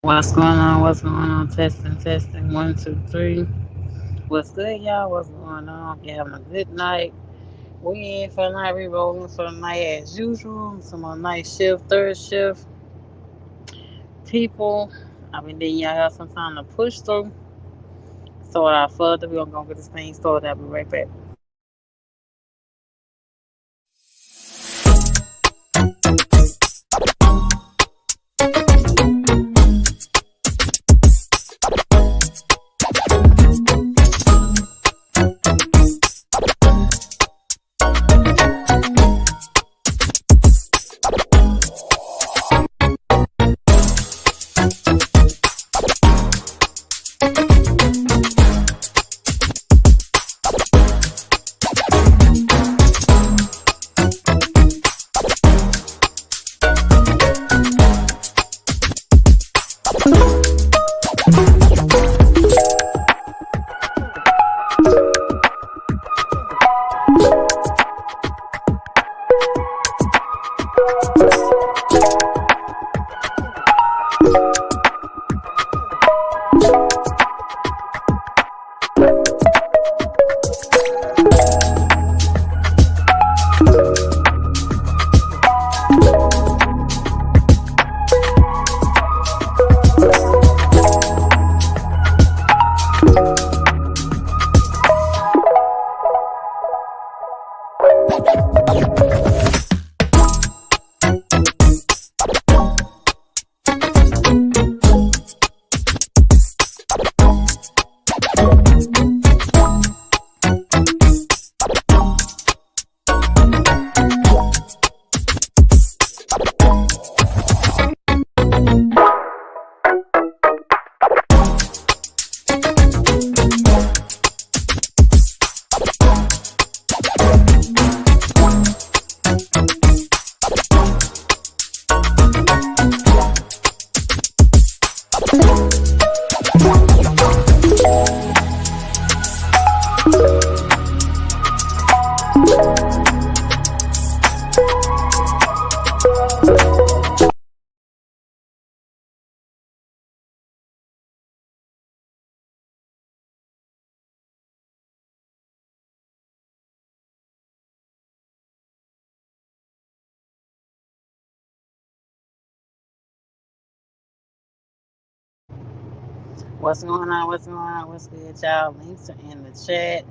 What's going on? What's going on? Testing, testing. One, two, three. What's good, y'all? What's going on? If you're having a good night, we in for the night. We rolling for the night as usual. Some more night shift, third shift people. I've been letting y'all have some time to push through. So without further, we're gonna get this thing started. I'll be right back. What's going on? What's going on? What's good, y'all? Links are in the chat.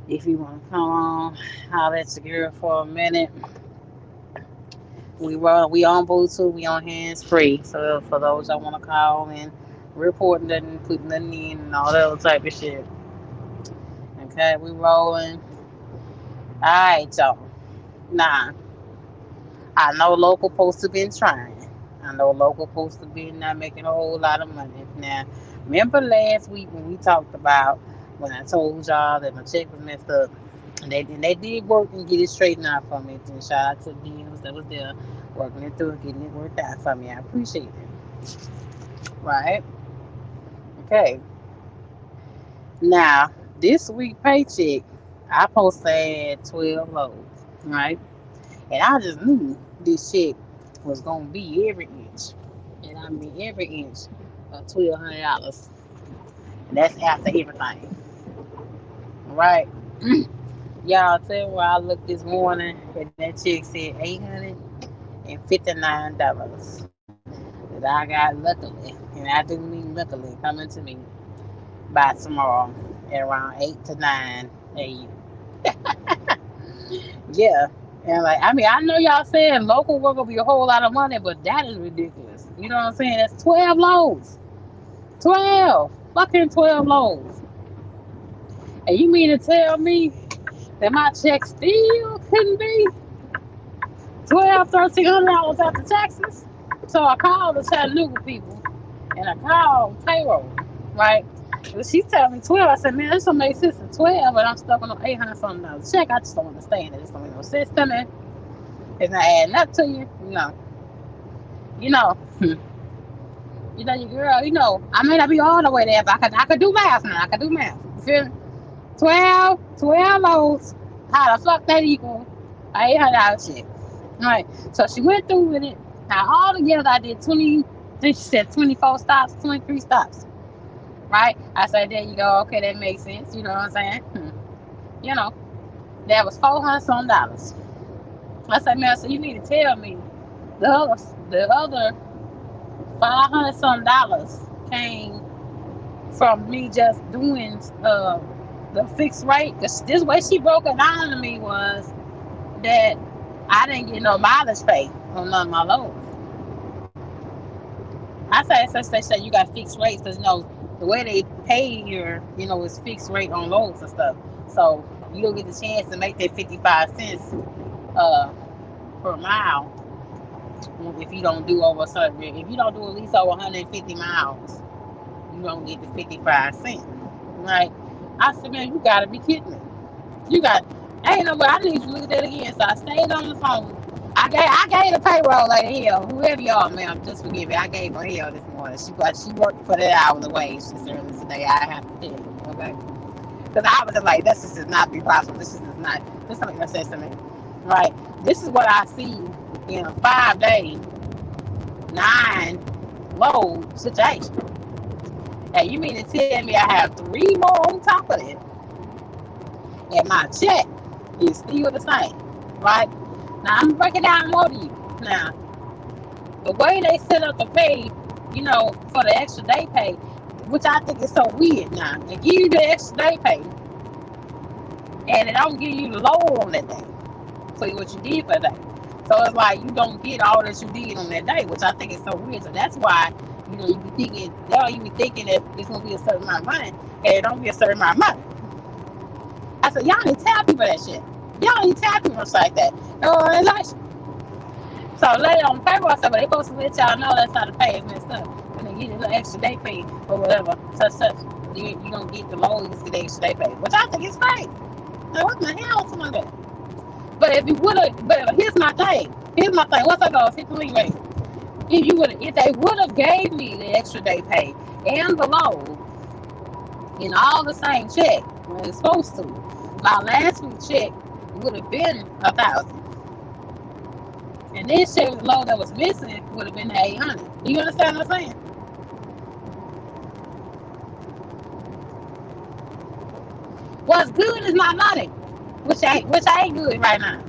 If you want to come on, holler at your girl for a minute. We on Bluetooth, we on hands free. So for those that want to call and report nothing, put nothing in, and all that other type of shit. Okay, we rolling. All right, y'all. Nah, I know local posts have been trying. I know local posts have been not making a whole lot of money. Now, remember last week when we talked about when I told y'all that my check was messed up, and they did work and get it straightened out for me. And shout out to the deals that was there working it through, getting it worked out for me. I appreciate it. Right? Okay. Now, this week paycheck, I posted 12 loads. Right? And I just knew this check was gonna be every inch, and I mean every inch of $1,200, and that's after everything, right? Y'all tell me where I looked this morning, and that check said $859 that I got luckily, and I do mean luckily, coming to me by tomorrow at around 8 to 9 a.m. Yeah. And like, I mean, I know y'all saying local work will be a whole lot of money, but that is ridiculous. You know what I'm saying? That's 12 loads. 12. Fucking 12 loads. And you mean to tell me that my check still couldn't be 12, $1,300 after taxes? So I called the Chattanooga people and I called payroll, right? But she telling me 12. I said, man, this don't make sense at 12, but I'm stuck on an 800 something dollars check. I just don't understand it. It just don't make no sense to me. It's not adding up to you. You know, your girl, I may not be all the way there, but I could do math now. I could do math. You feel me? 12 loads. How the fuck that equal $800 check? All right. So she went through with it. Now, all together, I did 20. Then she said 24 stops, 23 stops. Right? I said, there you go. Okay, that makes sense. You know what I'm saying? You know, that was $400 some dollars. I said, man, so you need to tell me the other $500 some dollars came from me just doing the fixed rate. This way she broke it down to me was that I didn't get no mileage pay on none of my loads. I said you got fixed rates because the way they pay here, is fixed rate on loads and stuff. So you don't get the chance to make that 55 cents per mile if you don't do over a certain. If you don't do at least over 150 miles, you don't get the 55 cents. Right? I said, man, you gotta be kidding me. Ain't no way. I need you to look at that again. So I stayed on the phone. I gave the payroll lady hell. Whoever y'all, ma'am, just forgive me. I gave her hell this morning. She worked for that hour the wage this early today. I have to tell you, okay? Because I was just like, this is not be possible. This is something that says to me, right? This is what I see in a 5-day, 9-load situation. And you mean to tell me I have 3 more on top of it, and my check is still the same, right? Now, I'm breaking down more to you. Now, the way they set up the pay, for the extra day pay, which I think is so weird now. They give you the extra day pay, and they don't give you the load on that day. So what you did for the day. So it's like you don't get all that you did on that day, which I think is so weird. So that's why, you be thinking that it's going to be a certain amount of money, and it don't be a certain amount of money. I said, y'all need to tell people that shit. Y'all need to tell people stuff like that. So later on paper, I said, but they supposed to let y'all know that's how the pay is messed up. And they get a little extra day pay or whatever, such. You don't get the low, you get the extra day pay, which I think is great. Like, what the hell is something like that? But here's my thing. What's I go? 50 rate. If they would have gave me the extra day pay and the load in all the same check when it's supposed to, my last week's check would have been 1,000. And this check with the load that was missing would have been 800. You understand what I'm saying? What's good is my money, which ain't good right now.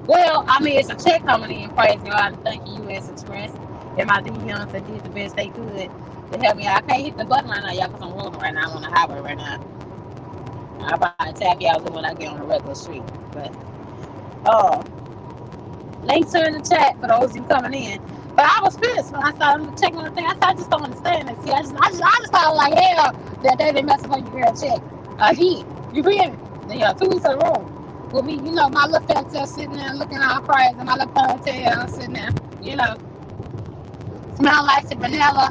Well, I mean, it's a check coming in. Praise God. Thank you, U.S. Express, and my DMs that did the best they could to help me out. I can't hit the button right now, y'all, because I'm rolling right now. I'm on the highway right now. I'll probably tap y'all when I get on the regular street. But links are in the chat for those of you coming in. But I was pissed when I started checking the thing. I just don't understand it. See, I just thought like hell that they didn't mess up on your girl check again. You feel me? 2 weeks in a row. With me, my little fat self sitting there looking all crazy, and my little ponytail sitting there, smelling like some vanilla,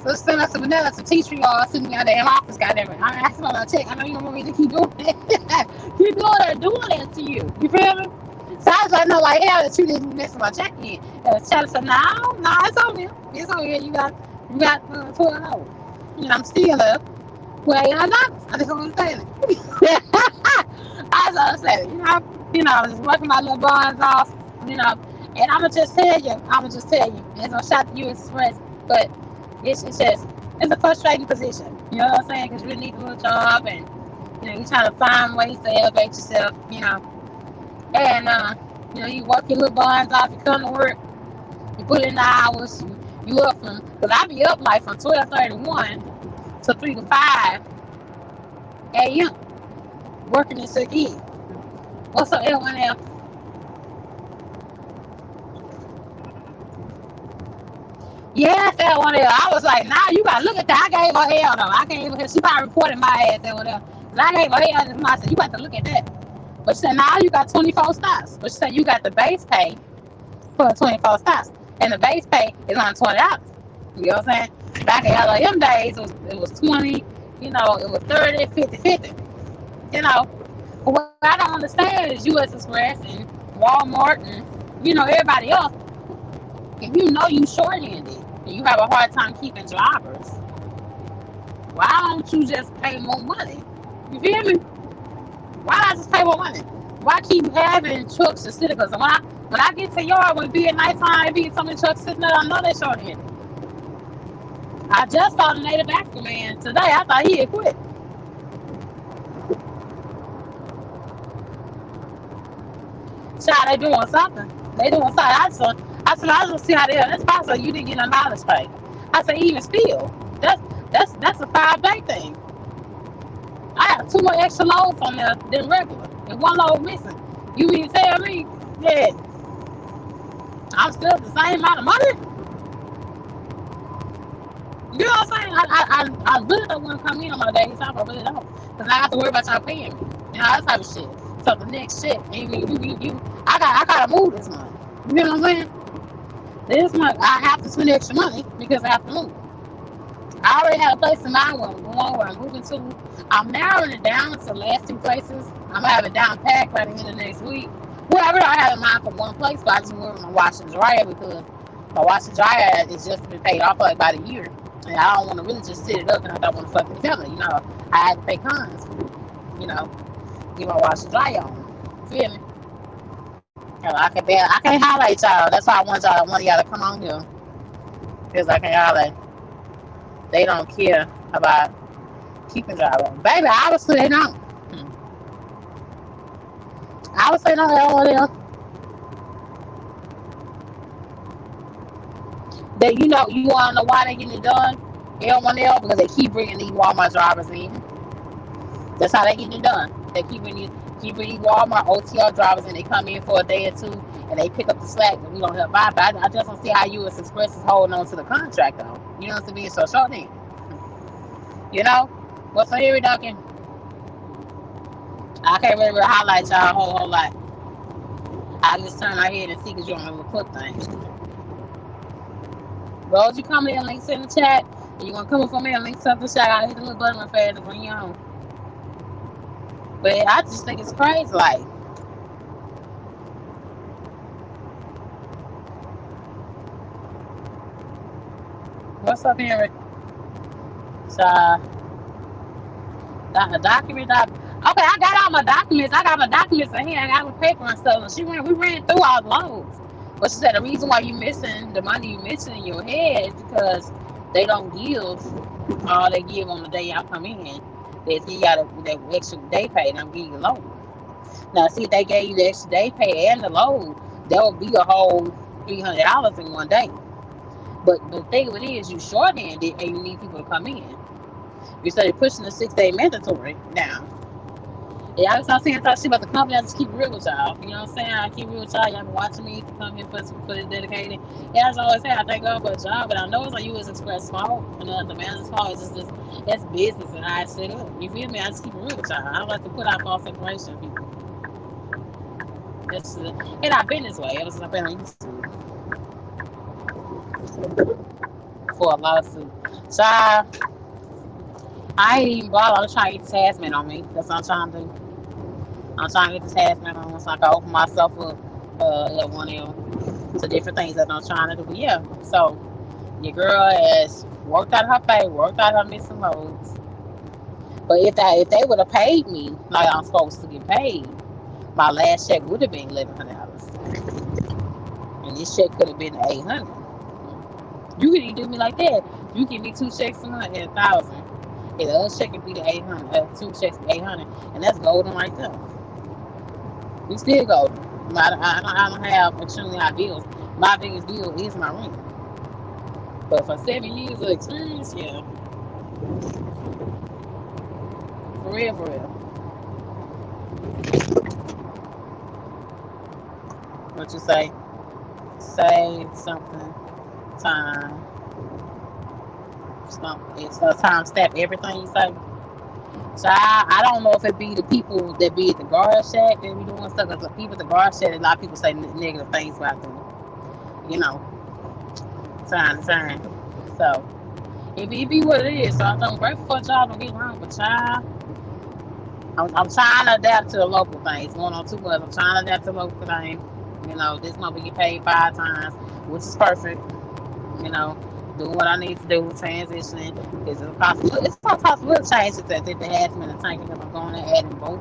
so smelling like some vanilla, some tea tree oil sitting there in my office, goddamn it. I smell a check. I know you don't want me to keep doing that. Keep doing that to you. You feel me? So I was like, no, like hell that you didn't mess with my check in. And the chat said, no, it's on here. It's on here. You got 12 hours. I'm still up. Well, I just don't understand it. I just understand it. I was just working my little bonds off, and I'ma just tell you, there's no shot to you express, but it's a frustrating position. You know what I'm saying? Because you really need a little job, and you're trying to find ways to elevate yourself, and you work your little bonds off, you come to work, you put in the hours, you up from, because I be up like from 12:31 to 3 to 5 a.m. working in Turkey. What's up, L1L? Yes, L1L. I was like, nah, you gotta look at that. I gave her hell though. I can't even, she probably reported my ass L1L. I gave her hell and I said, you got to look at that. But she said, nah, you got 24 stops. But she said, you got the base pay for 24 stops. And the base pay is on $20. You know what I'm saying? Back in LAM days, it was 20, it was 30, 50. But what I don't understand is U.S. Express and Walmart and, everybody else, if you short-handed and you have a hard time keeping drivers, why don't you just pay more money? You feel me? Why not just pay more money? Why keep having trucks to sit? Because When I get to yard, when it be at nighttime, it be so many trucks sitting there, I know they short-handed. I just saw the Native African man today. I thought he had quit. Child, they doing something. They doing something. I just see how they are. That's possible. You didn't get no mileage pay. I said, even still, that's a 5-day thing. I have 2 more extra loads on there than regular, and 1 load missing. You mean to tell me that I'm still the same amount of money? You know what I'm saying? I really don't want to come in on my days off. I really don't, because I have to worry about y'all paying me. You know, that type of shit. So the next shit, I gotta move this month. You know what I'm saying? This month I have to spend extra money because I have to move. I already had a place in mind where I'm going, where I'm moving to. I'm narrowing it down to the last 2 places. I'm gonna have it down packed by the end of next week. Well, I really have in mind for 1 place, but I just work on my washer and dryer because my washer and dryer is just been paid off for like about a year. And I don't want to really just sit it up, and I don't want to fucking tell it. You know, I had to pay cons. You know, get my washer and dryer on. Feel me? I can't highlight y'all. That's why I want y'all to come on here, because I can't highlight. They don't care about keeping y'all on. Baby, obviously they don't. Obviously they don't. That you want to know why they getting it done? L1L, because they keep bringing these Walmart drivers in. That's how they getting it done. They keep bringing Walmart OTL drivers in. They come in for a day or 2, and they pick up the slack, and we don't help buy. But I just don't see how U.S. Express is holding on to the contract, though. You know what I'm saying? So short then. You know? What's up here, Duncan? I can't really highlight y'all a whole lot. I just turn my head and see because you're on the little clip thing. Rose, you come in, links in the chat. You're going to come up for me and links up the chat. I hit the little button fast to bring you on. But I just think it's crazy. Like, what's up, Henry? So, document. Okay, I got all my documents. I got my documents in here. I got my paper and stuff. And we ran through all the loads. But she said the reason why you missing the money you missing in your head is because they don't give all they give on the day y'all come in. They give y'all the extra day pay and I'm giving you the load. Now, see, if they gave you the extra day pay and the load, that would be a whole $300 in 1 day. But the thing of it is, you short-handed and you need people to come in. You started pushing the 6-day mandatory down. Yeah, I was not saying shit about the company. I just keep it real with y'all. You know what I'm saying? I keep it real with y'all. Y'all been watching me to come here for this dedicated. Yeah, as I always say, I thank God for a job, but I know it's like U.S. Express fault. I know it's the manager's fault. It's just that's business and I set up. You feel me? I just keep it real with y'all. I don't like to put out false information on people. And I've been this way ever since I've been on YouTube for a lawsuit. So I ain't even bother. I'm trying to get this harassment on me. That's what I'm trying to do. I'm trying to get this harassment on so I can open myself up L1L to different things that I'm trying to do. But yeah, so your girl has worked out her pay, worked out her missing loads. But if they would have paid me like I'm supposed to get paid, my last check would have been $1,100. And this check could have been $800. You can even do me like that. You give me 2 checks a month at $1,000. And the other check could be the 800. 2 checks at 800, and that's golden right there. We still golden. I don't have extremely high bills. My biggest bill is my rent. But for 7 years of experience, yeah. For real. What you say? Save something. Time. It's a time stamp everything you say. So I don't know if it be the people that be at the guard shack that be doing stuff. Because the people at the guard shack, a lot of people say negative things about them. You know, time to time. So it be what it is. So I'm grateful for y'all. Don't get wrong, but y'all, I'm trying to adapt to the local things. Going on 2 months. I'm trying to adapt to the local things. You know, this month we get paid 5 times, which is perfect. You know, doing what I need to do, transitioning. It's possible to change it at the harassment and tanking because I'm going to add in both.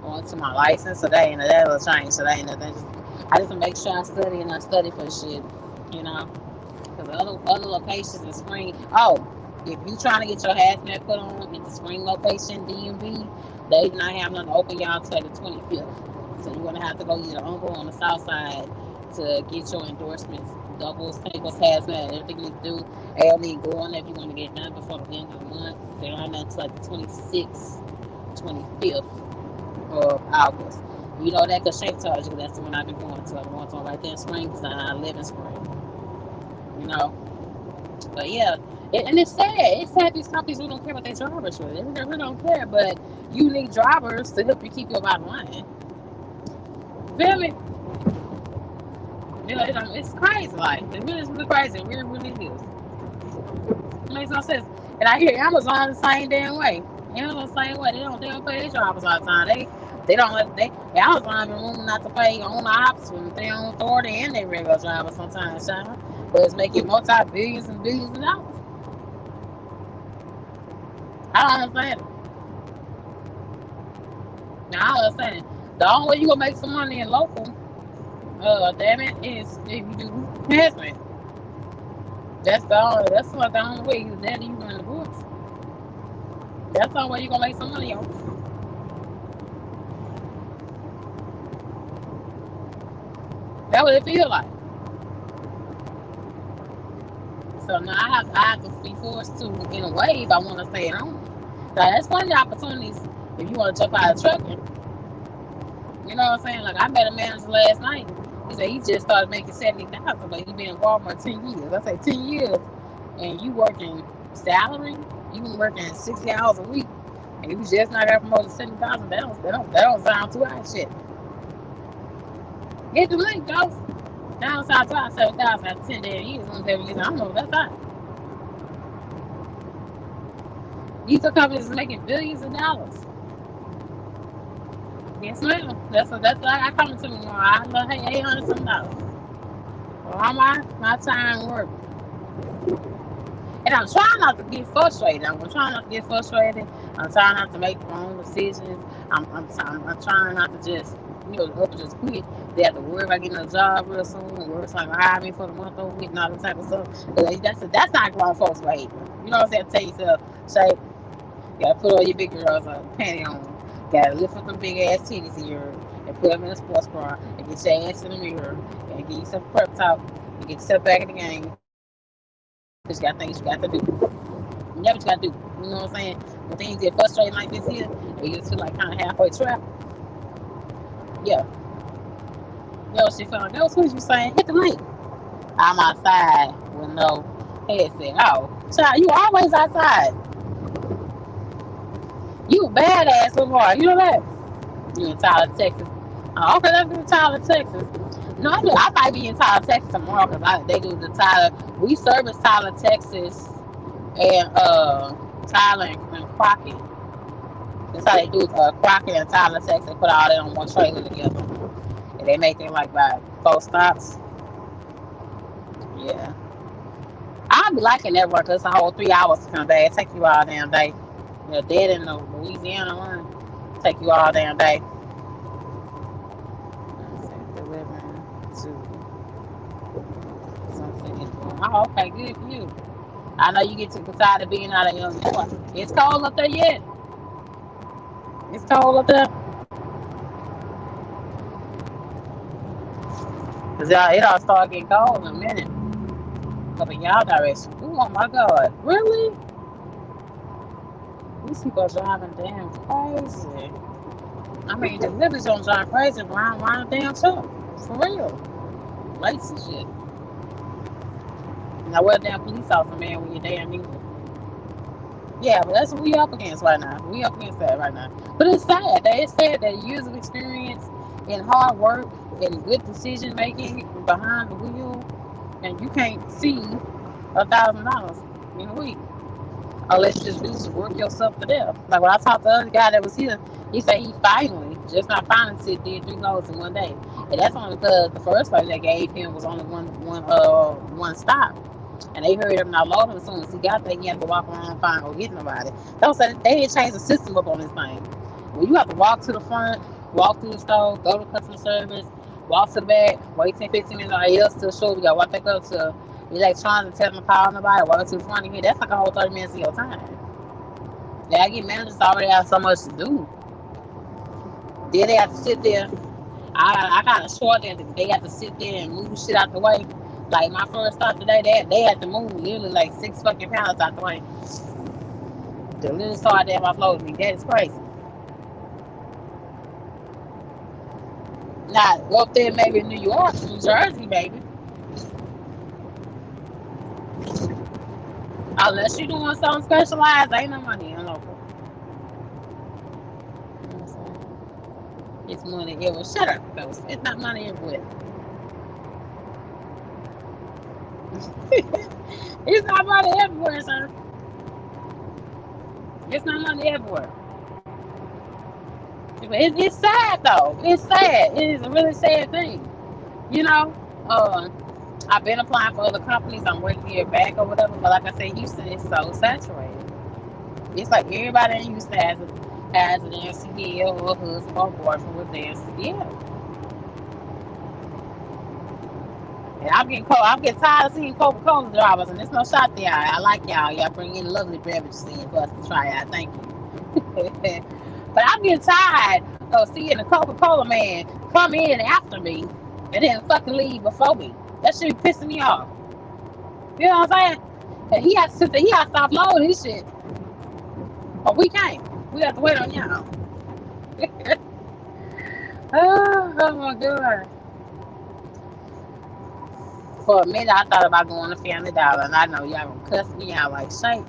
going to my license, so that ain't that will change. So that ain't nothing. I just make sure I study and I study for shit, you know. Because other locations in Spring. Oh, if you trying to get your hazmat put on at the Spring location, DMV, they not have nothing open y'all till the 25th. So you're gonna have to go get an uncle on the south side to get your endorsements, doubles, tables, hazmat, everything you do. They'll need go on there if you want to get it done before the end of the month. They don't have nothing till like the 26th, 25th of August. You know that because Shape tells you that's the one I've been going to. I'm going to right there in Spring because I live in Spring. You know, but yeah, and it's sad. It's sad these companies really don't care about their drivers. They really don't care. But you need drivers to help you keep your bottom line. Feel me? You know, it's crazy. Like it really is really crazy. It really is. It makes no sense. And I hear Amazon the same damn way. Amazon the same way. They don't pay their drivers all the time. Amazon been room not to pay on the ops when they on authority and they regular drivers sometimes, Sean. But it's making multi-billions and billions of dollars. I don't understand it. Now I understand it. The only way you gonna make some money in local, damn it, is if you do hazmat. That's not the only way. That you run the books. That's the only way you gonna make some money on. That's what it feel like. So now I have to be forced to, in a way, if I want to stay at home. Now, that's one of the opportunities if you want to jump out of trucking. You know what I'm saying? Like, I met a manager last night. He said he just started making $70,000, but he been in Walmart 10 years. I say 10 years, and you working salary, you been working 60 hours a week, and you just not got promoted to 70,000. That don't sound too high shit. Get the link, Joe. Down south to 7,000 after 10 damn years. I don't know if that's high. These are companies making billions of dollars. Yes, ma'am. That's I come to me more. I love $800 some dollars. All my time work. And I'm trying not to get frustrated. I'm trying not to make wrong decisions. I'm trying not to just just quit. They have to worry about getting a job real soon, and worry about hire me for the month over with and all that type of stuff. That's not grown folks behavior. You know what I'm saying? Tell yourself, Shay, you gotta put all your big girls panty on. You gotta lift up them big ass titties of yours and put them in a sports bra and get your ass in the mirror and get yourself a prep talk and get yourself back in the game. Because you got things you got to do. You know what you got to do. You know what I'm saying? When things get frustrating like this here, you just feel like kind of halfway trapped. Yeah. She found those what you saying? Hit the link. I'm outside with no headset. Oh, child, you always outside. You a badass little boy. You know that? You in Tyler, Texas. Oh, okay, let's do Tyler, Texas. No, I might be in Tyler, Texas tomorrow because they do the Tyler. We service Tyler, Texas, and Tyler and Crockett. That's how they do Crockett and Tyler, Texas. They put all that on one trailer together. And they make it like by 4 stops. Yeah. I'll be liking that work. It's a whole 3 hours to come back. It take you all damn day. You're dead in the Louisiana line. Take you all damn day. Delivering to something. Oh, okay, good for you. I know you get too tired of being out of Illinois. It's cold up there yet? It's cold up there? Cause it all start getting cold in a minute. Up in y'all direction. Oh my God. Really? These people are driving damn crazy. I mean, the livers don't drive crazy around the damn truck. For real. Lights and shit. Now, what a damn police officer, man, when you're damn evil. Yeah, but that's what we up against right now. We up against that right now. But it's sad. It's sad that years of experience and hard work and good decision making behind the wheel, and you can't see $1,000 in a week. Unless you just work yourself to death. Like when I talked to the other guy that was here, he said he did 3 loads in one day. And that's only because the first person they gave him was only one stop. And they heard him not load him as soon as he got there. He had to walk around and go get nobody. They didn't change the system up on this thing. Well, you have to walk to the front walk through the store, go to customer service, walk to the back, wait 10, 15 minutes, or else to the store. You got to walk back up to electronics and tell them to call nobody, walk to the front of here. That's like a whole 30 minutes of your time. Yeah, I get managers already have so much to do. Then they have to sit there. I got a short end. They have to sit there and move shit out the way. Like my first stop today, they had to move literally like 6 fucking pounds out the way. The little start there my flow with me. That is crazy. Now, up there maybe in New York, New Jersey, maybe. Unless you're doing something specialized, ain't no money in local. You know what I'm saying? It's money everywhere. Shut up, folks. It's not money everywhere. It's not money everywhere, sir. It's not money everywhere. But it's sad though. It's sad. It is a really sad thing. You know, I've been applying for other companies. I'm waiting to hear back or whatever. But like I said, Houston is so saturated. It's like everybody in Houston has an NCL or a husband or boyfriend with the NCL. And I'm getting tired of seeing Coca-Cola drivers, and there's no shot there. I like y'all. Y'all bring in lovely beverages in for us to try out. Thank you. But I'm getting tired of seeing the Coca-Cola man come in after me and then fucking leave before me. That shit be pissing me off. You know what I'm saying? And he has to sit there, he has to stop loading his shit. But we can't. We have to wait on y'all. Oh my God. For a minute, I thought about going to Family Dollar, and I know y'all gonna cuss me out like shit.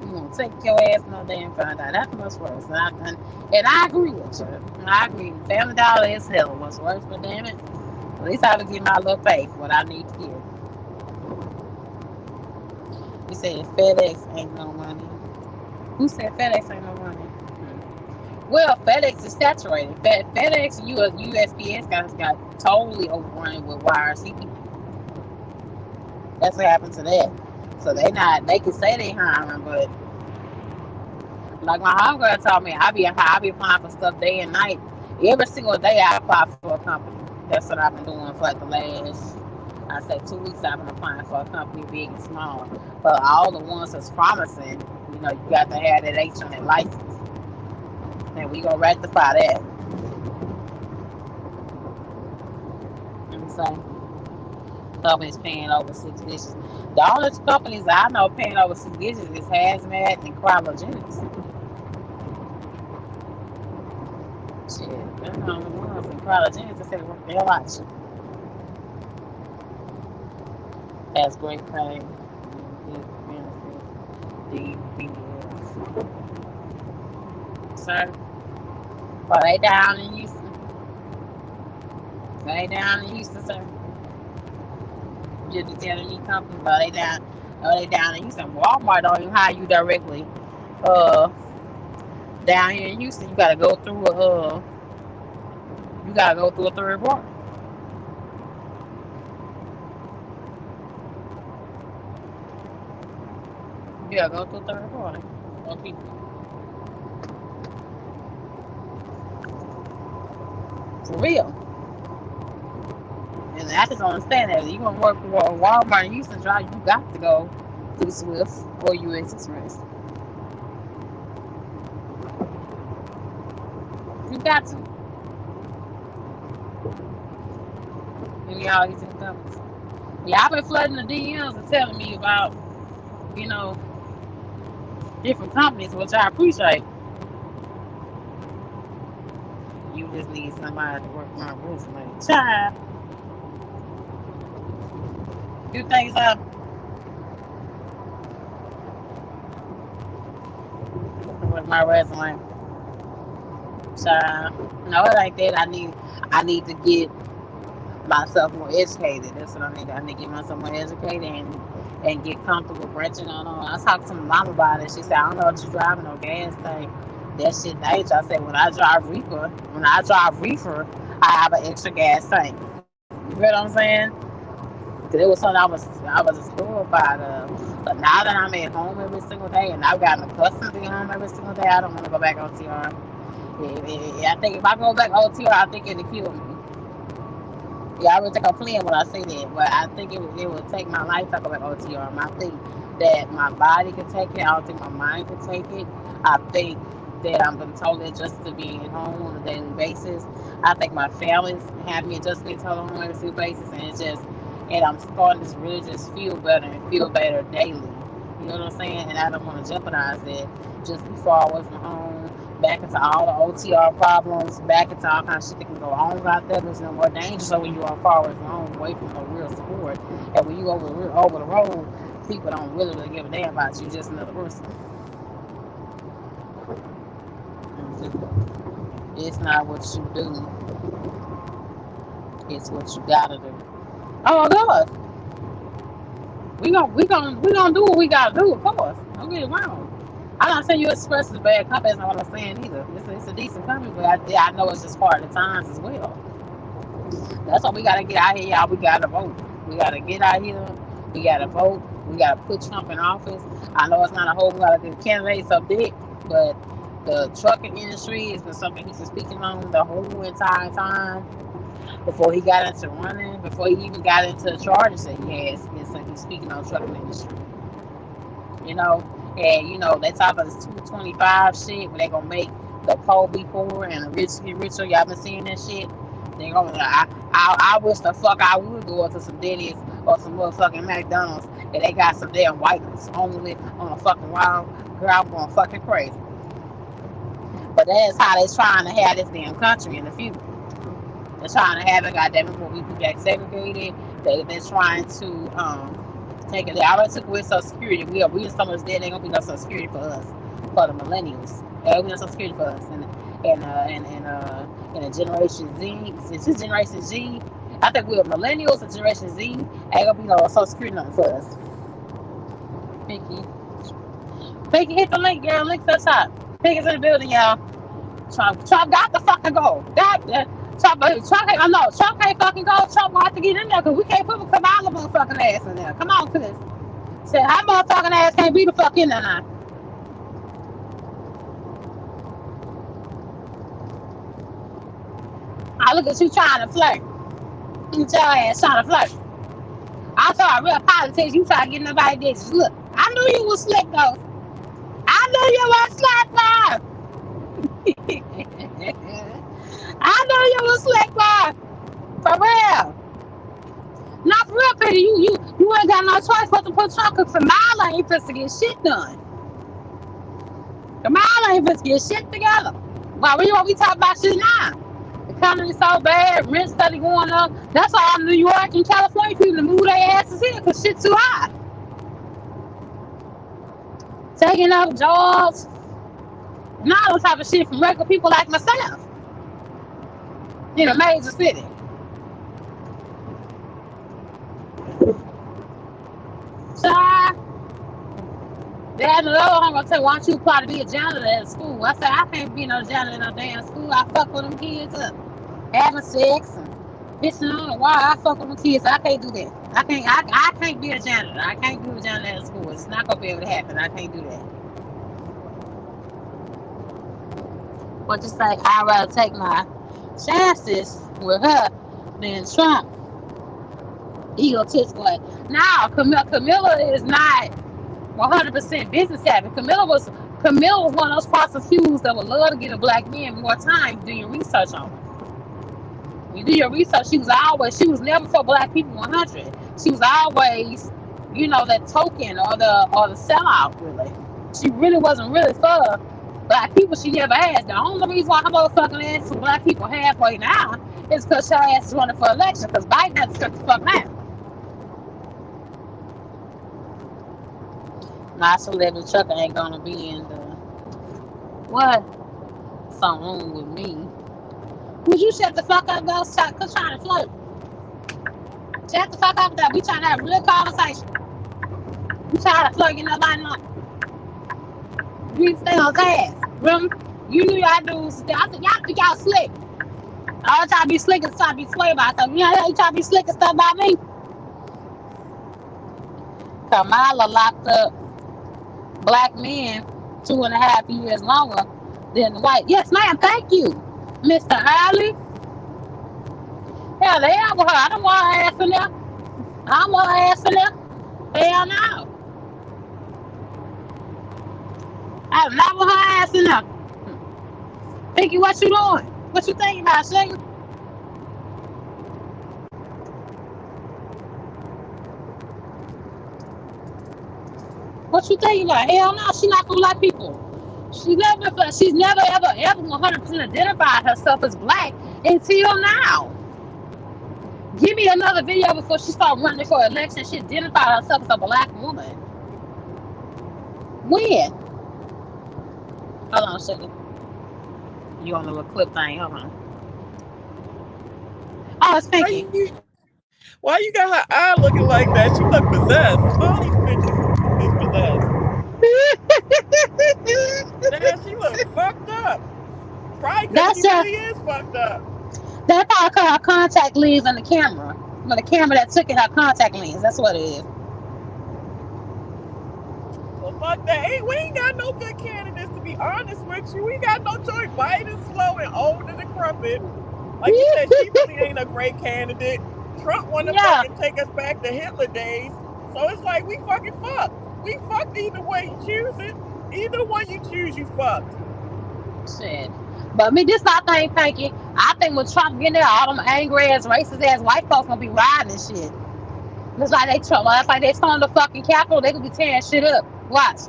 You gonna take your ass no damn Family Dollar. That's much worse. And I agree with you. I agree. Family Dollar is hell much worse, but damn it, at least I would get my little pay for what I need to get. You said FedEx ain't no money. Who said FedEx ain't no money? Well, FedEx is saturated. FedEx and USPS got totally overrun with YRC. That's what happened to that. So they can say they hiring, but like my homegirl told me, I be applying for stuff day and night. Every single day I apply for a company. That's what I've been doing for like the last, I say 2 weeks. I've been applying for a company, big and small. But all the ones that's promising, you know, you got to have that H on that license. And we gonna rectify that. I'm saying. Companies paying over 6 digits. The only companies I know paying over 6 digits is Hazmat and Cryogenics. Shit, they're the only ones. And Cryogenics, I said it worked the hell out of you. Has great pay. DPS. Sir? Are they down in Houston? Are they down in Houston, sir? Just be telling me companies, are they down in Houston? Walmart don't even hire you directly. Down here in Houston, you gotta go through a third party. You gotta go through a third party. Okay. For real. And I just don't understand that. You want to work for Walmart in Houston, you got to go through Swift or US Express. You got to. And y'all these companies. Yeah, I've been flooding the DMs and telling me about, you know, different companies, which I appreciate. You just need somebody to work my resume. Child. You think so? With my resume. Child. No, it ain't that. I need to get myself more educated. That's what I need. I need to get myself more educated and get comfortable branching on. I talked to my mom about it. She said, I don't know what you're driving, no gas tank. That shit dangerous. I said, when I drive reefer, I have an extra gas tank. You know what I'm saying? Because it was something I was explored by. But now that I'm at home every single day and I've gotten accustomed to being home every single day, I don't want to go back on TR. I think if I go back OTR, I think it'll kill me. Yeah, I really think I'm playing when I say that, but I think it would take my life to go back OTR. I think that my body can take it. I don't think my mind can take it. I think that I'm going to totally adjust to being at home on a daily basis. I think my family's have me adjust to totally on a daily basis, and I'm starting to really just feel better and feel better daily. You know what I'm saying? And I don't want to jeopardize that just be far away from home, back into all the OTR problems, back into all kinds of shit that can go on out there. There's no more danger. So when you are far away from home, away from no real support, and when you over the road, people don't really give a damn about you, just another person. It's not what you do, it's what you gotta do. Oh God, we gonna do what we gotta do, of course. Don't get it wrong. I'm not saying you express a bad comment. That's not what I'm saying either. It's a decent comment, but I know it's just part of the times as well. That's why we gotta get out here, y'all. We gotta vote. We gotta get out here. We gotta vote. We gotta put Trump in office. I know it's not a whole lot of good candidates up there, but the trucking industry has been something he's been speaking on the whole entire time. Before he got into running, before he even got into the charges that he has, he's speaking on the trucking industry. You know, and you know they talk about this 225 shit where they gonna make the poor be poor and the rich get richer. Y'all been seeing that shit? They gonna. I wish the fuck I would go to some Denny's or some motherfucking McDonald's and they got some damn whites only on a fucking wild girl. I'm going fucking crazy. But that's how they trying to have this damn country in the future. They're trying to have it, goddamn it, where we get segregated. They're trying to take it. They already took away Social Security. We in so much debt. There ain't gonna be no Social Security for us, for the millennials. There ain't gonna be no Social Security for us, and Generation Z. It's just Generation Z. I think we're millennials and Generation Z. Ain't gonna be no Social Security nothing for us. Pinky, hit the link, y'all. Link's up top. Pinky's in the building, y'all. Trump got to fucking go. Trump can't fucking go. Trump will have to get in there because we can't put Kamala motherfucking ass in there. Come on, cuz. Said, how motherfucking ass can't be the fuck in there now? I look at you trying to flirt. Look at your ass trying to flirt. I saw a real politics. You try to get nobody this. Look, I knew you was slick though. I knew you was slick though. I know you was slick, boy. For real. Not for real, Peter. You ain't got no choice but to put Trump because Kamala ain't supposed to get shit done. Kamala ain't supposed to get shit together. Why we talk about shit now? The economy's so bad, rent study going up. That's all New York and California people to move their asses here because shit too high. Taking up jobs. And all type of shit from regular people like myself. In a major city. Child, Dad, I'm gonna tell you, why don't you apply to be a janitor at school? I said, I can't be no janitor in no damn school. I fuck with them kids up. Having sex and bitching on the wall. I fuck with them kids. I can't do that. I can't be a janitor. I can't be a janitor at school. It's not gonna be able to happen. I can't do that. But just like I'd rather take my chances with her than Trump. Egotistical. Now, Camilla is not 100% business savvy. Camilla was one of those prosecutors that would love to get a black man more time to do your research on her. You do your research. She was never for black people 100. She was always, that token or the sellout. Really, she really wasn't really for black people. She never had. The only reason why her motherfucking ass for black people halfway now is because her ass is running for election. Because Biden has to shut the fuck now. My celebrity trucker ain't gonna be in the what? Something wrong with me. Would you shut the fuck up, though? Stop trying to flirt. Shut the fuck up, though. We trying to have a real conversation. You trying to flirt, nobody know. You need to stay on task. Remember? You knew y'all dudes. I said, y'all think y'all slick. All try to be slick and try to be sway about something. You try to be slick and stuff about me. Kamala locked up black men 2.5 years longer Then the white, yes, ma'am, thank you, Mr. Early. Hell, they out with her. I don't want her ass in there. I don't want her ass in there. Hell no. I do not want her ass in there. Pinky, what you doing? What you thinking about, sugar? What you thinking about? Hell no, she not for black people. She's never ever 100% identified herself as black until now. Give me another video before she started running for election. She identified herself as a black woman. When? Hold on, sugar. You on the little clip thing? Hold on. Oh, it's Pinky. Why you got her eye looking like that? She look possessed. All these bitches is possessed. Damn, she look fucked up. Probably because she really is fucked up. That's probably her contact lens on the camera. When the camera that took it, her contact lens. That's what it is. Well, fuck that. Hey, we ain't got no good candidates, to be honest with you. We got no choice. Biden's slow and old and decrepit. Like you said, she really ain't a great candidate. Trump wanted to fucking take us back to Hitler days. So it's like, we fucking fucked. We fucked either way you choose it. Either one you choose, you fucked. Shit. But me, this not thing, Pinky. I think when Trump get there, all them angry ass, racist ass white folks gonna be riding and shit. It's like they stormed the fucking Capitol, they gonna be tearing shit up. Watch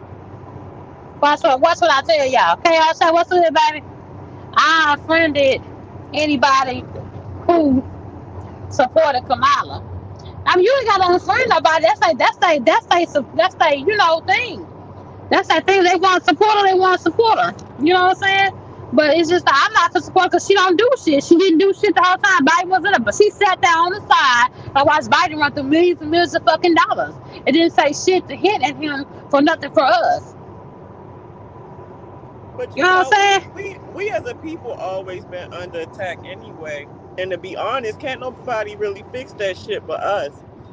what I tell y'all. Okay, I say what's good, baby? I unfriended anybody who supported Kamala. I mean, you ain't gotta unfriend nobody. That's thing. Thing. That's that thing. They want to support her. You know what I'm saying? But it's just I'm not to support because she don't do shit. She didn't do shit the whole time. Biden wasn't it, but she sat there on the side and watched Biden run through millions and millions of fucking dollars. It didn't say shit to hit at him for nothing for us. But you know what I'm saying? We as a people always been under attack anyway. And to be honest, can't nobody really fix that shit but us.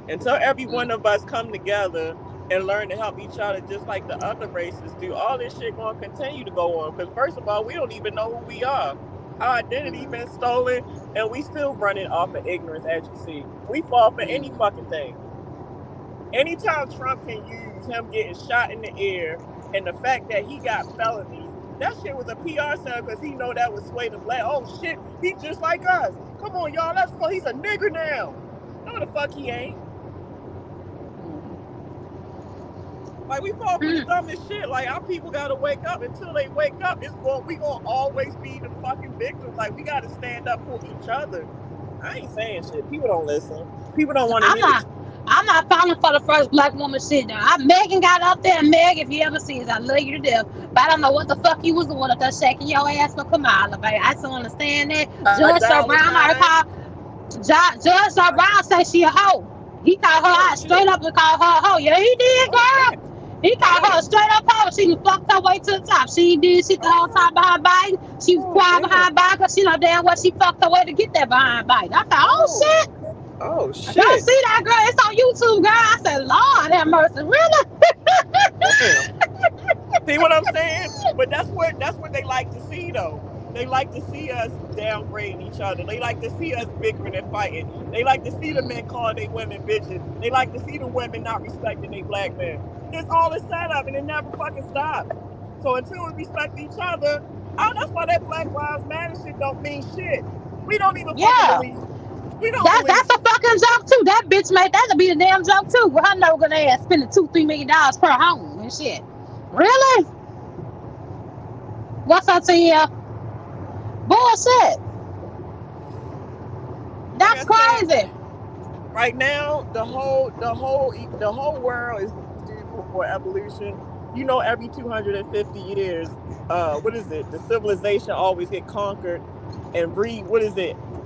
Until every one of us come together and learn to help each other just like the other races do, all this shit gonna continue to go on. Because first of all, we don't even know who we are. Our identity been stolen and we still running off of ignorance, as you see. We fall for any fucking thing. Anytime Trump can use him getting shot in the air and the fact that he got felonies, that shit was a PR stunt because he know that would sway the black. Oh shit, he just like us. Come on, y'all, let's go. He's a nigger now. No, the fuck he ain't. Like, we fall for the dumbest shit. Like, our people gotta wake up. Until they wake up, we gonna always be the fucking victims. Like, we gotta stand up for each other. I ain't saying shit. People don't listen. People don't want to hear it. I'm not falling for the first black woman shit now. Megan got up there, and Meg, if you ever see us, I love you to death. But I don't know what the fuck you was doing up there shaking your ass for Kamala, baby. I still understand that. Judge Brown said she a hoe. He called her out straight up and called her a hoe. Yeah, he did, girl. He called her straight up hoe. She was fucked her way to the top. She did shit the whole time behind Biden. She was quiet behind Biden because she know damn well she fucked her way to get that behind Biden. I said, oh shit. Oh shit! Y'all see that, girl? It's on YouTube, girl. I said, Lord have mercy, really? See what I'm saying? But that's what they like to see, though. They like to see us downgrading each other. They like to see us bickering and fighting. They like to see the men calling their women bitches. They like to see the women not respecting their black men. It's all a setup, and it never fucking stops. So until we respect each other, that's why that Black Lives Matter shit don't mean shit. We don't even fucking believe. That's a fucking joke too. That bitch made that to be the damn joke too. With her no good ass spending $2-3 million per home and shit. Really? What's up to you? Bullshit. That's crazy. Right now, the whole world is due for evolution. You know, every 250 years, the civilization always get conquered and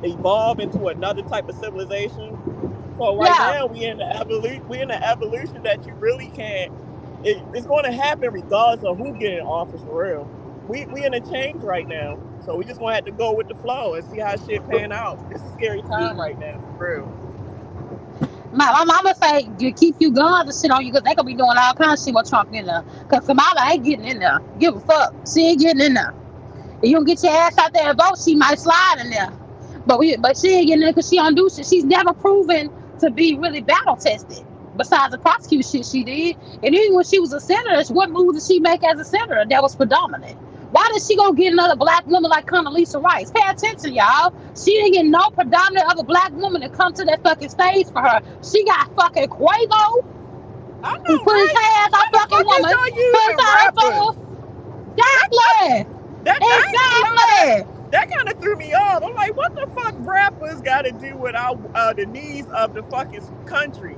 evolve into another type of civilization. So now we in the evolution that you really can't. It's going to happen regardless of who get in office for real. We in a change right now, so we just gonna have to go with the flow and see how shit pan out. It's a scary time right now, for real. My mama say keep you guns and shit on you because they gonna be doing all kinds of shit with Trump in there. Cause Kamala ain't getting in there. Give a fuck. She ain't getting in there. If you don't get your ass out there and vote, she might slide in there. But she ain't getting in because she don't do shit. She's never proven to be really battle tested. Besides the prosecute shit she did, and even when she was a senator, what moves did she make as a senator that was predominant? Why did she go get another black woman like Condoleezza Rice? Pay attention, y'all. She didn't get no predominant other black woman to come to that fucking stage for her. She got fucking Quavo I who know, put his right? hands Why on the fucking fuck is woman, y'all put his using hands rappers? on exactly, I ain't gonna lie, exactly. that kind of threw me off. I'm like, what the fuck rappers got to do with our the needs of the fucking country?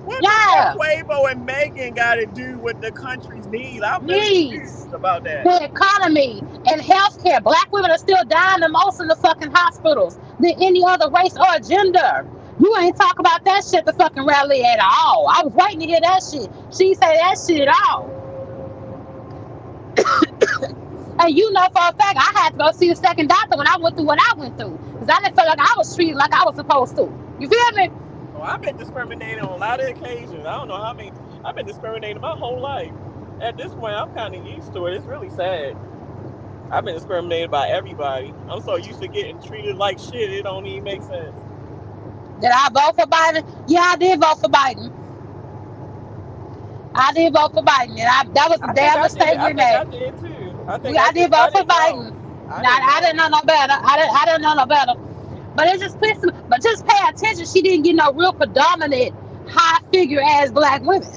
What the fuck Yeah, Quavo and Megan got to do with the country's needs? I'm really needs confused about that. the economy and healthcare. Black women are still dying the most in the fucking hospitals than any other race or gender. You ain't talk about that shit at the fucking rally at all. I was waiting to hear that shit. She ain't say that shit at all. And you know for a fact, I had to go see the second doctor when I went through what I went through. Because I didn't feel like I was treated like I was supposed to. You feel me? Oh, I've been discriminated on a lot of occasions. I don't know how many. I've been discriminated my whole life. At this point, I'm kind of used to it. It's really sad. I've been discriminated by everybody. I'm so used to getting treated like shit. It don't even make sense. Did I vote for Biden? Yeah, I did vote for Biden. I did vote for Biden. And that was a I think damn I did. mistake I we think I made. did too. I think I I did, did but I vote for didn't know. Biden. I didn't I didn't know. know no better. I didn't know no better. But it just pissed me. But just pay attention. She didn't get no real predominant high figure as black women.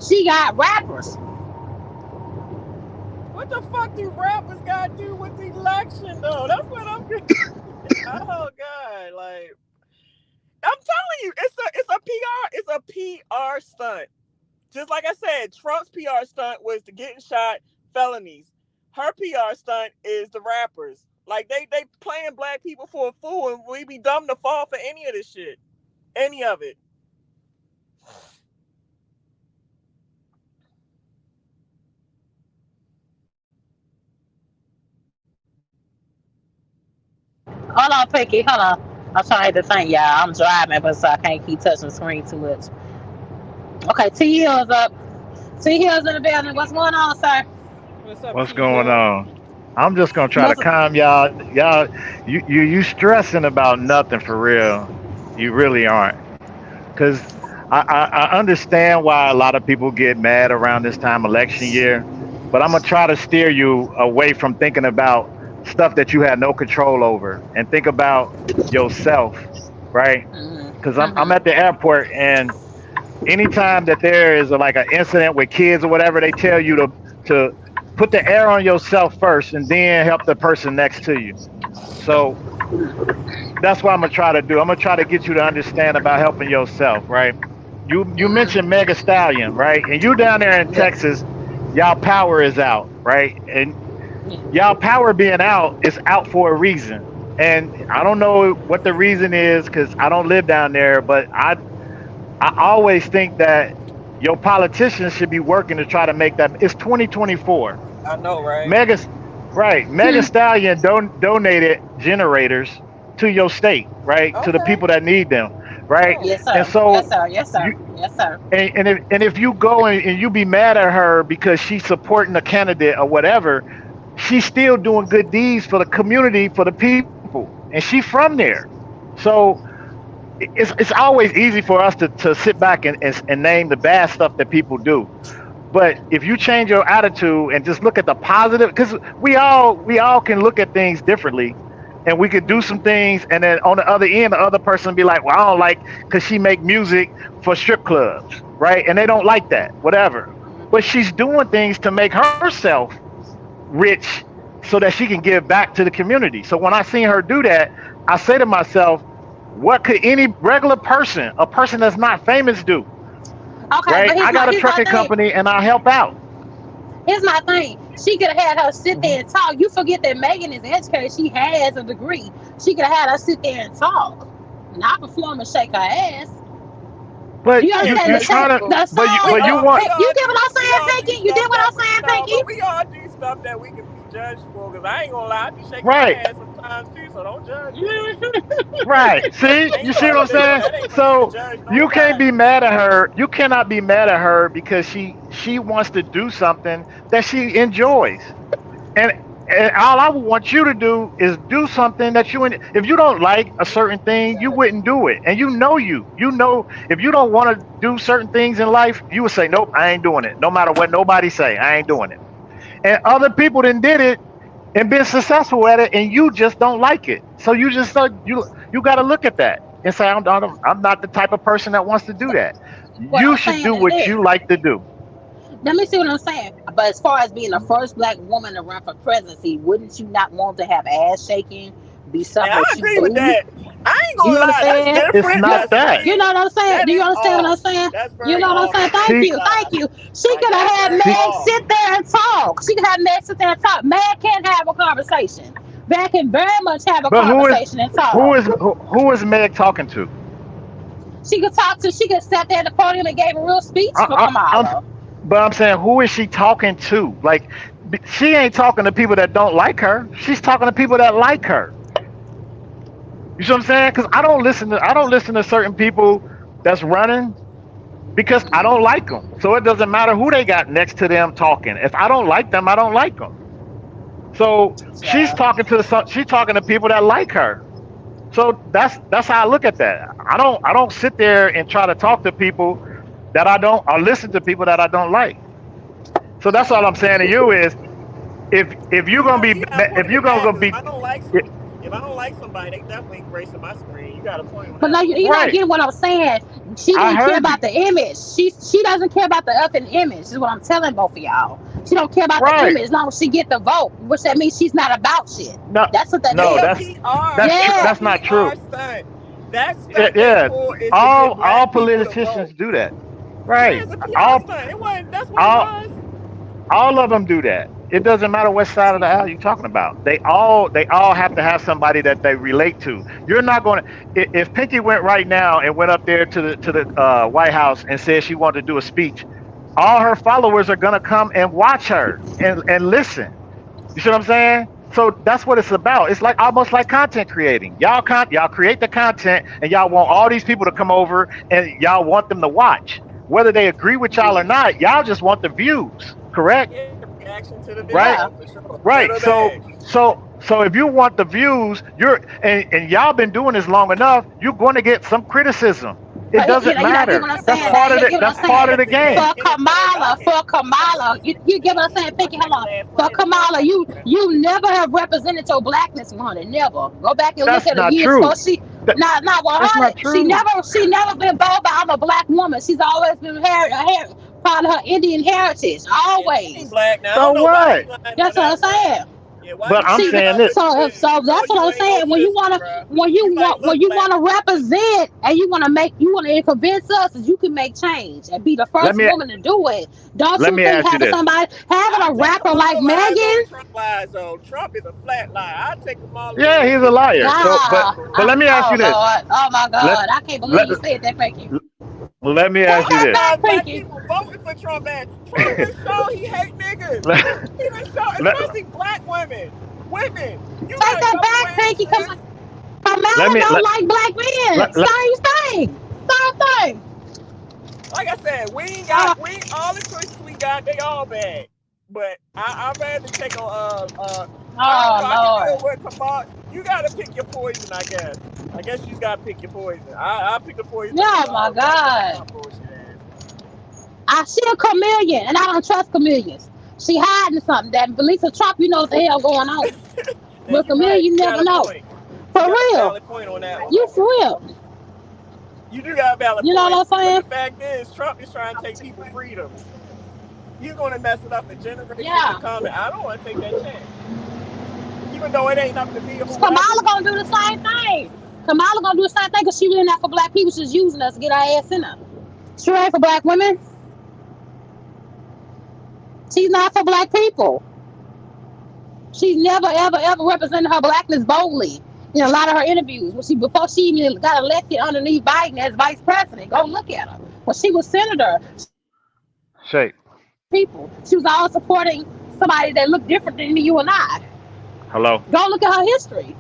She got rappers. What the fuck do rappers got to do with the election though? That's what I'm. Oh god, like I'm telling you, it's a PR stunt. Just like I said, Trump's PR stunt was the getting shot felonies. Her PR stunt is the rappers. Like they playing black people for a fool, and we be dumb to fall for any of this shit, any of it. Hold on, Pinky. Hold on. I'm trying to think, y'all. I'm driving, but so I can't keep touching the screen too much. Okay, T Hills up. T Hills in the building. What's going on, sir? What's up, What's T going Hill? on? I'm just gonna try to What's calm y'all. You stressing about nothing for real. You really aren't, because I understand why a lot of people get mad around this time election year, but I'm gonna try to steer you away from thinking about stuff that you had no control over and think about yourself, right? Because I'm at the mm-hmm. airport, and anytime that there is like an incident with kids or whatever, they tell you to put the air on yourself first and then help the person next to you. So that's what I'm gonna try to do. I'm gonna try to get you to understand about helping yourself, right? You mentioned Mm-hmm. Mega Stallion, right? And you down there in Yes. Texas, y'all power is out, right? And y'all power being out is out for a reason. And I don't know what the reason is because I don't live down there, but I always think that your politicians should be working to try to make that. It's 2024. I know, right? Mega, right? Mega Stallion donated generators to your state, right? To the Okay. people that need them, right? Oh, Yes, And sir. Yes, so sir. Yes, sir. you Yes, sir. and if you go and you be mad at her because she's supporting a candidate or whatever, she's still doing good deeds for the community, for the people, and she's from there. So it's always easy for us to sit back and name the bad stuff that people do. But if you change your attitude and just look at the positive, because we all can look at things differently, and we could do some things, and then on the other end, the other person be like, "Well, I don't like because she make music for strip clubs, right?" And they don't like that, whatever. But she's doing things to make herself rich so that she can give back to the community. So when I seen her do that, I say to myself, what could any regular person, a person that's not famous, do? Okay, Right? but I got a here's my trucking thing. company and I help out. Here's my thing. She could have had her sit Mhm. there and talk. You forget that Megan is educated. She has a degree. She could have had her sit there and talk, not perform and shake her ass. But You yeah, understand you the because trying to, the we but you song? all we want, You all get what do I'm saying, Pinky? You did stuff what that I'm we saying, no, but Pinky? we all do stuff that we can be judged for. Because I ain't gonna lie, I be shaking my right, ass sometimes too. So don't judge me. right. See, I you ain't see what part I'm of the. saying? That ain't for me to So judge you can't be nobody. mad at her. You cannot be mad at her because she wants to do something that she enjoys. And all I would want you to do is do something that if you don't like a certain thing, you wouldn't do it. And you know, if you don't want to do certain things in life, you would say, nope, I ain't doing it. No matter what nobody say, I ain't doing it. And other people then did it and been successful at it, and you just don't like it. So you got to look at that and say, I'm not the type of person that wants to do that. What You I'm should saying do is what this. you like to do. Let me see what I'm saying. But as far as being the first black woman to run for presidency, wouldn't you not want to have ass shaking be And something I that you agree with do? that. I ain't gonna You lie, that's understand? It's different. not That's that. You weird. know what I'm saying? That Do you is understand what I'm off. saying? That's You very know what I'm off. saying? I ain't Thank gonna She you. lie. Thank you. She Like could have that's had very she Meg off. sit there and talk. She could have Meg sit there and talk. Meg can have a conversation. Meg can very much have a but conversation and who talk. is who is Meg talking to? She could talk to, she could sit there at the podium and gave a real speech for I'm Kamala. but I'm saying, who is she talking to? Like, she ain't talking to people that don't like her. She's talking to people that like her. You see what I'm saying? Because I don't listen to certain people that's running because I don't like them. So it doesn't matter who they got next to them talking. If I don't like them, I don't like them. So she's So, talking to people that like her. So that's how I look at that. I don't sit there and try to talk to people that I don't, or listen to people that I don't like. So that's all I'm saying to you is, if you're gonna be You got a if point you're with that gonna because be if I don't like somebody, they definitely gracing my screen. You got a point on but that now one. you're not right, getting what I'm saying. She I didn't care heard about you. the image. She doesn't care about the up and image. Is what I'm telling both of y'all. She don't care about the Right. image as long as she get the vote, which that means she's not about shit. No, That's what that It's no, a means. PR. that's It's true. a Yeah. That's not PR true. stunt. That stunt they Yeah, pull is to get all black people to politicians vote. do that. Yeah, Right. it's a PR All stunt. It wasn't. That's what it all was. all of them do that. It doesn't matter what side of the aisle you're talking about. They all have to have somebody that they relate to. You're not going to, if Pinky went right now and went up there to the White House and said she wanted to do a speech, all her followers are going to come and watch her and listen. You see what I'm saying? So that's what it's about. It's like almost like content creating. Y'all create the content and y'all want all these people to come over and y'all want them to watch. Whether they agree with y'all or not, y'all just want the views, correct? Yeah, reaction to the Right? video Yeah. for sure. Good Right. or So bad. so so if you want the views, and y'all been doing this long enough, you're going to get some criticism. It But doesn't you not get matter. what I'm That's saying. Now part of you it. get what I'm That's I part saying. of guess the it depends game. For on any fair docket. You get what I'm saying. Thinking, hold on. Last For flight or Kamala, something. you never have represented your blackness 100. Never. Go back and look That's at the not years true. before she. That, Not that's not 100. true. She never been bold about I'm a black woman. She's always been proud of her Indian heritage. And he ain't Always. black. Now I So don't know why he what? lying on That's what that I'm one. saying. Yeah, why But you I'm See, lying saying about this. what you been? so You know that's what you I'm ain't no saying. When you sister, wanna, bro. when You might look you black, wanna but you ain't. represent and you wanna convince us that you can make change and be the Let first me woman to do it. Don't let you me think ask you this. having I a take rapper like Kamala lies over Megan? Trump lies, though. Trump is a flat lie. I take Kamala Yeah, doing he's a shit that liar. ain't So, wrong Nah, for but real. let me ask oh you this. Lord, oh my Let God, I can't believe let you said that, Frankie. let me Take ask you that this. Sometimes back, black Frankie. people voting for Trump, man. Trump done show he hate niggas. Let, He done show, let, especially black women. Women, you Take got a that double back, whammy, Frankie. sis. let Kamala me don't let, like black men. let, let Same thing. Same thing. Like I said, Uh, we ain't all the choices we got, they all bad. But I'd rather take I don't oh know, I can deal Lord. with Kamala. You gotta pick your poison, I guess. I guess you just gotta pick your poison. I pick the poison of Oh my Kamala over that God. Trump bullshit ass. I see a chameleon, and I don't trust chameleons. She hiding something. That Lisa Trump, you know what the hell going on. Now With you're chameleon, right. you You got never a know. point. You For got a real. valid point on that one. You for real. You do got a valid You know point. what I'm But saying? the fact is, Trump is trying to take people freedoms. He's gonna mess it up for generations to Yeah. come, and I don't want to take that chance. Even though it ain't up to me or whoever. Kamala gonna do the same thing. Kamala gonna do the same thing because she really not for black people. She's using us to get our ass in her. She ain't for black women. She's not for black people. She's never, ever, ever represented her blackness boldly in a lot of her interviews. Before she even got elected underneath Biden as vice president, go look at her. When she was senator, she never represented her Shay. black people. She was always supporting somebody that looked different than you and I. Hello. Go look at her history.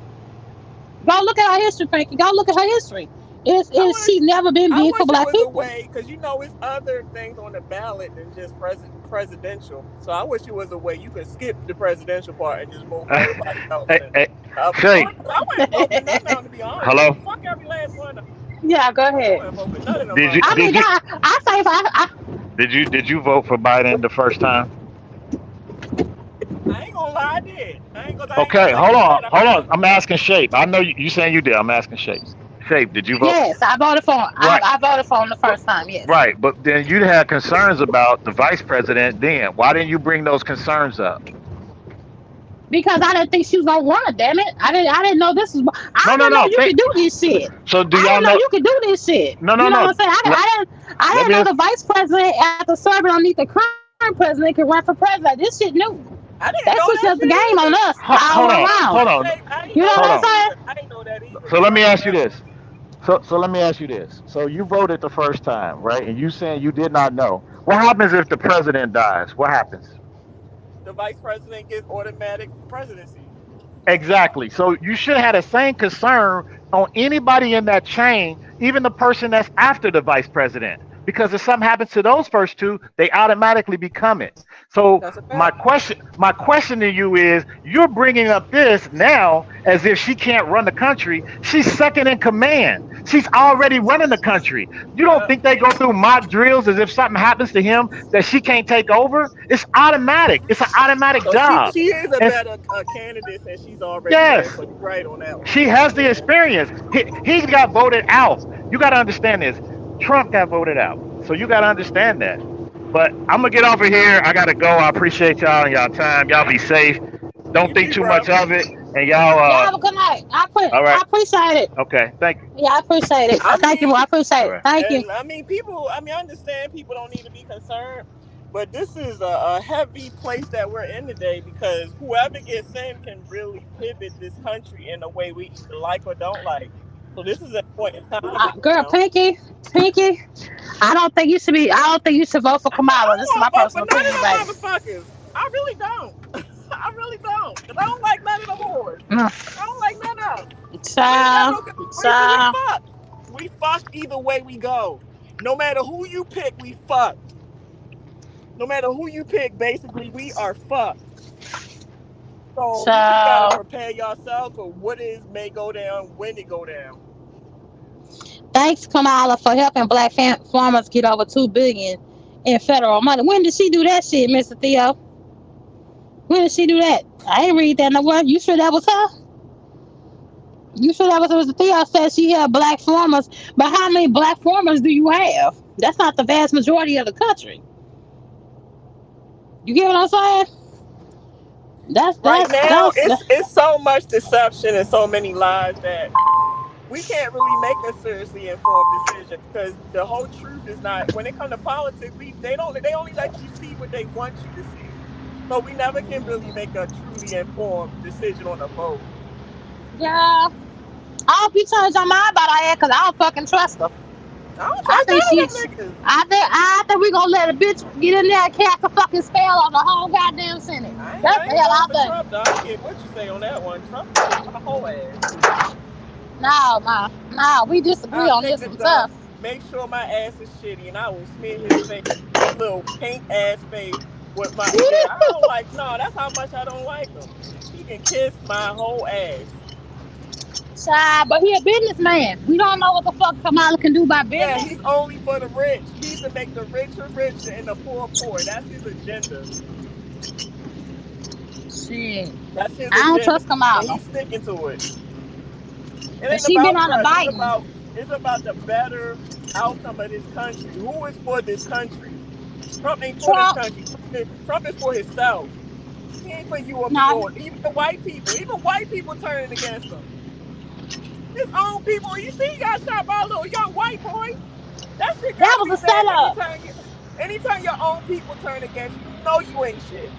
Go look at her history, Frankie. Go look at her history. I Is wish she never been I big for wish it black was a people? way because it's other things on the ballot than just presidential. So I wish it was a way you could skip the presidential part and just vote for everybody else Hey, and hey, the other Shay, part. I wouldn't vote for none of them to be honest with hello. you. Fuck every last one. Yeah, go I ahead. wouldn't vote for none of them Did you I motherfuckers. mean, did you I say if did you vote for Biden the first time? I ain't gonna lie, I did. I ain't gonna Okay, like I said, I hold on. did. I'm asking Shape. I know you saying you did. I'm asking Shape. Shape, did you vote? yes, I voted for him. Right, I voted for him the but first time. Yes, right, but then you had concerns about the vice president. Then why didn't you bring those concerns up? because I didn't think she was gonna run. Damn it, I didn't know this was. I No, no, didn't know no. you could do this shit. So do I y'all didn't know know? you could do this shit. No, You no, know what no. I'm saying? Let, I let didn't me know ask. the vice president after serving underneath the current president could run for president. This shit new. I They didn't know switched that up the shit game on either. us I all Hold ain't on, gonna around. hold lie, on, Shay. I ain't You know know what hold that I'm on. saying? either. I ain't know that either. So You let me right on ask you that this. one. So let me ask you this. So you voted the first time, right? And you saying you did not know. What happens if the president dies? What happens? The vice president gets automatic presidency. Exactly. So you should have the same concern on anybody in that chain, even the person that's after the vice president. Because if something happens to those first two, they automatically become it. So That's a fact. my question to you is, you're bringing up this now as if she can't run the country. She's second in command. She's already running the country. You don't Yeah. think they go through mock drills as if something happens to him that she can't take over? It's automatic. It's an automatic So she job. she is a And better candidate since she's already there. yes, So you're right on that one. she has the experience. He got voted out. You got to understand this. Trump got voted out. So you got to understand that. But I'm going to get over here. I got to go. I appreciate y'all and y'all time. Y'all be safe. Don't You think too, too bro. much of it. And y'all, Y'all have a good night. all I right. appreciate it. Okay. Thank you. Yeah, I appreciate it. I Thank you, mean, bro. I All appreciate it. right. Thank you. and I mean, people. I mean, I understand people don't need to be concerned, but this is a heavy place that we're in today because whoever gets in can really pivot this country in a way we either like or don't like. So this is an important time right Girl, now. Pinky, I don't think you should be. I don't think you should vote for I Kamala. This is don't my want to vote for personal none opinion, baby. of them motherfuckers. I really don't. I really don't. Cause I don't like none of them whores. I Mm. don't like none of them. We ain't got Child, no good. So we child, fucked. We fucked either way we go. No matter who you pick, we fucked. No matter who you pick, basically we are fucked. So you just gotta child. prepare yourself for what is may go down when it go down. Thanks, Kamala, for helping black farmers get over $2 billion in federal money. When did she do that shit, Mr. Theo? When did she do that? I ain't read that nowhere. You sure that was her? You sure that was Mr. Theo said she had black farmers, but how many black farmers do you have? That's not the vast majority of the country. You get what I'm saying? That's Right that's now, that's that, it's so much deception and so many lies that we can't really make a seriously informed decision because the whole truth is not when it comes to politics they only let you see what they want you to see, so we never can really make a truly informed decision on a vote. yeah. I hope you change your mind about her because I don't fucking trust her. I don't I trust think none of she's. them niggas. I think we gonna let a bitch get in there and cast a fucking spell on the whole goddamn Senate. I That's the ain't hell voting I for think. Trump though. I don't care what you say on that one. Trump can kiss my whole ass. No, no, no. We disagree I'll on take this the one tough. make sure my ass is shitty and I will smear his face, his little pink ass face with my yeah. I don't like no. That's how much I don't like him. He can kiss my whole ass. Child, but he a businessman. We don't know what the fuck Kamala can do by Yeah, business. he's only for the rich. He's to make the richer richer and the poor poor. That's his agenda. Shit. That's his I don't agenda, trust and Kamala. he's sticking to it. It And ain't she been about on the trust. Biden. It's about the better outcome of this country. Who is for this country? Trump ain't for this Trump. country. Trump is for himself. He ain't for you or me No. or even the white people. Even white people turning against him. His own people. You see, he got shot by a little young white boy. That shit That gotta be was a bad setup. anytime your own people turn against you, you know you ain't shit.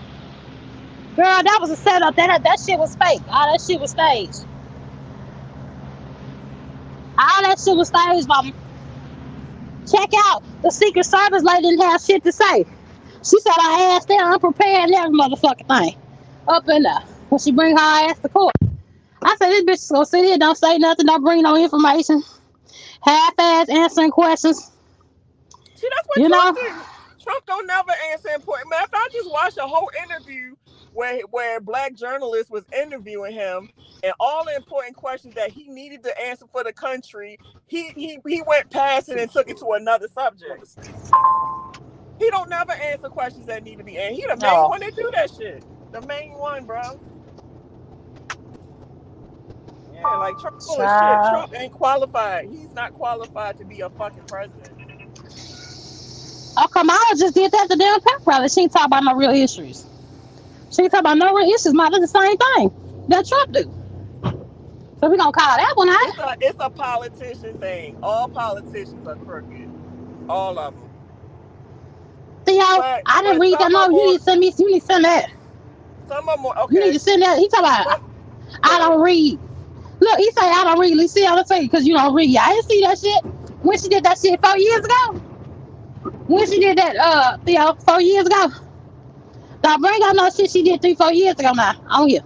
Girl, that was a setup. That shit was fake. All that shit was staged. All that shit was staged, mama. Check out. The Secret Service lady didn't have shit to say. She said her ass there unprepared and every motherfucking thing. Up in there. When she bring her ass to court. I said, this bitch is gonna sit here, don't say nothing, don't bring no information. half-ass answering questions. See, that's what You Trump know, do. Trump don't never answer important. Matter of fact, I just watched a whole interview where black journalists was interviewing him, and all the important questions that he needed to answer for the country, he went past it and took it to another subject. He don't never answer questions that need to be answered. He the main no, one that do that shit. The main one, bro. Yeah, like Trump full of shit. child. Trump ain't qualified. He's not qualified to be a fucking president. Oh, Kamala just did that to damn pep rally. She ain't talk about no real issues. She ain't talk about no real issues. Might do the same thing that Trump do. So we gonna call that one out. It's a politician thing. All politicians are crooked. All of them. Theo, But I didn't but read that. some No, are you more. need to send me. You need to send that. Some are more. You need Okay. to send that. He talk about But I go ahead. don't read. Look, he say I don't read. See, I'm saying because you don't read. Yeah, I didn't see that shit when she did that shit 4 years ago. When she did that, Theo, 4 years ago. Now bring out no shit she did 3, 4 years ago now. On you.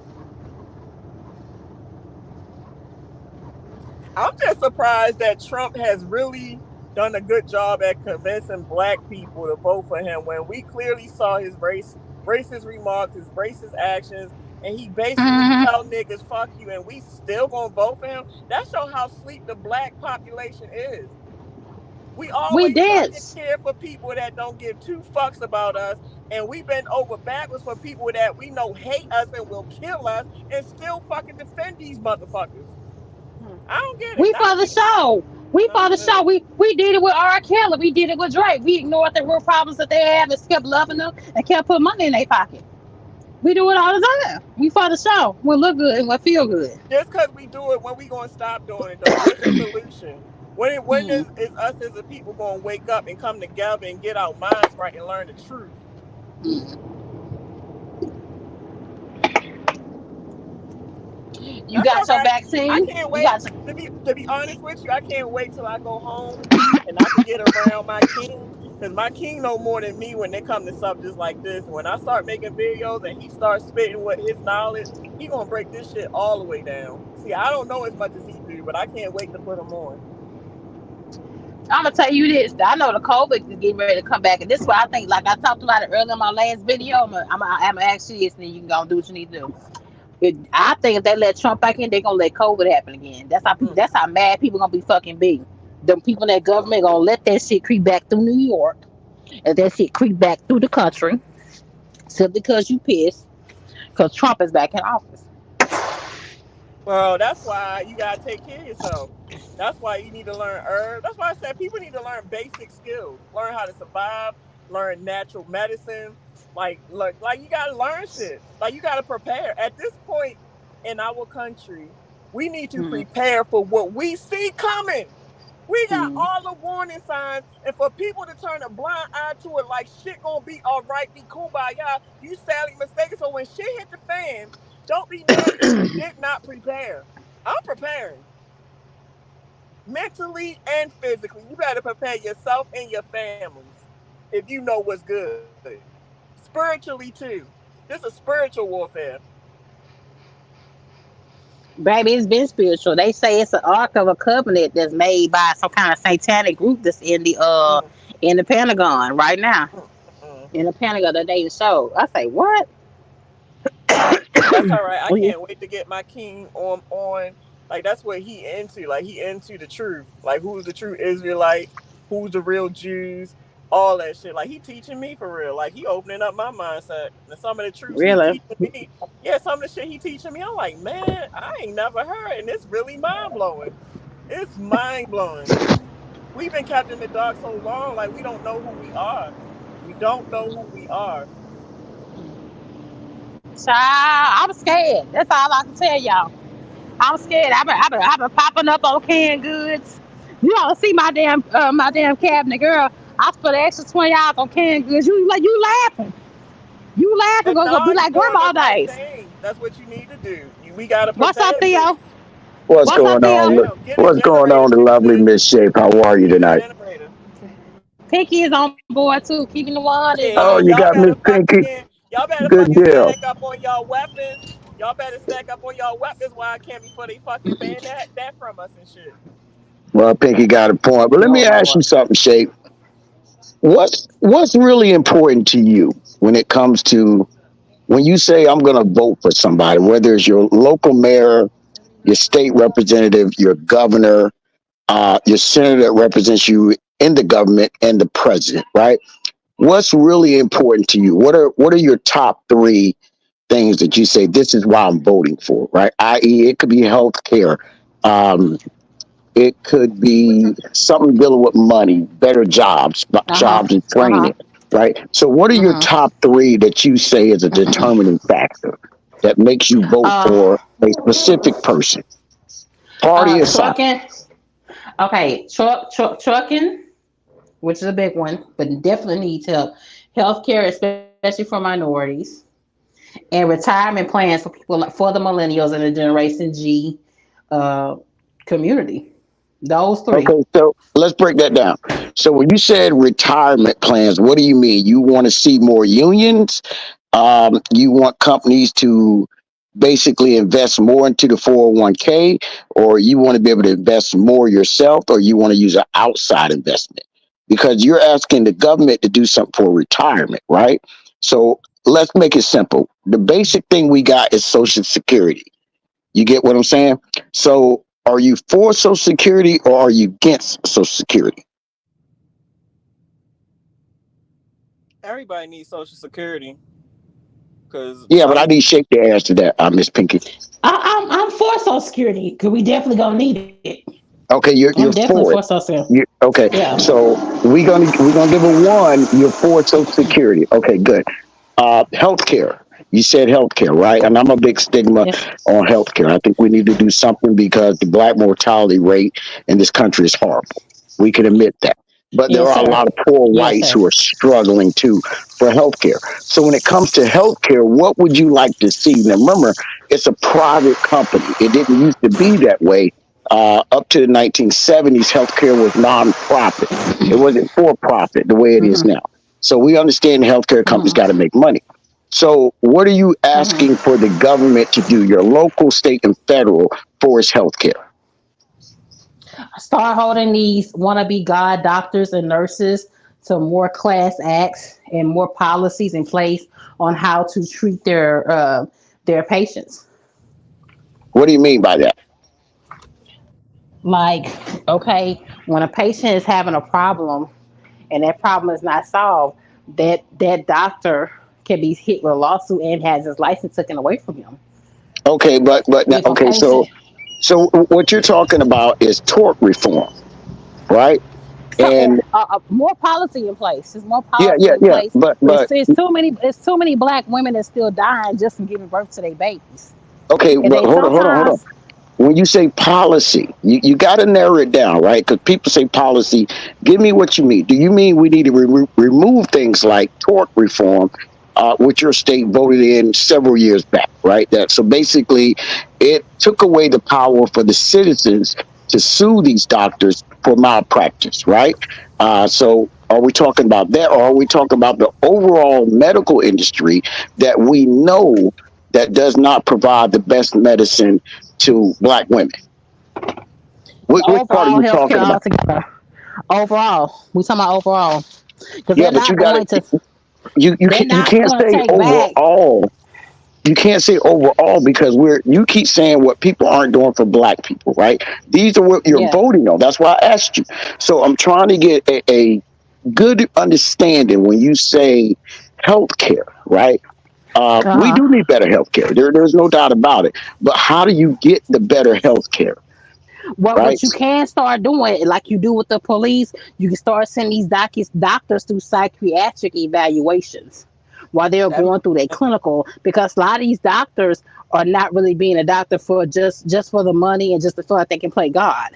I'm just surprised that Trump has really done a good job at convincing black people to vote for him when we clearly saw his racist remarks, his racist actions, and he basically Mm-hmm. tell niggas fuck you, and we still gonna vote for him. That shows how sleep the black population is. We We always did. fucking care for people that don't give two fucks about us, and we been over backwards for people that we know hate us and will kill us, and still fucking defend these motherfuckers. I don't get it. We Not for the me. show. We I for don't the get show. it. We did it with R. Kelly. We did it with Drake. We ignored the real problems that they have and kept loving them and kept putting money in their pocket. We do it all the time. We for the show. We look good and we feel good. Just because we do it, when we gonna stop doing it though? Where's the solution? When Hmm. is us as a people gonna wake up and come together and get our minds right and learn the truth? Hmm. You That's all got your right. I vaccine. can't You wait got your, to be honest with you. I can't wait till I go home and I can get around my king, because my king know more than me when they come to subjects like this. And when I start making videos and he starts spitting with his knowledge, he gonna break this shit all the way down. See, I don't know as much as he do, but I can't wait to put him on. I'm gonna tell you this. I know the COVID is getting ready to come back, and this is what I think. Like I talked about it earlier in my last video. I'm gonna ask you this, and then you can go and do what you need to do. I think if they let Trump back in, they're gonna let COVID happen again. That's how people. Mm. That's how mad people gonna be fucking be. The people in that government gonna let that shit creep back through New York, and that shit creep back through the country, simply because you pissed, because Trump is back in office. Well, that's why you gotta take care of yourself. That's why you need to learn herbs. That's why I said people need to learn basic skills, learn how to survive, learn natural medicine. Like you gotta learn shit. Like you gotta prepare. At this point in our country, we need to Mm-hmm. prepare for what we see coming. We got Mm-hmm. all the warning signs, and for people to turn a blind eye to it, like shit gonna be all right, be kumbaya, you sadly mistaken. So when shit hit the fan, don't be mad because you did not prepare. I'm preparing mentally and physically. You better prepare yourself and your families if you know what's good. Spiritually too. This is spiritual warfare. Baby, it's been spiritual. They say it's an ark of a covenant that's made by some kind of satanic group that's Mm, in the Pentagon right now. mm, mm. In the Pentagon that they showed. I say, what? That's all right. I Well, yeah. can't wait to get my king on. Like that's what he into. Like he into the truth. Like who's the true Israelites? Who's the real Jews? All that shit. Like he teaching me for real. Like he opening up my mindset. And some of the truths he Really? teaching me. Yeah, some of the shit he teaching me. I'm like, man, I ain't never heard, and it's really mind blowing. It's mind blowing. We've been kept in the dark so long. Like we don't know who we are. We don't know who we are. Child, I'm scared. That's all I can tell y'all. I'm scared. I've been popping up on canned goods. You don't see my damn cabinet, girl. I spent an extra $20 on canned goods. You laughing. You laughing And gonna no, be you're like doing the grandma right days. thing. That's what you need to do. We gotta What's up, prepare for this. Theo? What's What's up, going Theo? on? Get a What's going generator on, the too, lovely sis. Miss Shape? How are you Get a tonight? generator. Pinky is on board too, keeping the one is Oh, King, you on. got Miss Pinky. y'all better Good fucking deal. stack up on y'all weapons. Y'all better stack up on y'all weapons while I can't before they fucking ban that from us and shit. Well, Pinky got a point, but let me Lord, ask Lord. you something, Shape. What's really important to you when it comes to when you say I'm going to vote for somebody, whether it's your local mayor, your state representative, your governor, your senator that represents you in the government, and the president, right? What's really important to you? What are your top three things that you say this is why I'm voting for, right? I.e., it could be health care. Um, it could be something dealing with money, better jobs, Uh huh. jobs and Uh huh. training, right? So, what are your Mhm. top three that you say is a determining factor that makes you vote for a specific person, party aside? Trucking. Okay, trucking, which is a big one, but definitely needs help. Healthcare, especially for minorities, and retirement plans for people like for the millennials and the Generation G uh, community. Those three. Okay, so let's break that down. So, when you said retirement plans, what do you mean? You want to see more unions? You want companies to basically invest more into the 401k, or you want to be able to invest more yourself, or you want to use an outside investment? Because you're asking the government to do something for retirement, right? So let's make it simple. The basic thing we got is Social Security. You get what I'm saying? So are you for Social Security or are you against Social Security? Everybody needs Social Security because Yeah, but I I'm need Shake to answer that, Miss Pinky. I'm for Social Security because we definitely gonna need it. Okay, I'm you're definitely for for it. Social Security. Okay, Yeah. so we're gonna give a one. You're for Social Security. Okay, good. Healthcare. You said healthcare, right? And I'm a big stigma Yes. on healthcare. I think we need to do something because the black mortality rate in this country is horrible. We can admit that. But there Yes, are a sir. lot of poor Yes, whites sir. who are struggling too for healthcare. So when it comes to healthcare, what would you like to see? Now remember, it's a private company. It didn't used to be that way. Up to the 1970s, healthcare was non-profit. It wasn't for profit the way it is Mhm. now. So we understand healthcare companies got to Mhm. make money. So what are you asking Mhm. for the government to do, your local, state, and federal, for its healthcare? Start holding these wannabe God doctors and nurses to more class acts and more policies in place on how to treat their patients. What do you mean by that? Like, okay, when a patient is having a problem and that problem is not solved, that doctor can be hit with a lawsuit and has his license taken away from him. Okay, but now, If a okay, patient, so what you're talking about is tort reform, right? so And more policy in place. There's more yeah, policy yeah, in yeah, place. but But but it's too many black women that still dying just from giving birth to their babies. okay, And but they hold on. sometimes When you say policy, you got to narrow it down, right? Because people say policy. Give me what you mean. Do you mean we need to remove things like tort reform, which your state voted in several years back, right? That so basically, it took away the power for the citizens to sue these doctors for malpractice, right? So are we talking about that, or are we talking about the overall medical industry that we know that does not provide the best medicine to black women? Which part are overall you healthcare talking about? altogether. Overall, we talking about overall because Yeah, but you got to they're you not can't going to say take back. overall. You can't say overall because you keep saying what people aren't doing for black people, right? These are what you're Yeah. voting on. That's why I asked you. So I'm trying to get a good understanding when you say healthcare, right? Uh We do huh. need better healthcare. There's no doubt about it. But how do you get the better healthcare, right? What you can start doing, like you do with the police, you can start sending these doctors through psychiatric evaluations while they're that going through their clinical, because a lot of these doctors are not really being a doctor for just for the money and just to feel like they can play God.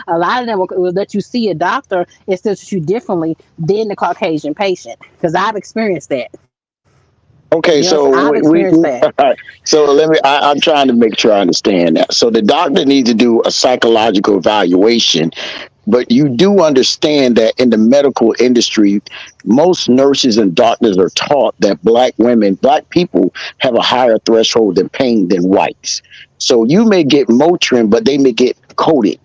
A lot of them will let you see a doctor and still treat you differently than the Caucasian patient, because I've experienced that. Okay, Yes, so I've experienced that. all right. So let me. I'm trying to make sure I understand that. So the doctor needs to do a psychological evaluation, but you do understand that in the medical industry, most nurses and doctors are taught that black people have a higher threshold than pain than whites. So you may get Motrin, but they may get coated.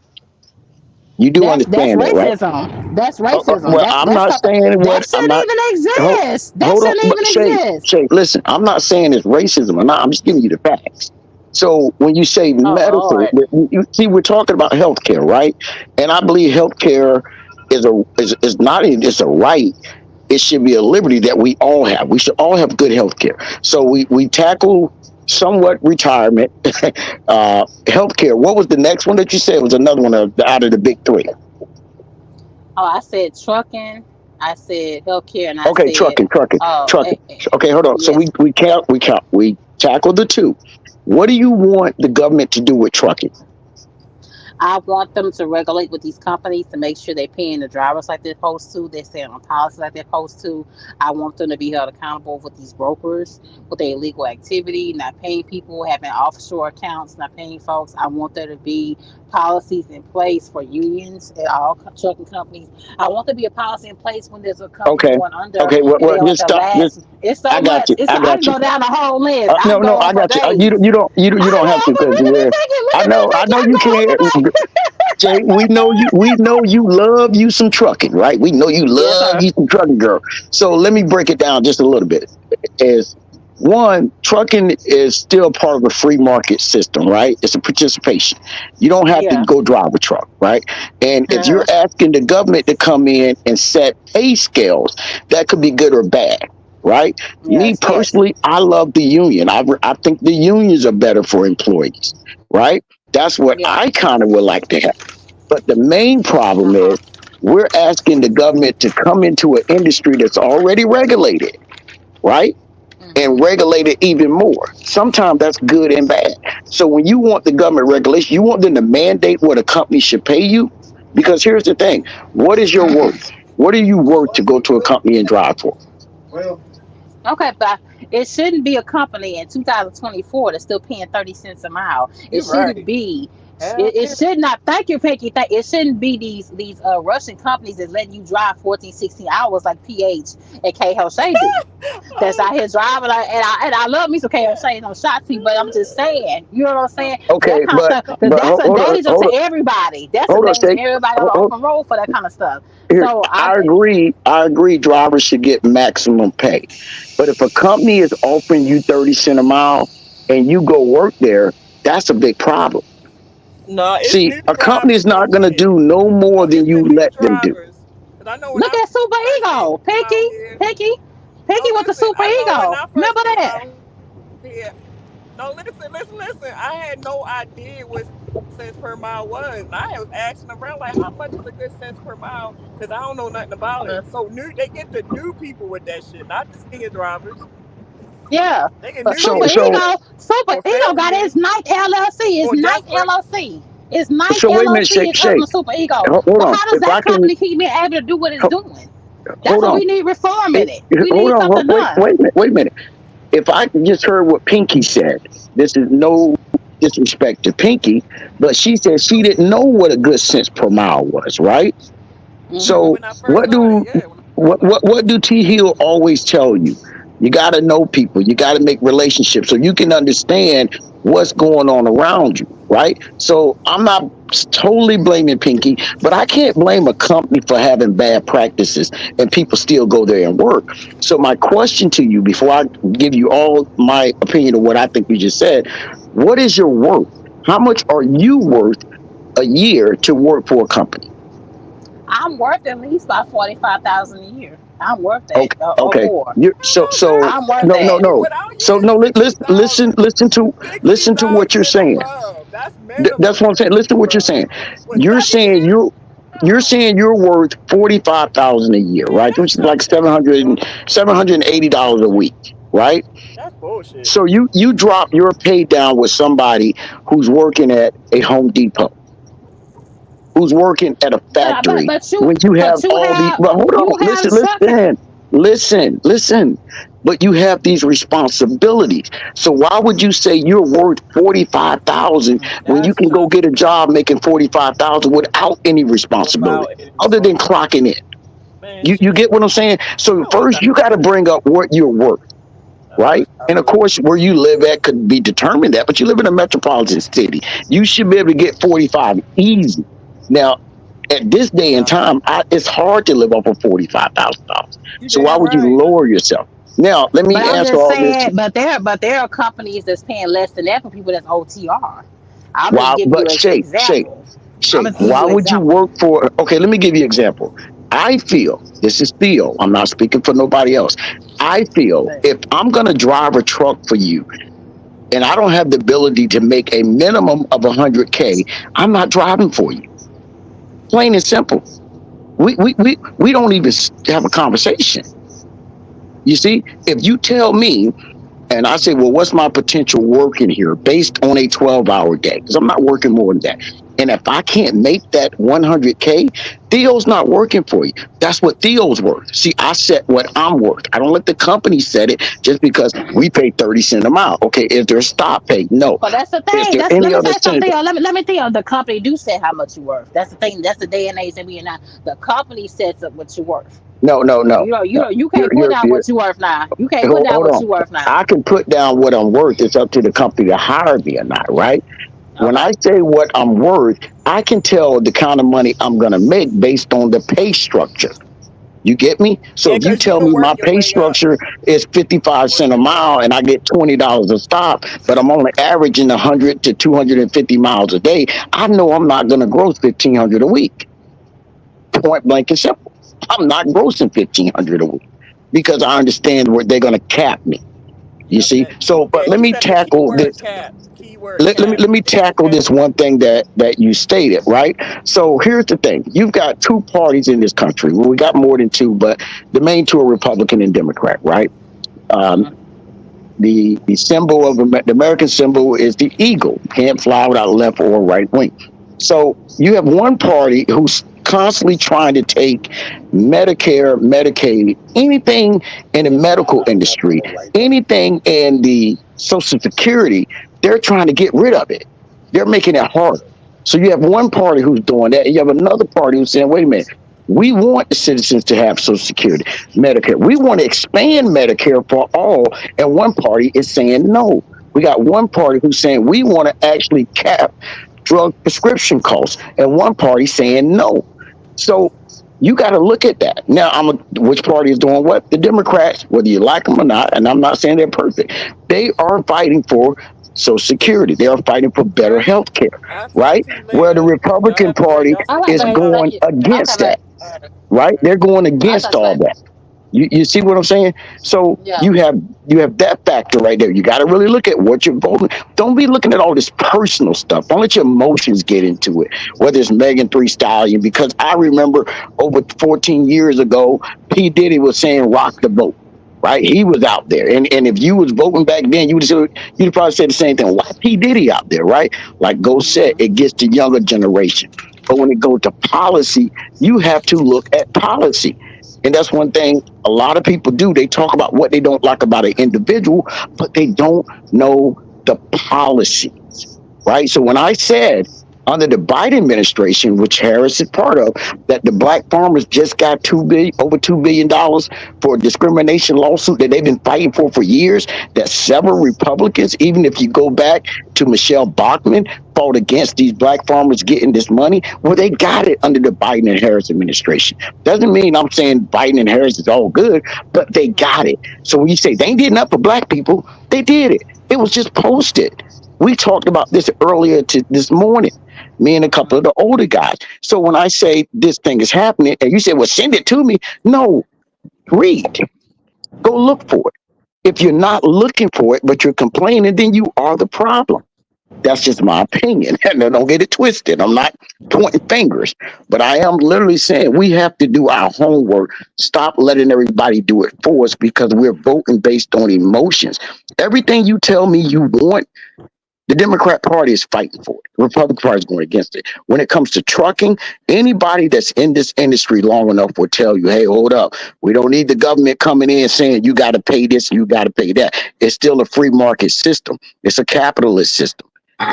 You do That's understand that, right? racism. That's racism. Well, I'm That's not saying that what I'm shouldn't not. even Hold, exist. That hold on, shouldn't but even Shay, exist. Shay, listen. I'm not saying it's racism or not. I'm just giving you the facts. So when you say Oh medical, Lord. you see, we're talking about healthcare, right? And I believe healthcare is not even it's a right. It should be a liberty that we all have. We should all have good healthcare. So we tackle somewhat retirement, healthcare. What was the next one that you said was another one out of the big three? Oh, I said trucking. I said healthcare, and I Okay, said, trucking. Okay, hold on. So yes. we tackle the two. What do you want the government to do with trucking? I want them to regulate with these companies to make sure they're paying the drivers like they're supposed to. They're staying on policy like they're supposed to. I want them to be held accountable with these brokers with their illegal activity, not paying people, having offshore accounts, not paying folks. I want there to be policies in place for unions at all trucking companies. I want there to be a policy in place when there's a company Okay, going under okay. and they don't have Just to stop. Just last. It's so I got much. you. It's I so, I got can you. go down the whole list. I No, can no, go on I for got you. days. You don't have to because we're. I Look know. at me I know thinking. you Look can't. at me. Jay, we know you. We know you love you some trucking, right? We know you Yes, love sir. you some trucking, girl. So let me break it down just a little bit. Is one, trucking is still part of the free market system, right? It's a participation. You don't have to Yeah. go drive a truck, right? And if you're Uh-huh. asking the government to come in and set pay scales, that could be good or bad, right? Me Yes, yes. personally, I love the union. I think the unions are better for employees, right? That's what Yeah. I kind of would like to have. But the main problem Uh-huh. is we're asking the government to come into an industry that's already regulated, right? And Mm-hmm. regulate it even more. Sometimes that's good and bad. So when you want the government regulation, you want them to mandate what a company should pay you. Because here's the thing: what is your worth? What are you worth to go to a company and drive for? Okay, but it shouldn't be a company in 2024 that's still paying 30 cents a mile. It You're shouldn't right. be. Hell It yeah. should not. Thank you, Pinky. It shouldn't be these Russian companies that letting you drive 14, 16 hours like PH and K Shay do. That's Oh, out here driving, and I love me some K Shay, no shot to you, but I'm just saying, you know what I'm saying? That Okay, kind of stuff, because but that's a danger hold to on, everybody. That's a hold on, danger to Shay. everybody on the Hold, hold, open road for that kind of stuff. here, So I'm. I agree. I agree. Drivers should get maximum pay. But if a company is offering you 30 cents a mile and you go work there, that's a big problem. no, it's See, new a company drivers is not going to only. do no more No, than it's the you new let them do. drivers. Cause I know when Look I at Super first came Ego, out Pinky, here. Pinky No, with the listen. Super I know when Ego. I first Remember came that? out here. No, listen. I had no idea what cents per mile was, and I was asking around like, how much is a good cents per mile? Because I don't know nothing about it. So Uh, new, they get the new people with that shit, not the senior drivers. yeah, They get but new people So, Super for Ego got failure his Ninth LLC. It's or Ninth desperate. LLC. It's Ninth wait a minute, LLC shake, is helping shake. Super Ego. Hold But on. how does If that I can, company keep being able to do what it's ho- doing? That's hold what on. we need reform It, in it. We hold need on. something done. Wait a minute. If I just heard what Pinky said, this is no disrespect to Pinky, but she said she didn't know what a good cents per mile was, right? Hmm. So When I first what started, do yeah, when I first started. what do T Hill always tell you? You got to know people. You got to make relationships so you can understand what's going on around you, right? So I'm not totally blaming Pinky, but I can't blame a company for having bad practices and people still go there and work. So my question to you, before I give you all my opinion of what I think you just said, what is your worth? How much are you worth a year to work for a company? I'm worth at least about 45,000 a year. I'm worth that Okay, or okay. more. You Oh, so I'm worth girl, no, no, that. no. without So you, no. sixty thousand. Listen to what 60,000 you're and saying. above. That's minimum That's what I'm saying. Listen to what you're 60, saying. bro. With You're 70 saying years, no. you're worth 45,000 a year, Man, right? that's Which is like crazy, bro. $780 a week, right? That's bullshit. So you drop your pay down with somebody who's working at a Home Depot, who's working at a But I- factory, but you when you have but you all these, have but hold on, you have trucking. listen, but you have these responsibilities. So why would you say you're worth 45,000 when you That's can go tough get a job making 45,000 without any responsibility without any other than response. clocking in? Man, You shit. get what I'm saying? So No, I'm first not. you got to bring up what you're worth, right? I And of will. course, where you live at could be determined that, but you live in a metropolitan city. You should be able to get 45 easy. Now, At this day and Yeah. time, it's hard to live off of $45,000. You So why damn would you right. lower yourself? Now, let But me I'm answer just all this. saying, but there are companies that's paying less than that for people that's OTR. I'm just Why? giving you But an Shay, example. I'm Shay, just giving why you an would you example. work for? Okay, let me give you an example. I feel, this is Theo. I'm not speaking for nobody else. I feel if I'm going to drive a truck for you and I don't have the ability to make a minimum of 100K, I'm not driving for you. Plain and simple. We don't even have a conversation. You see, if you tell me and I say, well, what's my potential working here based on a 12-hour day? Because I'm not working more than that. And if I can't make that 100K, Theo's not working for you. That's what Theo's worth. See, I set what I'm worth. I don't let the company set it just because we pay 30 cents a mile. Okay, is there a stop pay? No. But that's the Is thing. there That's any let me other say incentive? something. Let me tell you. The company do say how much you worth. That's the thing. That's the day and age that we in now. The company sets up what you worth. No, no, no, You no. know you You're, can't put you're, down you're what you worth now. You can't put down hold what on. you worth now. I can put down what I'm worth. It's up to the company to hire me or not, right? When Okay. I say what I'm worth, I can tell the kind of money I'm going to make based on the pay structure. You get me? So Yeah, if you because you tell can me work my your pay way up, structure is 55 work cents a your way mile up. and I get $20 a stop, but I'm only averaging 100 to 250 miles a day, I know I'm not going to gross 1,500 a week. Point blank and simple. I'm not grossing 1,500 a week because I understand where they're going to cap me. You Yep. see? That So, but yeah, let he me said the tackle this keyword cap. Keyword cap. let me If you tackle pay this one thing that you stated, right? So here's the thing: you've got two parties in this country. Well, we got more than two, but the main two are Republican and Democrat, right? Um, Mhm. the symbol of the American symbol is the eagle. Can't fly without a left or right wing. So you have one party who's constantly trying to take Medicare, Medicaid, anything in the medical industry, anything in the Social Security, they're trying to get rid of it. They're making it harder. So you have one party who's doing that, and you have another party who's saying, wait a minute, we want the citizens to have Social Security, Medicare. We want to expand Medicare for all, and one party is saying no. We got one party who's saying we want to actually cap drug prescription costs, and one party saying no. So you got to look at that. Now, which party is doing what? The Democrats, whether you like them or not, and I'm not saying they're perfect, they are fighting for Social Security. They are fighting for better okay, health care, I'll talk right? to you Where the later. Y'all Republican have a great. Party Y'all All stay right, is safe. babe. Thank going you. Okay, against babe. that, All right. right? Okay. They're going I'll against touch all back. that. You see what I'm saying? So Yeah. you have that factor right there. You got to really look at what you're voting. Don't be looking at all this personal stuff. Don't let your emotions get into it. Whether it's Megan Three Stallion, because I remember over 14 years ago, P Diddy was saying rock the vote. Right, he was out there, and if you was voting back then, you'd probably say the same thing. Why P Diddy out there, right? Like Go said, Hmm. it gets the younger generation. But when it goes to policy, you have to look at policy. And that's one thing a lot of people do. They talk about what they don't like about an individual, but they don't know the policy, right? So when I said under the Biden administration, which Harris is part of, that the black farmers just got over $2 billion for a discrimination lawsuit that they've been fighting for years, that several Republicans, even if you go back to Michelle Bachmann, fought against these black farmers getting this money. Well, they got it under the Biden and Harris administration. Doesn't mean I'm saying Biden and Harris is all good, but they got it. So when you say they ain't did enough for black people, they did it. It was just posted. We talked about this earlier this morning, me and a couple of the older guys. So when I say this thing is happening, and you say, well, send it to me. No, read. Go look for it. If you're not looking for it, but you're complaining, then you are the problem. That's just my opinion. And don't get it twisted. I'm not pointing fingers, but I am literally saying we have to do our homework. Stop letting everybody do it for us because we're voting based on emotions. Everything you tell me you want, the Democrat Party is fighting for it. The Republican Party is going against it. When it comes to trucking, anybody that's in this industry long enough will tell you, hey, hold up. We don't need the government coming in saying you got to pay this, you got to pay that. It's still a free market system. It's a capitalist system.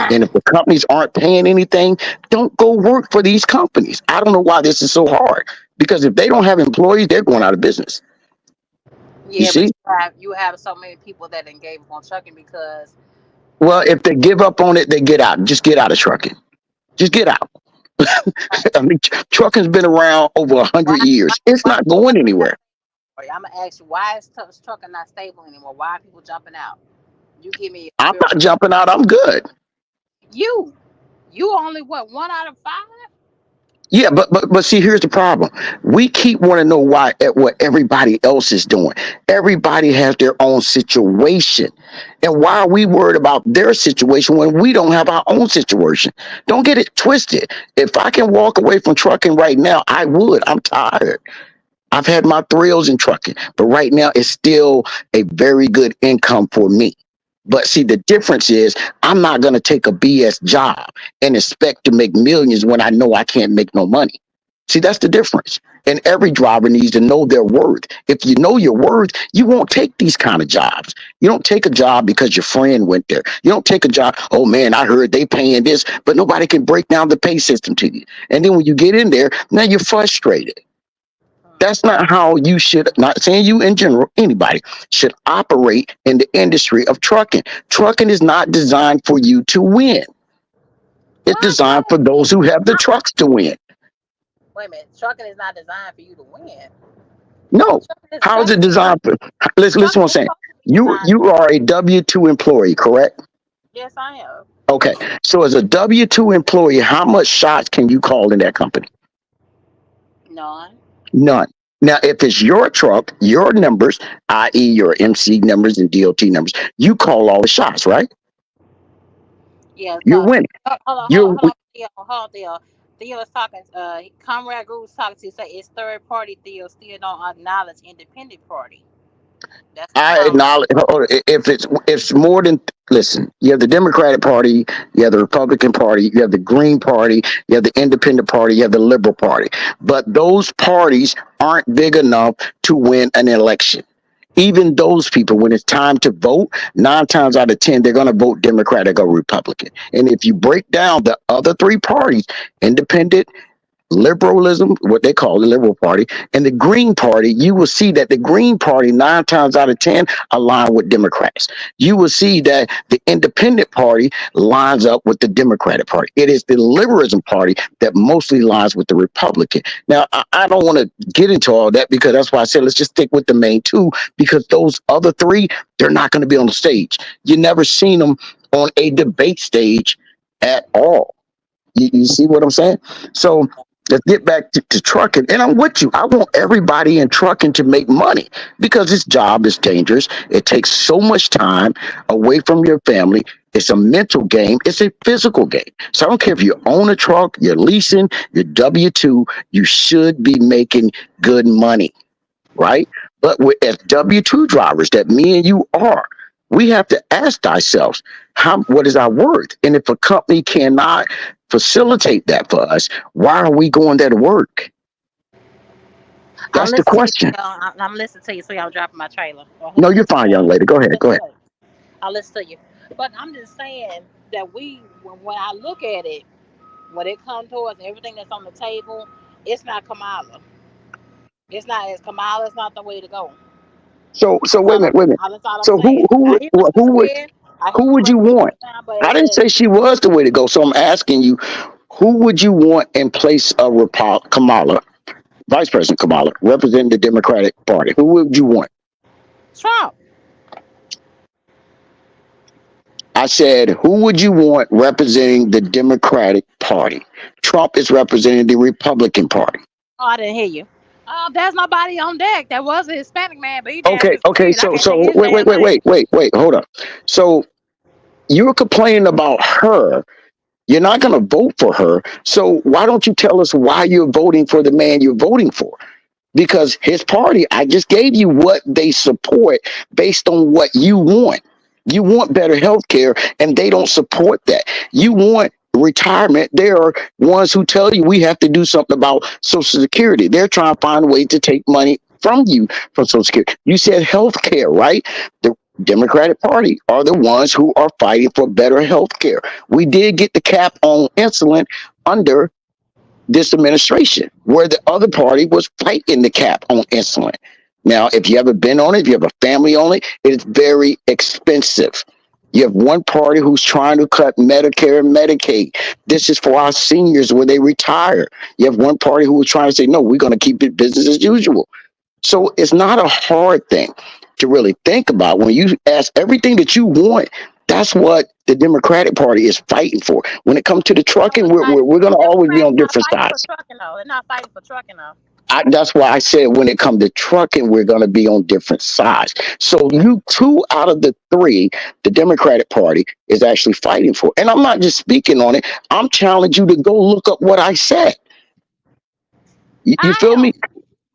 And if the companies aren't paying anything, don't go work for these companies. I don't know why this is so hard. Because if they don't have employees, they're going out of business. You Yeah, but see? you have so many people that engage on trucking because Well, if they give up on it, they get out. Just get out of trucking. Just get out. Right. I mean, trucking's been around over a Why? hundred Why? years. It's Why? not going anywhere. I'm gonna ask you why is trucking not stable anymore? Why are people jumping out? You give me I'm your not jumping out. I'm good. you. You only what 1 out of 5? Yeah, but see, here's the problem. We keep wanting to know why what everybody else is doing. Everybody has their own situation, and why are we worried about their situation when we don't have our own situation? Don't get it twisted. If I can walk away from trucking right now, I would. I'm tired. I've had my thrills in trucking, but right now it's still a very good income for me. But see, the difference is I'm not going to take a BS job and expect to make millions when I know I can't make no money. See, that's the difference. And every driver needs to know their worth. If you know your worth, you won't take these kind of jobs. You don't take a job because your friend went there. You don't take a job, oh man, I heard they paying this, but nobody can break down the pay system to you. And then when you get in there, now you're frustrated. That's not how you should, not saying you in general, anybody should operate in the industry of trucking. Trucking is not designed for you to win. It's What? designed for those who have the trucks to win. Wait a minute. Trucking is not designed for you to win. No. How is it Trucking is designed for? Listen trucking what I'm is saying. supposed to be You designed. you are a W-2 employee, correct? Yes, I am. Okay. So as a W-2 employee, how much shots can you call in that company? None. None. Now, if it's your truck, your numbers, i.e., your MC numbers and DOT numbers, you call all the shots, right? Yeah, You're cause winning. You're hold on, Theo, hold on, Theo. Theo is talking. Comrade Groove talking to you. Say it's third party. Theo still don't acknowledge independent party. That's what I Comrade. acknowledge if it's more than, listen. You have the Democratic Party, you have the Republican Party, you have the Green Party, you have the Independent Party, you have the Liberal Party. But those parties aren't big enough to win an election. Even those people, when it's time to vote, 9 times out of 10, they're going to vote Democratic or Republican. And if you break down the other three parties, Independent, liberalism, what they call the Liberal Party, and the Green Party, you will see that the Green Party, 9 times out of 10, align with Democrats. You will see that the Independent Party lines up with the Democratic Party. It is the Liberalism Party that mostly lines with the Republican. Now, I don't want to get into all that because that's why I said let's just stick with the main two, because those other three, they're not going to be on the stage. You never seen them on a debate stage at all. You see what I'm saying? So let's get back to trucking. And I'm with you. I want everybody in trucking to make money because this job is dangerous. It takes so much time away from your family. It's a mental game. It's a physical game. So I don't care if you own a truck, you're leasing, you're W-2, you should be making good money, right? But as W-2 drivers that me and you are, we have to ask ourselves, what is our worth? And if a company cannot facilitate that for us, why are we going there to work? I'm That's the listening to you. question. I'm listening to you. So y'all dropping my trailer. No, you're fine, young lady. Go ahead. Go ahead. I'll listen to you. But I'm just saying that when I look at it, when it comes towards everything that's on the table, it's not Kamala. It's not as Kamala is not the way to go. So That's wait a all minute, wait a minute. that's all I'm So saying. I hear what you're saying. I hear who you would you breaking want? it down, but I it's didn't just say she was the way to go. So I'm asking you, who would you want in place of Kamala, Vice President Kamala, representing the Democratic Party? Who would you want? Trump. I said, who would you want representing the Democratic Party? Trump is representing the Republican Party. Oh, I didn't hear you. There's nobody on deck. That was a Hispanic man, but he damn Okay, good okay. scared. I So can't think of so his wait, damn wait, wait, name. wait, wait, wait. Hold up. So you were complaining about her. You're not going to vote for her. So why don't you tell us why you're voting for the man you're voting for? Because his party, I just gave you what they support based on what you want. You want better health care, and they don't support that. You want retirement. There are ones who tell you we have to do something about Social Security. They're trying to find a way to take money from you from Social Security. You said health care, right? The Democratic Party are the ones who are fighting for better health care. We did get the cap on insulin under this administration, where the other party was fighting the cap on insulin. Now, if you ever been on it, if you have a family on it, it's very expensive. You have one party who's trying to cut Medicare and Medicaid. This is for our seniors when they retire. You have one party who is trying to say, no, we're going to keep it business as usual. So it's not a hard thing to really think about. When you ask everything that you want, that's what the Democratic Party is fighting for. When it comes to the No, trucking, it's not. we're going The to always be Democrats on not different fighting for sides. trucking though. They're not fighting for trucking though. That's why I said when it comes to trucking, we're going to be on different sides. So you two out of the three, the Democratic Party is actually fighting for. And I'm not just speaking on it. I'm challenging you to go look up what I said. You I feel am. me?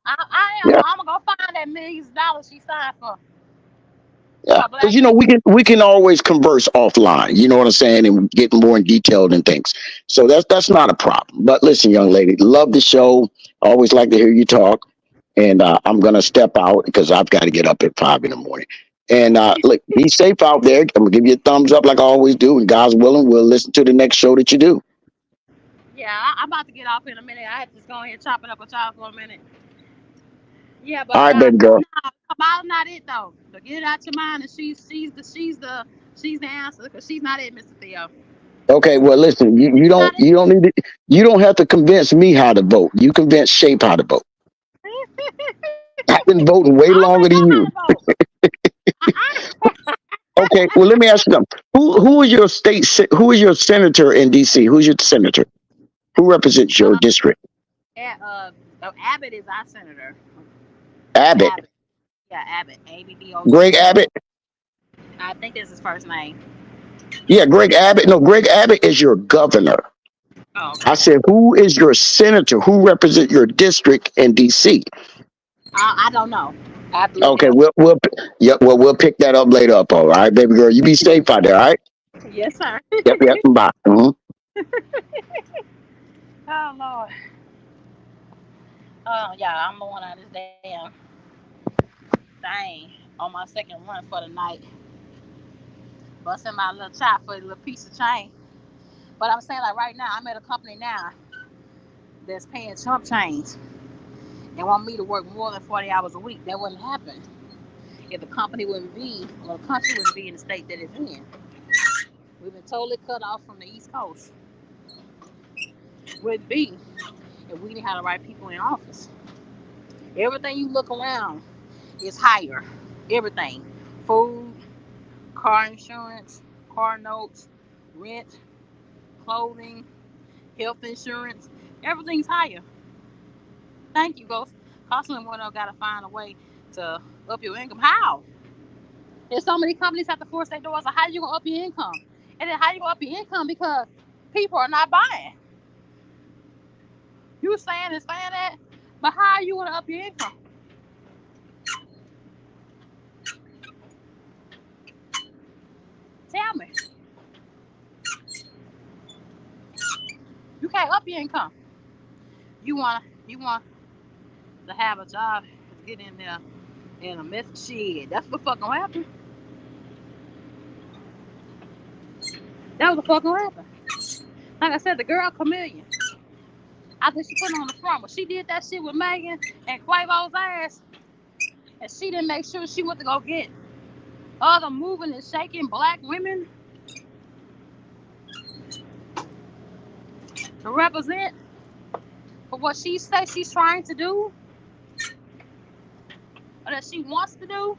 I am. Yeah. I'm gonna go find that $1,000,000 she signed Yeah, for because black people. we can always converse offline. You know what I'm saying, and get more in detail and things. So that's not a problem. But listen, young lady, love the show. Always like to hear you talk. And I'm gonna step out because I've got to get up at 5 in the morning. And look, be safe out there. I'm gonna give you a thumbs up like I always do. And God's willing, we'll listen to the next show that you do. Yeah, I'm about to get off in a minute. I had to just go ahead and chop it up with y'all for a minute. Yeah, All but right, baby girl. Kamala not it though. So get it out your mind, and she's the answer because she's not it, Mr. Theo. Okay, well, listen, Not you don't need to, you don't have to convince me how to vote. You convince Shape how to vote. I've been voting I way already longer know than how you. to vote. Okay, well, let me ask you something. Who is your who is your senator in D.C.? Who's your senator? Who represents your Uh, district? Abbott is our senator. Abbott. Abbott. Yeah, Abbott. Greg ABBOT. Abbott. I think that's his first name. Yeah, Greg Abbott. No, Greg Abbott is your governor. Oh, I okay. said, who is your senator? Who represents your district in D.C.? I don't know. I have to look it Okay, up. yeah, well, we'll pick that up later. Up, all right, baby girl. You be safe out there. All right. Yes, sir. Yep, yep. Bye. Oh Lord. Oh yeah, I'm going on this damn thing on my second run for the night. Busting my little chop for a little piece of chain. But I'm saying like right now, I'm at a company now that's paying chump change and want me to work more than 40 hours a week. That wouldn't happen if the company wouldn't be, or the country wouldn't be in the state that it's in. We've been totally cut off from the East Coast. Wouldn't be if we didn't have the right people in office. Everything you look around is higher. Everything. Food, car insurance, car notes, rent, clothing, health insurance. Everything's higher. Thank you, Ghost. Constantly one of gotta find a way to up your income. How? There's so many companies have to force their doors. So how you gonna up your income? And then how you gonna up your income because people are not buying? You saying that, but how are you gonna up your income? Tell me. You can't up your income. You want to have a job, get in there and a mess shit. That's what fucking happened. That was the fucking happened. Like I said, the girl Chameleon. I think she put it on the front, but she did that shit with Megan and Quavo's ass, and she didn't make sure she went to go get other moving and shaking black women to represent for what she says she's trying to do or that she wants to do.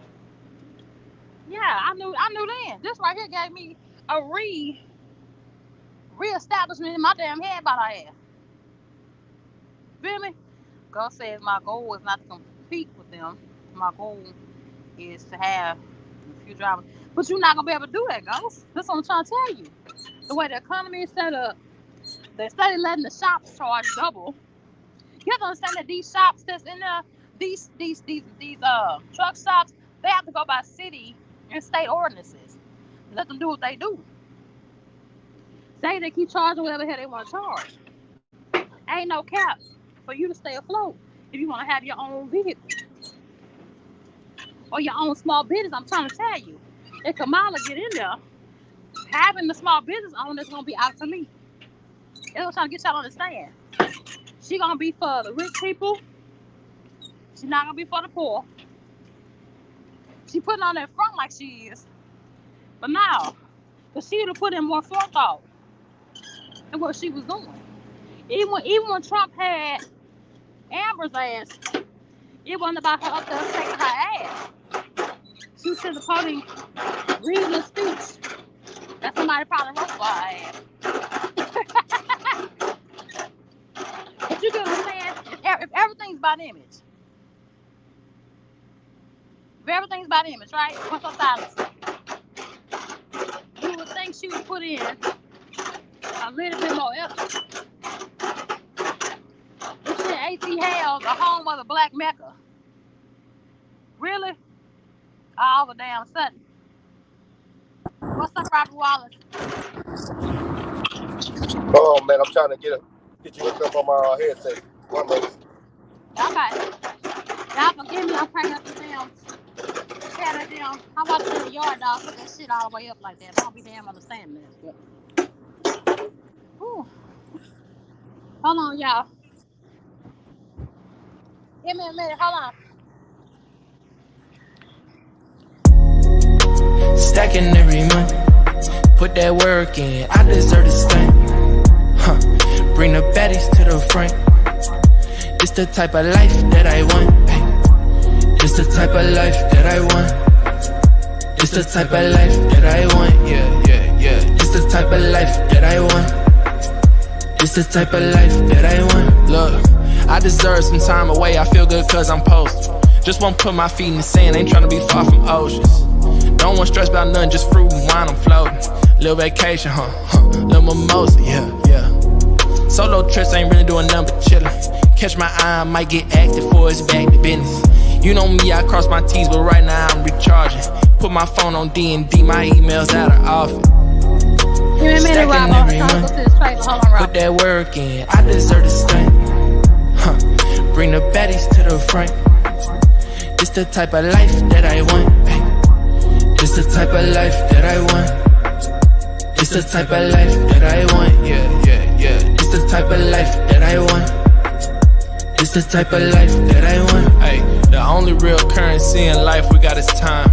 Yeah, I knew then. This right here gave me a reestablishment in my damn head about her ass. Feel me? God says my goal is not to compete with them. My goal is to have a few drivers. But you're not gonna be able to do that, Ghost. That's what I'm trying to tell you. The way the economy is set up, they started letting the shops charge double. You have to understand that these shops that's in there, these truck stops, they have to go by city and state ordinances. Let them do what they do. Say they keep charging whatever the hell they want to charge. Ain't no cap for you to stay afloat if you want to have your own vehicle or your own small business. I'm trying to tell you. If Kamala get in there, having the small business owner is gonna be out to me. That's what I'm trying to get y'all to understand. She gonna be for the rich people. She's not gonna be for the poor. She putting on that front like she is. But now, Cause she would have put in more forethought in what she was doing. Even when Trump had Amber's ass, it wasn't about her up there shaking her ass. She was to the podium reading a speech that somebody probably wrote for her ass. But you get what I'm saying? If everything's about image, if everything's about image, right? What's her silence? You would think she would put in a little bit more effort. This shit A.T. Hale, the home of the Black Mecca. Really? All the damn sudden. What's up, Robert Wallace? Oh man, I'm trying to get you hooked up on my headset. 1 minute. Okay. Y'all forgive me, I'm cranking up the damn. How about you in the yard, dog? Put that shit all the way up like that. I don't be damn understanding that. Whew. Hold on, y'all. Give me a minute. Hold on. Stacking every month, put that work in, I deserve to stand. Bring the baddies to the front. It's the type of life that I want. It's the type of life that I want. It's the type of life that I want. Yeah. It's the type of life that I want. It's the type of life that I want. Look, I deserve some time away. I feel good cause I'm posted. Just won't put my feet in the sand. Ain't tryna be far from oceans. Don't want stress about nothing, just fruit and wine, I'm floating. Little vacation, little mimosa, yeah. Solo trips ain't really doing nothing but chillin'. Catch my eye, I might get active for it's back to business. You know me, I cross my T's, but right now I'm recharging. Put my phone on D&D, my emails out of office. Give me a minute, Rob. I'm trying to go to this trailer. Hold on, Rob. Put that work in, I deserve to stand. Bring the baddies to the front. It's the type of life that I want. It's the type of life that I want. It's the type of life that I want. Yeah. It's the type of life that I want. It's the type of life that I want. Hey, the only real currency in life we got is time.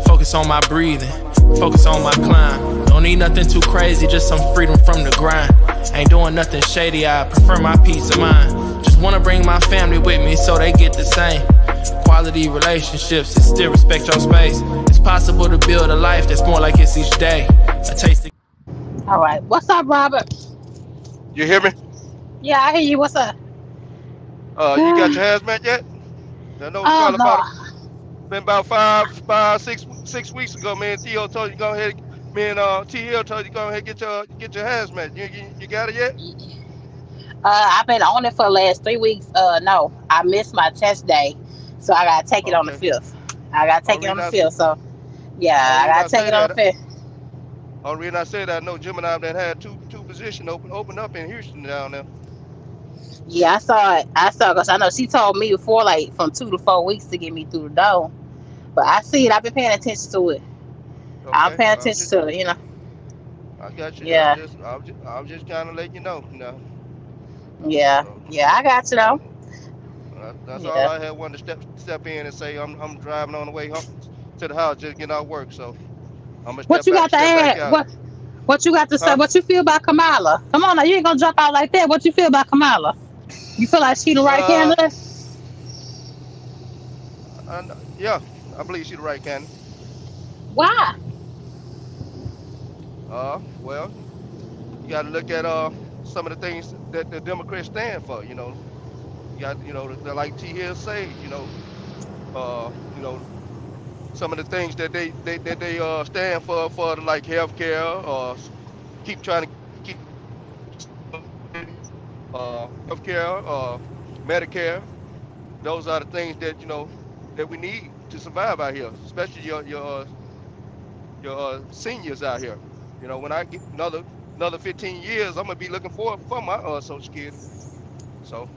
Focus on my breathing, focus on my climb. Don't need nothing too crazy, just some freedom from the grind. Ain't doing nothing shady, I prefer my peace of mind. Just wanna bring my family with me so they get the same. Quality relationships and still respect your space. It's possible to build a life that's more like it's each day. A taste of... All right. What's up, Robert? You hear me? Yeah, I hear you. What's up? You got your hazmat yet? I know it's Oh, probably no. been about 6 weeks ago. Me and Theo told you go ahead. Me and T Hill told you go ahead and get your hazmat. You got it yet? I've been on it for the last 3 weeks. No, I missed my test day, so I gotta take it on the Okay. 5th. I gotta take it on the 5th. So yeah, I Only reason I gotta take say it on that. the 5th. Only reason I say that, I know Jim and I that had two positions open up in Houston down there. Yeah, I saw it. Because I know she told me before, like from 2 to 4 weeks to get me through the door. But I see it. I've been paying attention to it. I'm Okay. paying attention to it. I got you. Yeah, I'm just kind of letting you know. yeah, So, yeah. I got you though. that's all Yeah. I had wanted to step in and say. I'm driving on the way home to the house, just getting out work. So I'm gonna What you got to step back add? out. What you got to say? Huh? What you feel about Kamala? Come on now, you ain't gonna jump out like that. What you feel about Kamala? You feel like she the right Uh, candidate? yeah, I believe she's the right candidate. Why? Well, you got to look at some of the things that the Democrats stand for. You got like T Hill say. Some of the things that they stand for like healthcare or keep trying to keep healthcare Medicare. Those are the things that that we need to survive out here, especially your seniors out here. When I get another 15 years, I'm gonna be looking for my Social Security. So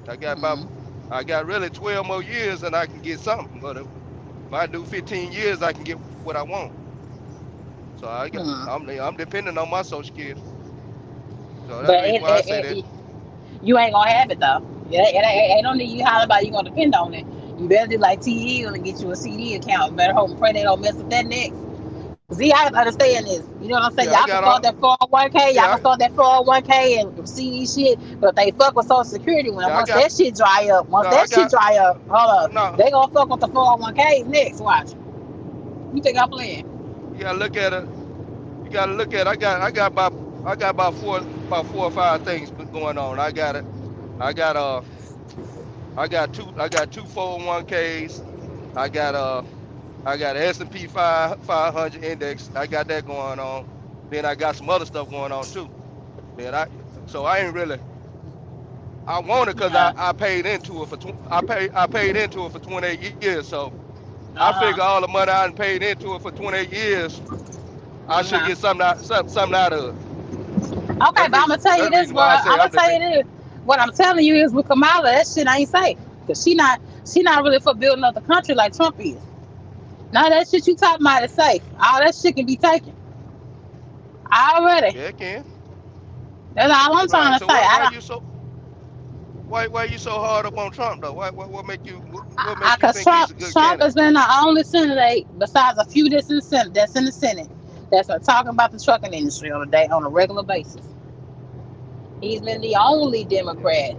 I got about Mm, I got really 12 more years and I can get something. But if I do 15 years, I can get what I want. So mm. I'm depending on my Social Security. So that's the But reason why I say that. you ain't gonna have it though. Ain't no need you holler about you gonna depend on it. You better do like T Hill and get you a CD account. Better hope and pray they don't mess up that next. See, I understand this. You know what I'm saying? Yeah, I Y'all can got start all. that 401k. Y'all Yeah, can start that 401k and see these shit. But they fuck with Social Security when yeah, I once got. that shit dry up. Once No, I that shit got. dry up, hold up. No, They gonna fuck with the 401ks next. Watch. You think I'm playing? you gotta look at it. You gotta look at. I got about four or five things going on. I got it. I got I got two 401ks. I got I got S&P 500 index. I got that going on. Then I got some other stuff going on too. Then I ain't really. I want it because Uh I paid into it for I paid into it for 28 years. So I figure huh. all the money I done paid into it for 28 years, I Uh should huh. get something out of it. Okay, but I'm gonna tell That's you the this, reason bro. why I say I'm gonna I'm the tell thing. you this. What I'm telling you is with Kamala, that shit ain't safe. Cause she not really for building up the country like Trump is. None of that shit you talking about is safe. All that shit can be taken already. Yeah, it can. That's all I'm Right. trying to So say. I why don't. you so why you so hard up on Trump though? What make you Cause think he's a good Trump has candidate? been the only senator besides a few that's in the Senate that's been talking about the trucking industry on a regular basis. He's been the only Yeah. Democrat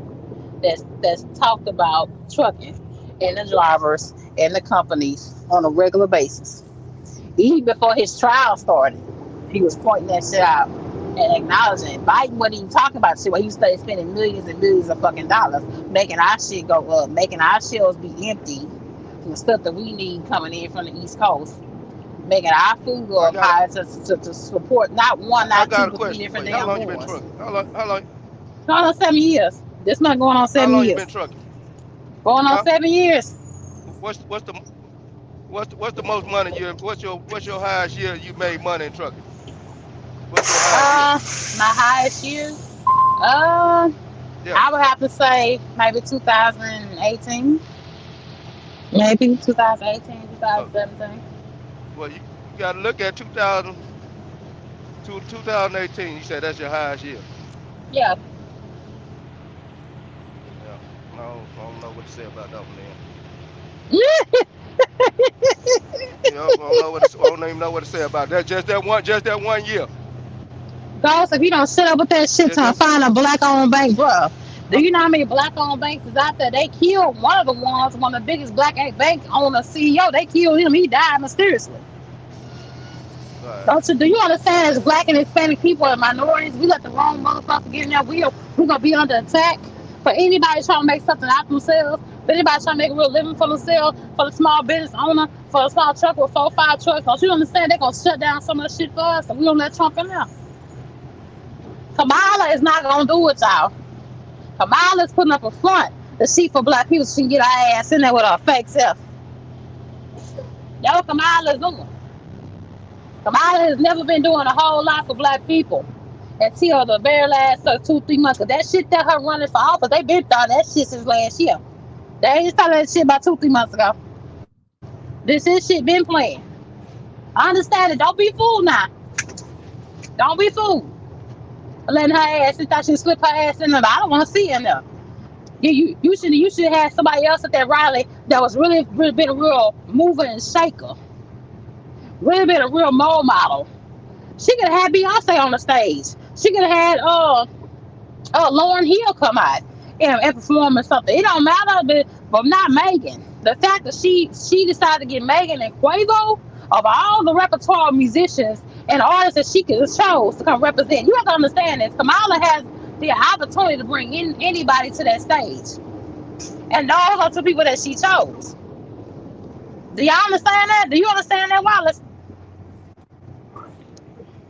that's talked about trucking and the drivers and the companies on a regular basis. Even before his trial started, he was pointing that shit out and acknowledging Biden wasn't even talking about shit where he started spending millions and millions of fucking dollars making our shit go up, making our shelves be empty the stuff that we need coming in from the East Coast, making our food go I up got a higher to support not one, I not two, got a but three question for different you. How damn long you been wars. trucking? Going on 7 years. This not going on How seven long you been years. trucking? Going on Huh? 7 years. What's the what's the most money you what's your highest year you made money in trucking? What's your highest year? Uh, my highest year. Uh, Yeah. I would have to say maybe 2018, maybe 2018, Uh, 2017. well, you got to look at 2000 to 2018. You said that's your highest year. Yeah. Yeah. I don't know what to say about that one then. You know, I don't even know what to say about that. Just that one year. Ghost, if you don't shut up with that shit Just till I that. find a black owned bank, bro. Do Uh, you know how many black owned banks is out there? They killed one of the ones, one of the biggest black bank owner CEO. They killed him. He died mysteriously. all right. Don't you? Do you understand? As black and Hispanic people and minorities, we let the wrong motherfucker get in there. We gonna be under attack for anybody trying to make something out themselves. For anybody trying to make a real living for themselves, for the small business owner, for the small truck with 4 5 trucks. Don't you understand? They're gonna shut down so much shit for us, and we don't let Trump in there. Kamala is not gonna do it, y'all. Kamala is putting up a front to see for black people so she can get her ass in there with her fake self. That's what Kamala is doing. Kamala has never been doing a whole lot for black people until the very last 2 3 months. Cause that shit that her running for office, they been done that shit since last year. They ain't started that shit about 2 3 months ago. This is shit been playing. I understand it. Don't be fooled now. Don't be fooled. Letting her ass, she thought she'd slip her ass in there. I don't want to see her in there. You should have somebody else at that rally that was really been a real mover and shaker, really been a real role model. She could have had Beyonce on the stage. She could have had Lauren Hill come out and perform or something. It don't matter, but not Megan. The fact that she decided to get Megan and Quavo of all the repertoire of musicians and artists that she could chose to come represent. You have to understand this. Kamala has the opportunity to bring in anybody to that stage, and those are two people that she chose. Do y'all understand that? Do you understand that, Wallace?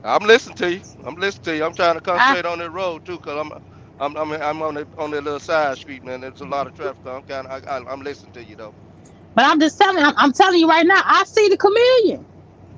I'm listening to you. I'm listening to you. I'm trying to Uh, concentrate on the road too, cause I'm on the little side street, man. There's a lot of traffic. I'm listening to you though. but I'm just telling. I'm telling you right now. I see the chameleon.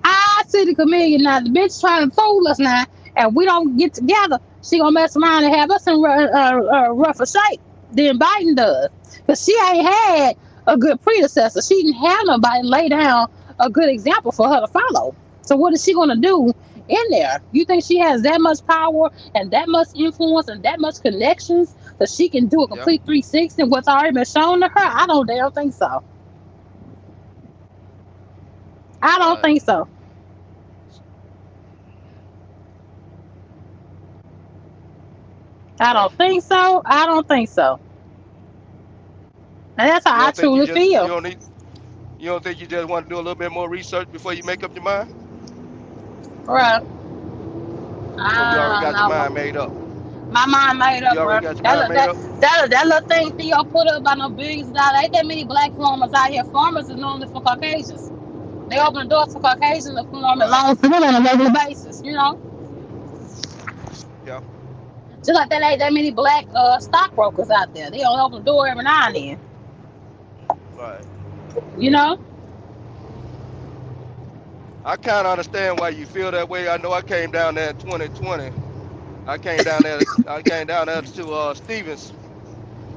I see the chameleon now. The bitch trying to fool us now, and we don't get together. She gonna mess around and have us in rougher shape than Biden does, cause she ain't had a good predecessor. She didn't have nobody lay down a good example for her to follow. So what is she gonna do in there? You think she has that much power and that much influence and that much connections that she can do a Yeah. complete 360 what's already been shown to her? I don't damn think so. I don't Right. think so. I don't think so. I don't think so. And that's You how I don't think truly feel. you don't think you just want to do a little bit more research before you make up your mind, Bruh. or you already I don't got your know. mind made up? My mind made up, You bro. already got your mind made up. That little thing Theo put up by no bigs dollar. Ain't that many black farmers out here. Farmers is normally for Caucasians. They open the doors for Caucasians to farm and Right. loans to them on a regular basis, you know? Yeah. Just like that ain't that many black stockbrokers out there. They only open the door every now and then, Right. you know? I kind of understand why you feel that way. I know I came down there in 2020. I came down there. I came down there to Stevens.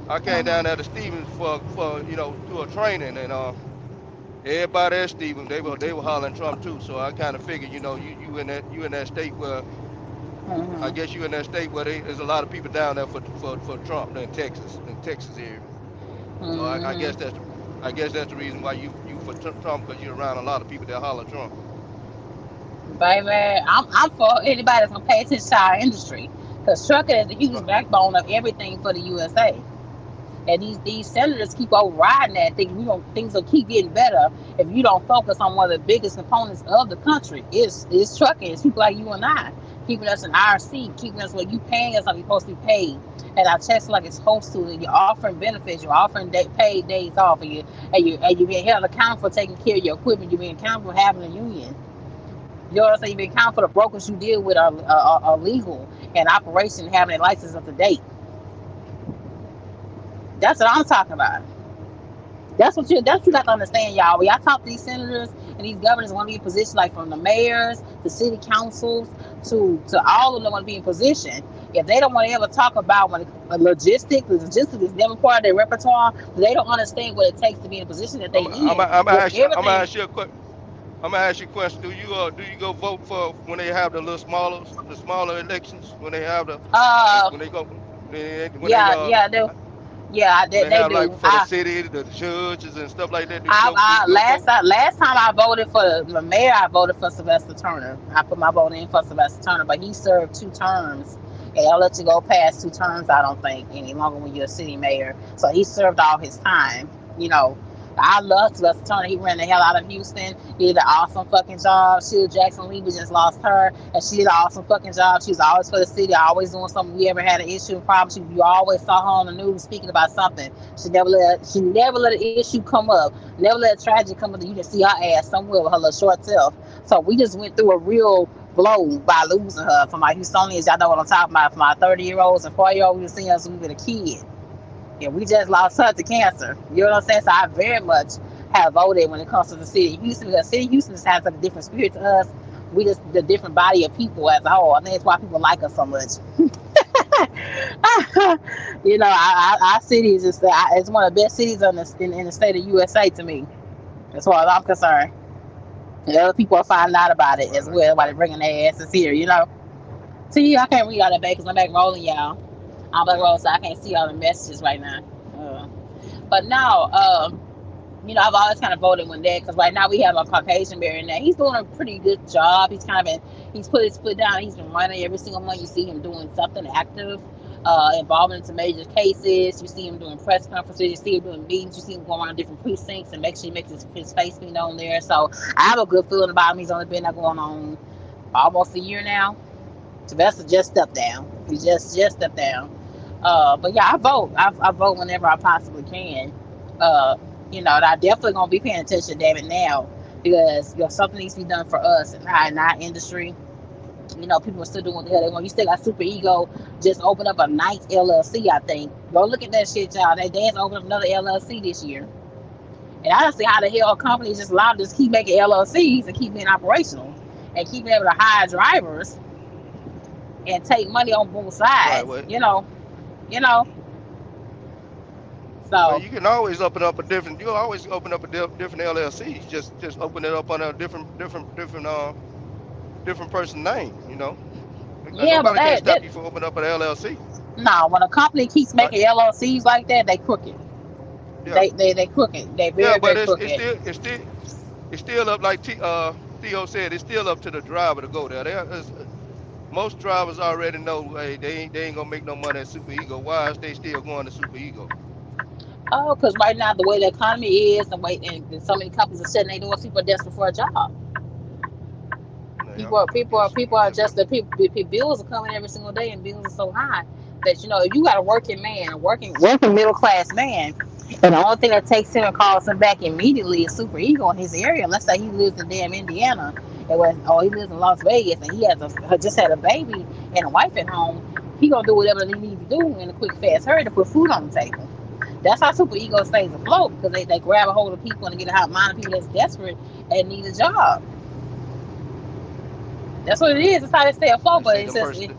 I came down there to Stevens for do a training, and everybody at Stevens they were hollering Trump too. So I kind of figured, you in that state where I Mm-hmm. guess you in that state where there's a lot of people down there for Trump in Texas area. So Mm-hmm. I guess that's the reason why you for Trump, because you're around a lot of people that holler Trump. Baby, I'm for anybody that's gonna pay attention to our industry. Because trucking is the huge Right. backbone of everything for the USA. And these senators keep overriding that, thinking things will keep getting better if you don't focus on one of the biggest components of the country. Is trucking. It's people like you and I keeping us in our seat, keeping us where you paying us like you're supposed to be paid, and our checks like it's supposed to. And you're offering benefits, you're offering paid days off, and you being held accountable for taking care of your equipment. You're being accountable for having a union. You know what I'm saying? You're being accountable for the brokers you deal with are legal and operation having a license up to date. That's what I'm talking about. That's what you got to understand, y'all. When y'all talk to these senators and these governors want to be in position, like from the mayors to city councils to all of them want to be in position. If they don't want to ever talk about when the logistics is never part of their repertoire. They don't understand what it takes to be in a position that they in. I'm gonna With ask you. I'm gonna everything, ask you a question. I'm gonna ask you a question. Do you go vote for when they have the smaller elections, when they have uh, when they go when they yeah, yeah, they, yeah, when they they have like do. for the city, the judges and stuff like that? Do I you go vote? last time I voted for the mayor, I voted for Sylvester Turner. I put my vote in for Sylvester Turner, but he served 2 terms. And they'll let you go past 2 terms, I don't think, any longer when you're a city mayor. So he served all his time. You know, I love Sylvester Turner. He ran the hell out of Houston. He did an awesome fucking job. Sheila Jackson Lee, we just lost her, and she did an awesome fucking job. She was always for the city, always doing something. We ever had an issue, problem, you always saw her on the news speaking about something. She never let an issue come up. Never let a tragedy come up. You can see her ass somewhere with her little short self. So we just went through a real blow by losing her. For my Houstonians, y'all know what I'm talking about. For my 30-year-olds and 40-year-olds, we were seeing us when we were a kid. Yeah, we just lost her to cancer. You know what I'm saying? So I very much have voted when it comes to the city of Houston, because city of Houston just has a different spirit to us. We just the different body of people as a whole. I think that's why people like us so much. Our city is just it's one of the best cities in the state of USA to me, as far as I'm concerned. And other people are finding out about it as Right. well while they're bringing their asses here. See, I can't read all that back because I'm back rolling, y'all. I'm back rolling, so I can't see all the messages right now. But now, I've always kind of voted with that, because right now we have a Caucasian mayor in there. He's doing a pretty good job. He's put his foot down. He's been running every single month. You see him doing something active, involving into major cases. You see him doing press conferences. You see him doing meetings. You see him going around different precincts and make sure he makes his face be known there. So I have a good feeling about him. He's only been there going on almost a year now. Sylvester just stepped down. He just stepped down. But yeah, I vote. I vote whenever I possibly can. Uh, and I definitely gonna be paying attention, damn it, now, because something needs to be done for us in our industry. People are still doing what the hell they want. You still got Super Ego just opened up a nice LLC, I think. Go look at that shit, y'all. They just opened up another LLC this year. And I don't see how the hell companies just allowed to just keep making LLCs and keep being operational and keep being able to hire drivers and take money on both Right. sides. You know. Well, So you can always open up a different. You always open up a different LLC. Just open it up on a different person name. yeah, but Nobody can't that stop you from opening up an LLC, no, when a company keeps right? making LLCs like that, they crooked. Yeah, They crooked. They yeah, very but very crooked. it's still up, like Theo said. It's still up to the driver to go there. most drivers already know, hey, they ain't gonna make no money at Super Ego. Why is they still going to Super Ego? Oh, because right now the way the economy is, and so many companies are shutting their doors, people are desperate for a job. Yeah, People I are guess just so. the people. Bills are coming every single day, and bills are so high that if you got a working man, a working middle class man, and the only thing that takes him and calls him back immediately is super ego in his area. Let's say he lives in damn Indiana, or he lives in Las Vegas, and he just had a baby and a wife at home. He gonna do whatever he needs to do in a quick fast hurry to put food on the table. That's how super ego stays afloat because they grab a hold of people and get a hot mind of people that's desperate and need a job. That's what it is. It's how they stay They afloat. But say it's them just, person.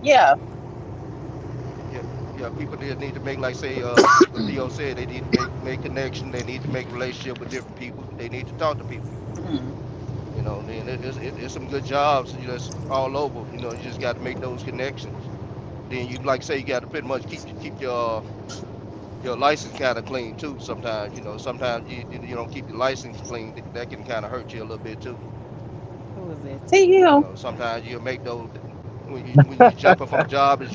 yeah, Yeah, yeah. People need to make, like, say, what Theo said. They need to make connection. They need to make relationship with different people. They need to talk to people. mm, Then it's some good jobs, that's all over. You just got to make those connections. Then you, like, say, you got to pretty much keep your license kind of clean too. Sometimes, sometimes you don't keep your license clean. That can kind of hurt you a little bit too. who is it? TU. Sometimes you'll make those when you jumping from job to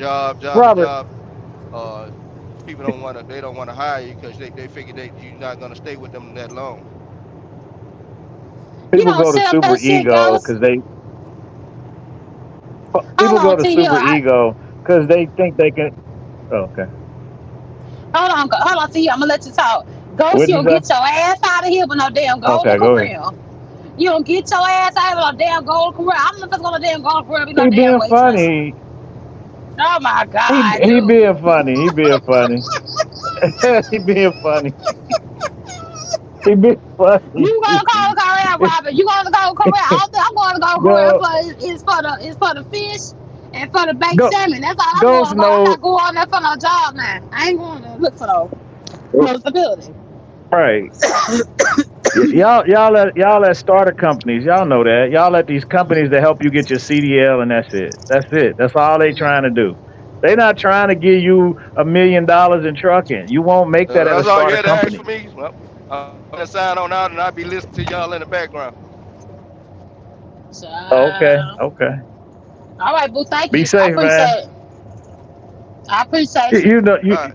Robert, job. Uh, People don't want to hire you because they figure that you're not gonna stay with them that long. You people don't go to set up super that shit, ego Ghost. because they Hold people on, go to TU. super ego because they think they can. Oh, okay, Hold on, TU. I'm gonna let you talk. Ghost, what'd you you don't say? get your ass out of here with no damn golden Okay, go ahead. career. You don't get your ass out of no damn golden career. I'm not gonna damn golden career be no He damn being waitress. funny. Oh my He god, he dude. being funny. He being funny. He being funny. He being funny. You gonna go to Korea, Robert? You gonna go to Korea? I don't think I'm going to go to Korea go for it's for the fish and for the baked go salmon. That's all I'm going Ghost to go. I'm know not going there for no job, man. I ain't going to look for no stability. right. Y'all at starter companies. Y'all know that. Y'all at these companies that help you get your CDL and that's it. That's it. That's all they trying to do. They not trying to give you $1 million in trucking. You won't make that at a That's all you starter had to ask for company. me. Well, I'm gonna sign on out and I'll be listening to y'all in the background. So, Okay, okay. all right, boo. Thank Be you. I safe, man. appreciate it. I appreciate You, you. you know All you right,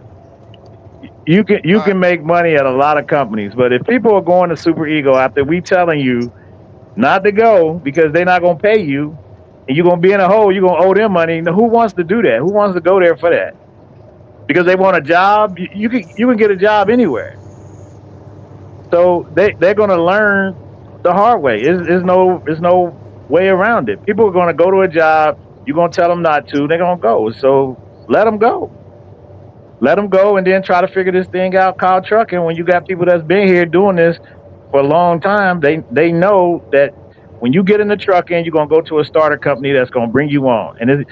you all right. can make money at a lot of companies, but if people are going to Super Ego after we telling you not to go because they're not gonna pay you, and you're gonna be in a hole, you're gonna owe them money. Now, who wants to do that? Who wants to go there for that? Because they want a job. You can get a job anywhere. So they're gonna learn the hard way. Is no way around it. People are gonna go to a job. You're gonna tell them not to. They're gonna go. So let them go. Let them go, and then try to figure this thing out called trucking. When you got people that's been here doing this for a long time, they know that when you get in the trucking, you're gonna go to a starter company that's gonna bring you on. And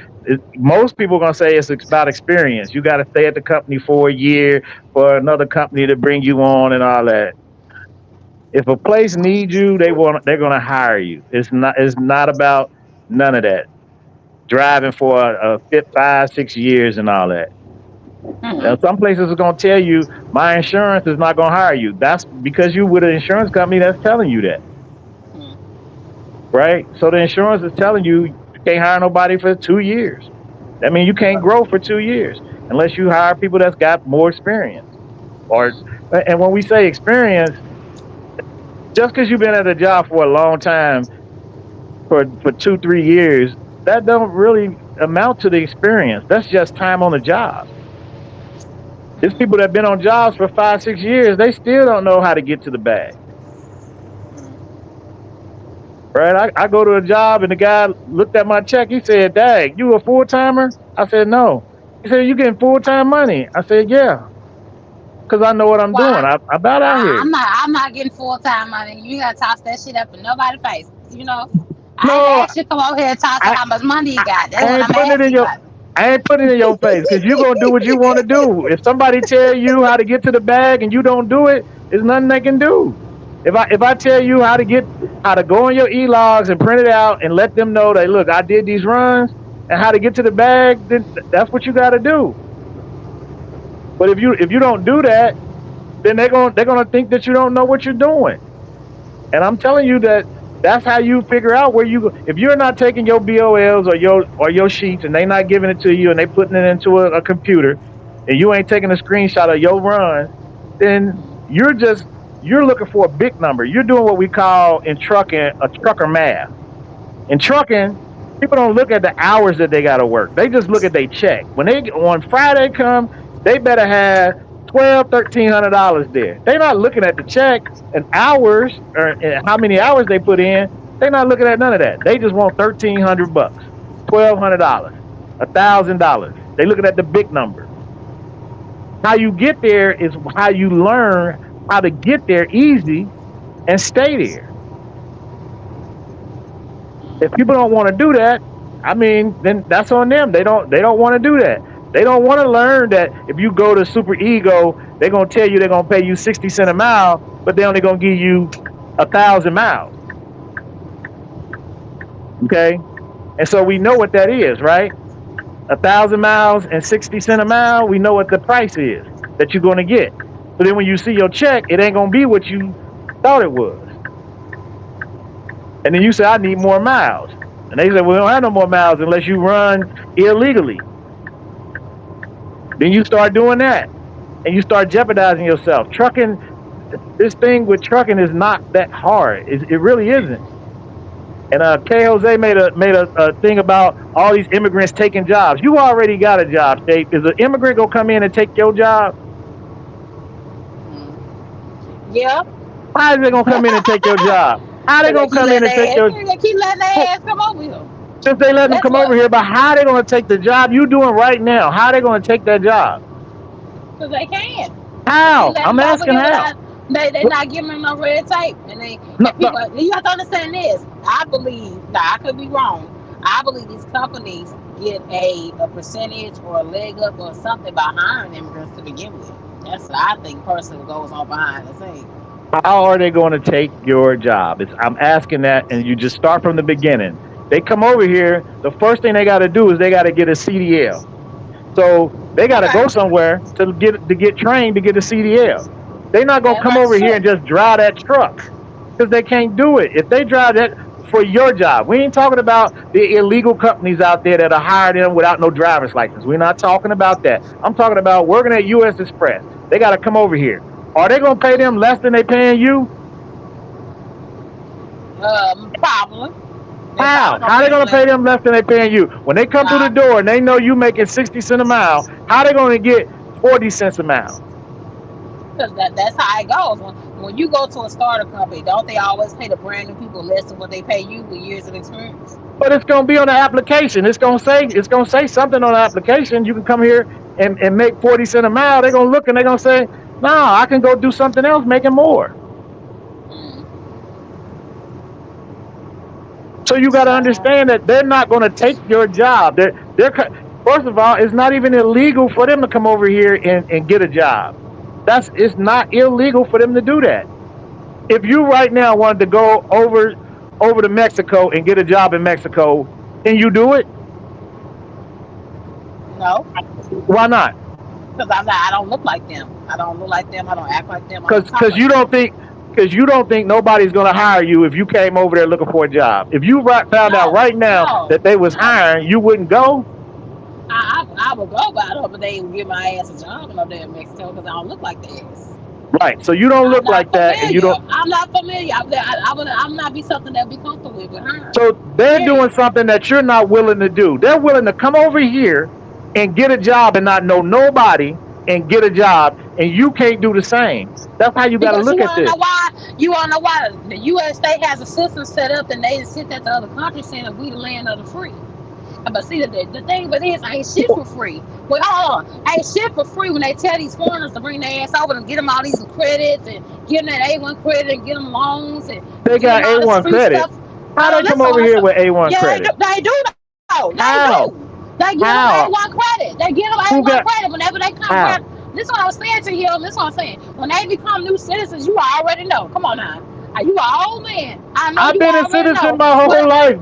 most people are gonna say it's about experience. You got to stay at the company for a year for another company to bring you on and all that. If a place needs you, they're gonna hire you. It's not about none of that. Driving for a fit 5, 6 years and all that. Now, Mm-hmm. some places are gonna tell you my insurance is not gonna hire you. That's because you with an insurance company that's telling you that, right? So the insurance is telling you can't hire nobody for 2 years. That means you can't grow for 2 years unless you hire people that's got more experience. Or and when we say experience, just because you've been at a job for a long time for 2, 3 years, that don't really amount to the experience. That's just time on the job. There's people that have been on jobs for 5, 6 years. They still don't know how to get to the bag. Right? I go to a job and the guy looked at my check. He said, "Dag, you a full timer?" I said, "No." He said, "You getting full time money?" I said, "Yeah, because I know what I'm doing. Why? I'm about out I'm here." not. I'm not getting full time money. You gotta toss that shit up in nobody's face. I ain't No, asked you to come over here and toss I, up how much money you I, got. That's I what ain't I'm putting it in asking you your about. I ain't putting it in your face because you're gonna do what you want to do. If somebody tell you how to get to the bag and you don't do it, there's nothing they can do. If I tell you how to go on your e-logs and print it out and let them know that look, I did these runs and how to get to the bag, then that's what you got to do. But if you don't do that, then they're gonna think that you don't know what you're doing. And I'm telling you that That's how you figure out where you go. If you're not taking your BOLs or your sheets and they not giving it to you and they putting it into a computer and you ain't taking a screenshot of your runs, then you're looking for a big number. You're doing what we call in trucking a trucker math. In trucking, people don't look at the hours that they got to work. They just look at their check. When they on Friday come, they better have 1,200, $1,300 there. They're not looking at the check and hours or how many hours they put in. They're not looking at none of that. They just want $1,300, $1,200, $1,000. They looking at the big number. How you get there is how you learn how to get there easy and stay there. If people don't want to do that, I mean, then that's on them. They don't want to do that. They don't want to learn that if you go to Super Ego, they're gonna tell you they're gonna pay you 60 cents a mile, but they're only gonna give you 1,000 miles. Okay, and so we know what that is, right? 1,000 miles and 60 cents a mile. We know what the price is that you're gonna get. So then when you see your check, it ain't gonna be what you thought it was. And then you say, I need more miles. And they say, well, we don't have no more miles unless you run illegally. Then you start doing that. And you start jeopardizing yourself. Trucking, this thing with trucking is not that hard. It really isn't. And K. Jose made a thing about all these immigrants taking jobs. You already got a job, Shape. Is an immigrant going to come in and take your job? Yeah. How is they going to come in and take your job? How they They gonna keep come in letting and take their your ass, they keep letting their ass come over here. since they let them That's come over what, here, but how they gonna take the job you doing right now? How they gonna take that job? because they can. They How? let I'm them over asking here how. without, they What- not giving them no red tape. No, And no. people, you have to understand this. I believe, now I could be wrong, I believe these companies get a percentage or a leg up or something by hiring immigrants to begin with. That's what I think personally goes on behind the scenes. How are they going to take your job? I'm asking that, and you just start from the beginning. They come over here. The first thing they got to do is they got to get a CDL. So they got to Okay, go somewhere to get trained to get a CDL. They're not gonna that come that's over here true. and just drive that truck because they can't do it. If they drive that for your job, we ain't talking about the illegal companies out there that are hired them without no driver's license. We're not talking about that. I'm talking about working at U.S. Express. They got to come over here. Are they gonna pay them less than they paying you? Probably. They How? probably gonna How they pay them gonna less. pay them less than they paying you? When they come through the Nah, door and they know you making 60 cents a mile, how they gonna get 40 cents a mile? because that's how it goes. When you go to a startup company, don't they always pay the brand new people less than what they pay you with years of experience? But it's gonna be on the application. It's gonna say something on the application. You can come here and make 40 cents a mile. They're gonna look and they're gonna say, no, I can go do something else making more. Mm. So you got to So, understand that they're not going to take your job. First of all, it's not even illegal for them to come over here and get a job. It's not illegal for them to do that. If you right now wanted to go over to Mexico and get a job in Mexico, can you do it? no, Why not? because I'm not. I don't look like them. I don't look like them. I don't act like them. I don't Because talk because like you them. don't think because you don't think nobody's going to hire you if you came over there looking for a job. If you found out No, right now no, that they was no. hiring, you wouldn't go. I would go by them, but they ain't give my ass a job in up there in Mexico because I don't look like the ass. Right. So you don't I'm look not like that, and you familiar. don't. I'm not familiar. I'm not be something that be comfortable with her. So they're doing Period. something that you're not willing to do. They're willing to come over here and get a job and not know nobody and get a job, and you can't do the same. That's how you got to Because you look at want to this. know why? You want to know why the U.S. state has a system set up and they sit at the other countries saying that we the land of the free. But see, the thing with this, ain't shit for free. Well, hold on. Ain't shit for free when they tell these foreigners to bring their ass over and get them all these credits and get them that A1 credit and get them loans and They get them got all this A1 free credit. stuff. How Hold they on, come listen, over here listen. with A1 Yeah, credit? they do though. They How? do. They give them How? A1 credit. They give them Who A1 got credit whenever they come how? around. This is what I was saying to you. This is what I'm saying. When they become new citizens, you already know. Come on now. You are an old man. I know I've you been a already citizen know. my But whole life.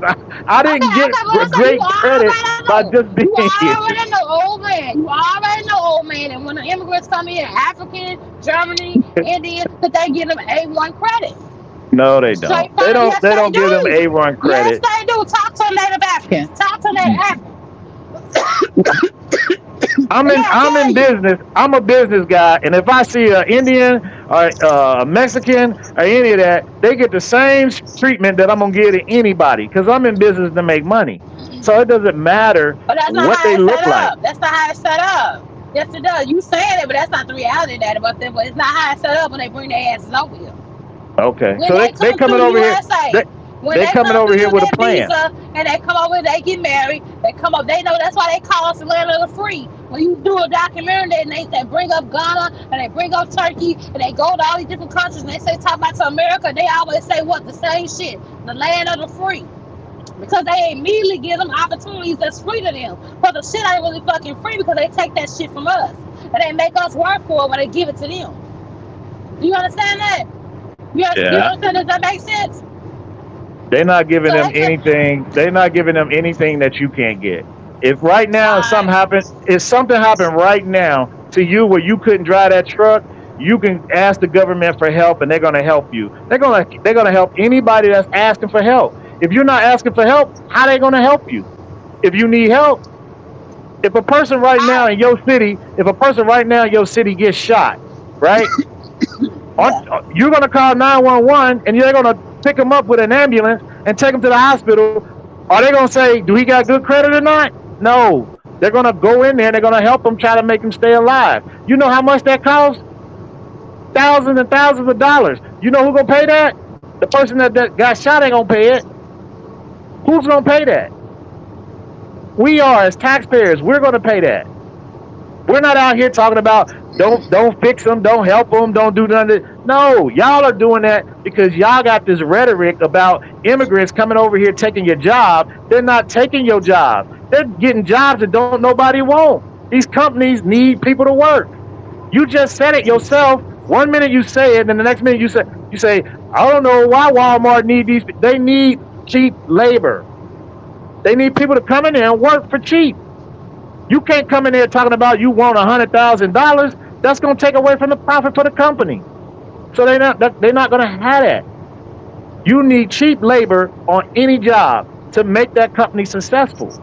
I okay, didn't get okay, but listen, you great credit already by know. just You being here. already know, old man. You already know, old man. And when the immigrants come in, African, Germany, Indian, that they give them A1 credit. No, they don't. Straight farm, yes They they don't give them do. A1 Yes credit. they do. Talk to Native Africans. Talk to Native Africans. And they'll I'm tell in you. business. I'm a business guy, and if I see an Indian or a Mexican or any of that, they get the same treatment that I'm gonna give to anybody because I'm in business to make money. So it doesn't matter But that's not what how they it's look set like. up. That's not how it's set up. Yes, it does. You saying it, but that's not the reality of that about them. But it's not how it's set up when they bring their asses over here. Okay, When so they they come through coming the over here. USA, They when they they coming come over through here on with a their plan. visa and they come over, they get married, they come up, they know that's why they call us the land of the free. When you do a documentary and they bring up Ghana and they bring up Turkey and they go to all these different countries and they say talk about to America, they always say what? The same shit. The land of the free. Because they immediately give them opportunities that's free to them. But the shit ain't really fucking free because they take that shit from us. And they make us work for it when they give it to them. Do you understand that? You Yeah, understand? Does that make sense? they're not So giving them they could, anything. They're not giving them anything that you can't get. If right now right. if something happened right now to you where you couldn't drive that truck, you can ask the government for help, and they're gonna help you. They're gonna help anybody that's asking for help. If you're not asking for help, how they gonna help you? If you need help, if a person right now I in your city, if a person right now in your city gets shot, right? yeah. You're gonna call 911, and you're gonna pick him up with an ambulance and take him to the hospital. Are they gonna say, do he got good credit or not? No. They're gonna go in there and they're gonna help him, try to make him stay alive. You know how much that costs? Thousands and thousands of dollars. You know who gonna pay that? The person that got shot ain't gonna pay it. Who's gonna pay that? We are, as taxpayers. We're gonna pay that. We're not out here talking about don't fix them, don't help them, don't do nothing. No, y'all are doing that because y'all got this rhetoric about immigrants coming over here taking your job. They're not taking your job. They're getting jobs that don't nobody want. These companies need people to work. You just said it yourself. One minute you say it, and the next minute you say I don't know why Walmart need these. They need cheap labor. They need people to come in there and work for cheap. You can't come in there talking about you want $100,000. That's going to take away from the profit for the company. So they're not going to have that. You need cheap labor on any job to make that company successful.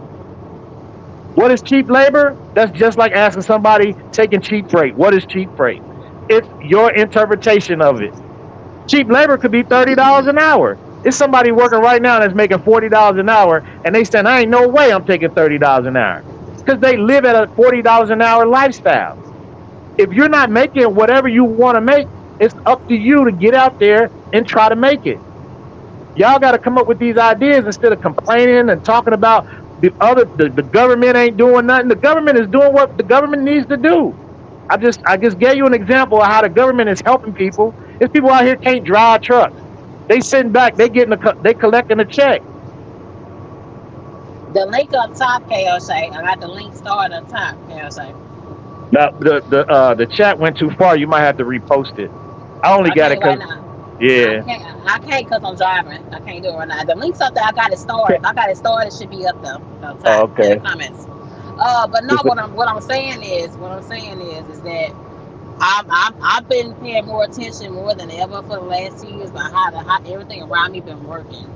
What is cheap labor? That's just like asking somebody taking cheap freight. What is cheap freight? It's your interpretation of it. Cheap labor could be $30 an hour. It's somebody working right now that's making $40 an hour, and they saying, I ain't no way I'm taking $30 an hour. Because they live at a $40 an hour lifestyle. If you're not making whatever you want to make, it's up to you to get out there and try to make it. Y'all got to come up with these ideas instead of complaining and talking about the government ain't doing nothing. The government is doing what the government needs to do. I just gave you an example of how the government is helping people. There's people out here can't drive trucks. They sitting back, they collecting a check. The link up top, KOC. I got the link started up top, KOC. The chat went too far. You might have to repost it. I only I got it can't right because now. I yeah. can't. I can't because I'm driving. I can't do it right now. The link's up there. I got it started. If I got it started, it should be up there. Up Oh, top in the okay. comments. But no, what I'm saying is that I've been paying more attention more than ever for the last 2 years about how everything around me been working.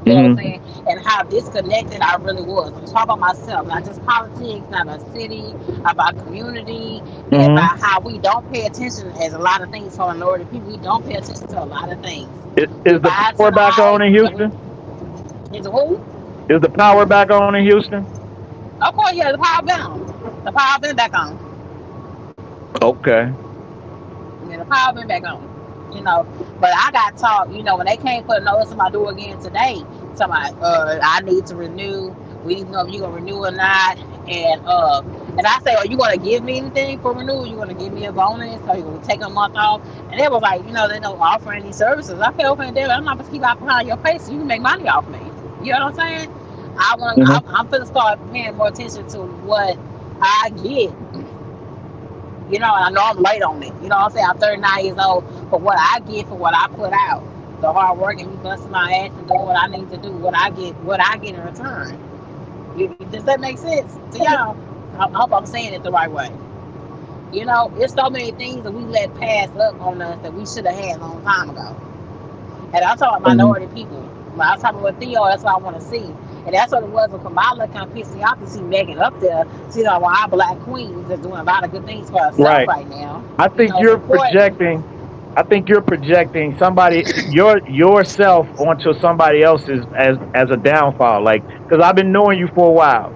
You know what I'm Hmm. saying? And how disconnected I really was. I'm talking about myself, not just politics, not about city, about community, and Hmm. about how we don't pay attention as a lot of things for minority people. We don't pay attention to a lot of things. We Is the buy into power the back on hype. in Houston? Is it who? Is the power back on in Houston? Of course, yeah, the power been on. The power been back on. Okay. Yeah, the power been back on. You know, but I got taught, when they came put a notice on my door again today, somebody, I need to renew. We need to know if you're gonna renew or not. And I say, are you gonna give me anything for renewal? You gonna give me a bonus? Or you gonna take a month off? And it was like, they don't offer any services. I said, okay, David, I'm not gonna keep out behind your face so you can make money off me. You know what I'm saying? Hmm. I'm gonna start paying more attention to what I get. I know I'm late on it. You know what I'm saying? I'm 39 years old, but what I get for what I put out, the hard work and me busting my ass and doing what I need to do, what I get in return. Does that make sense to y'all? I hope I'm saying it the right way. There's so many things that we let pass up on us that we should have had a long time ago. And I'm talking about Mhm. minority people. When I was talking with Theo, that's what I want to see. And that's what it was when Kamala kind of pissed me off to see Megan up there. See, while our black queens are doing a lot of good things for herself Right. right now. I You think know, you're supporting. projecting. I think you're projecting somebody yourself onto somebody else's as a downfall. Like, because I've been knowing you for a while.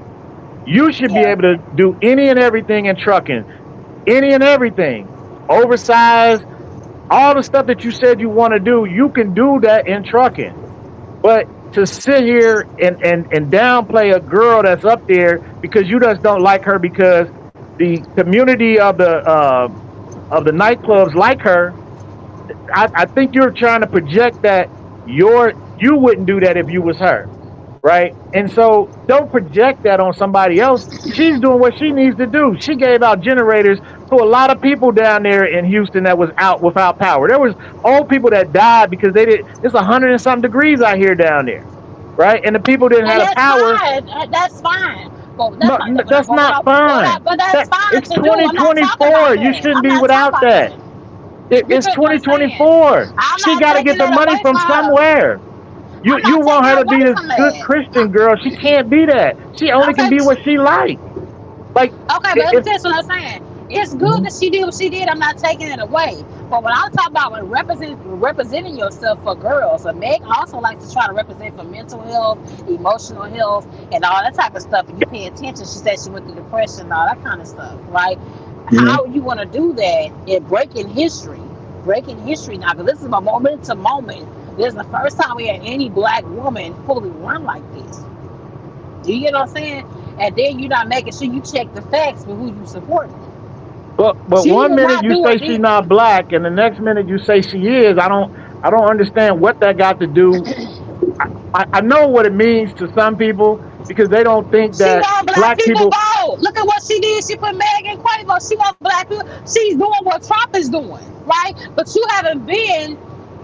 You should be Yeah. able to do any and everything in trucking, any and everything, oversized, all the stuff that you said you want to do. You can do that in trucking. But to sit here and downplay a girl that's up there because you just don't like her because the community of the nightclubs like her, I think you're trying to project that you wouldn't do that if you was her, right? And so don't project that on somebody else. She's doing what she needs to do. She gave out generators to a lot of people down there in Houston that was out without power. There was old people that died because they did. It's 100 and something degrees out here down there, right? And the people didn't And have the that's power. fine. That's fine. But No, that's not. that's not fine. But that's That fine it's to do. I'm not talking about 2024. You that. shouldn't I'm be not talking without about that. that. You It's feel what I'm saying? 2024. I'm She not got to get taking the that money away from from her. somewhere. You I'm you not want taking her it to be away this from good that. Christian girl. She can't be that. She only can Okay, be what she like. Like okay, but if that's what I'm saying. It's good Mhm. that she did what she did. I'm not taking it away. But when I'm talking about representing yourself for girls, a Meg also likes to try to represent for mental health, emotional health, and all that type of stuff. And you pay attention. She said she went through depression and all that kind of stuff, right? Mhm. How you want to do that in breaking history now? Because this is a moment to moment. This is the first time we had any black woman fully run like this. Do you get what I'm saying? And then you're not making sure you check the facts with who you supporting. but She one did minute not you do say it. she's not black, and the next minute you say she is. I don't understand what that got to do. I know what it means to some people because they don't think She that want black black people people. vote. Look at what she did. She put Megan Quavo. She wants black people. She's doing what Trump is doing, right? But you haven't been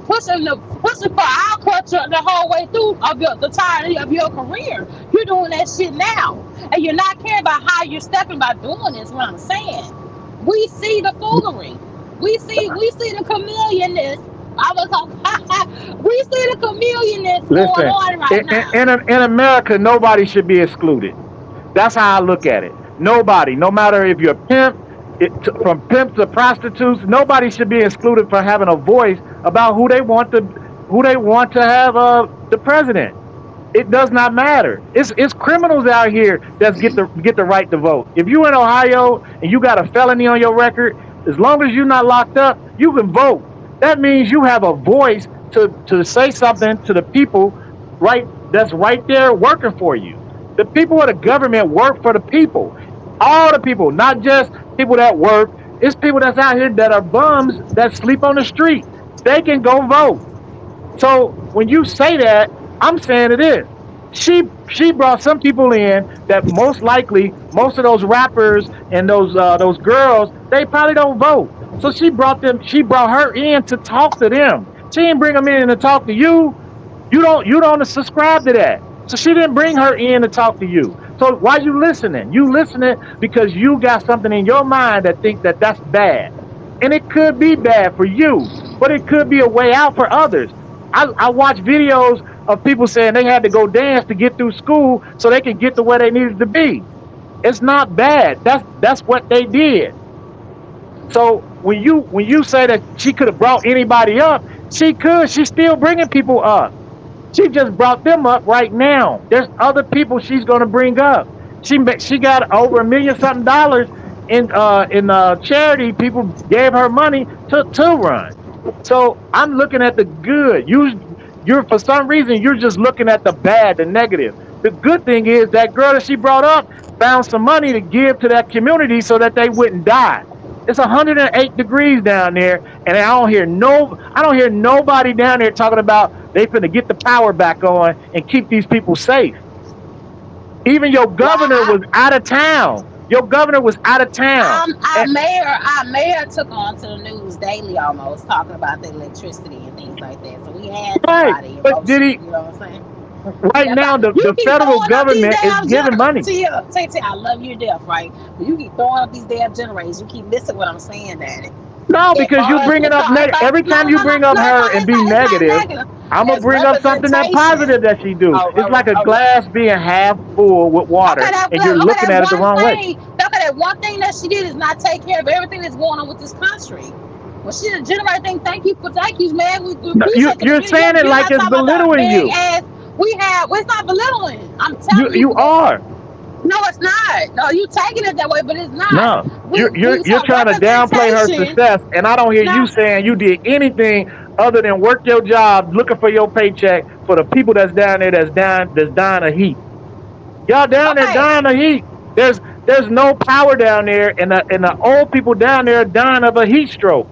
pushing for our culture the whole way through of the entirety of your career. You're doing that shit now, and you're not caring about how you're stepping by doing this. What I'm saying, we see the foolery. We see the chameleonness. I was like, we see the chameleonness going Listen, on right now. in America, nobody should be excluded. That's how I look at it. Nobody, no matter if you're a pimp, from pimps to prostitutes, nobody should be excluded for having a voice about who they want to have the president. It does not matter. It's criminals out here that get the right to vote. If you in Ohio and you got a felony on your record, as long as you're not locked up, you can vote. That means you have a voice to say something to the people right that's right there working for you. The people of the government work for the people. All the people, not just people that work. It's people that's out here that are bums that sleep on the street. They can go vote. So when you say that, I'm saying it is. She brought some people in that most likely most of those rappers and those girls they probably don't vote. So she brought them. She brought her in to talk to them. She didn't bring them in to talk to you. You don't subscribe to that. So she didn't bring her in to talk to you. So why you listening? You listening because you got something in your mind that think that that's bad, and it could be bad for you, but it could be a way out for others. I watch videos of people saying they had to go dance to get through school so they can get to where they needed to be. It's not bad. That's what they did. So when you say that she could have brought anybody up, she could. She's still bringing people up. She just brought them up right now. There's other people she's going to bring up. She got over $1 million something in charity. People gave her money to run. So I'm looking at the good. You're for some reason you're just looking at the bad, the negative. The good thing is that girl that she brought up found some money to give to that community so that they wouldn't die. It's 108 degrees down there, and I don't hear nobody down there talking about they finna get the power back on and keep these people safe. Even your Well, governor was out of town. Your governor was out of town. And, our mayor took on to the news daily almost talking about the electricity and things like that. So we had right, somebody in but did motion. he? You know what I'm saying? Right Yeah, now, you the keep federal throwing up these government is damn giving money. generators. Tay, I love you to death, right? But you keep throwing up these damn generators. You keep missing what I'm saying, Daddy. No, It because you was, bringing it's up not, every time you no, bring up her and be it's not negative. negative. I'm gonna There's bring up something that representation. positive that she do. Oh, It's like a oh, glass being half full with okay, water, and you're okay, looking that at it the one wrong way. thing, okay, that one thing that she did is not take care of everything that's going on with this country. Well, she did generate thing. Thank yous, man. We No, appreciate the you're community. saying it You're like not it's talking about the belittling big you. ass we have. Well, it's not belittling. I'm telling You you that. are. No, it's not. No, you taking it that way, but it's not. No, We you're talk trying to downplay her representation. success, and I don't hear No, you saying you did anything other than work your job, looking for your paycheck for the people that's down there that's dying of heat. Y'all down there okay. dying of heat. There's no power down there, and the old people down there are dying of a heat stroke.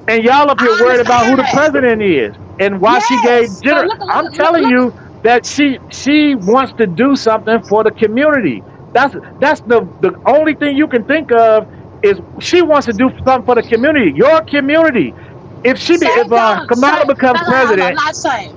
And y'all up here I worried about who understand the that. president is and why she gave Yes, but general. look, I'm look, look, telling look. you that she wants to do something for the community. That's the only thing you can think of is she wants to do something for the community, your community. If Shame don't Kamala shame. becomes No, president, not shame.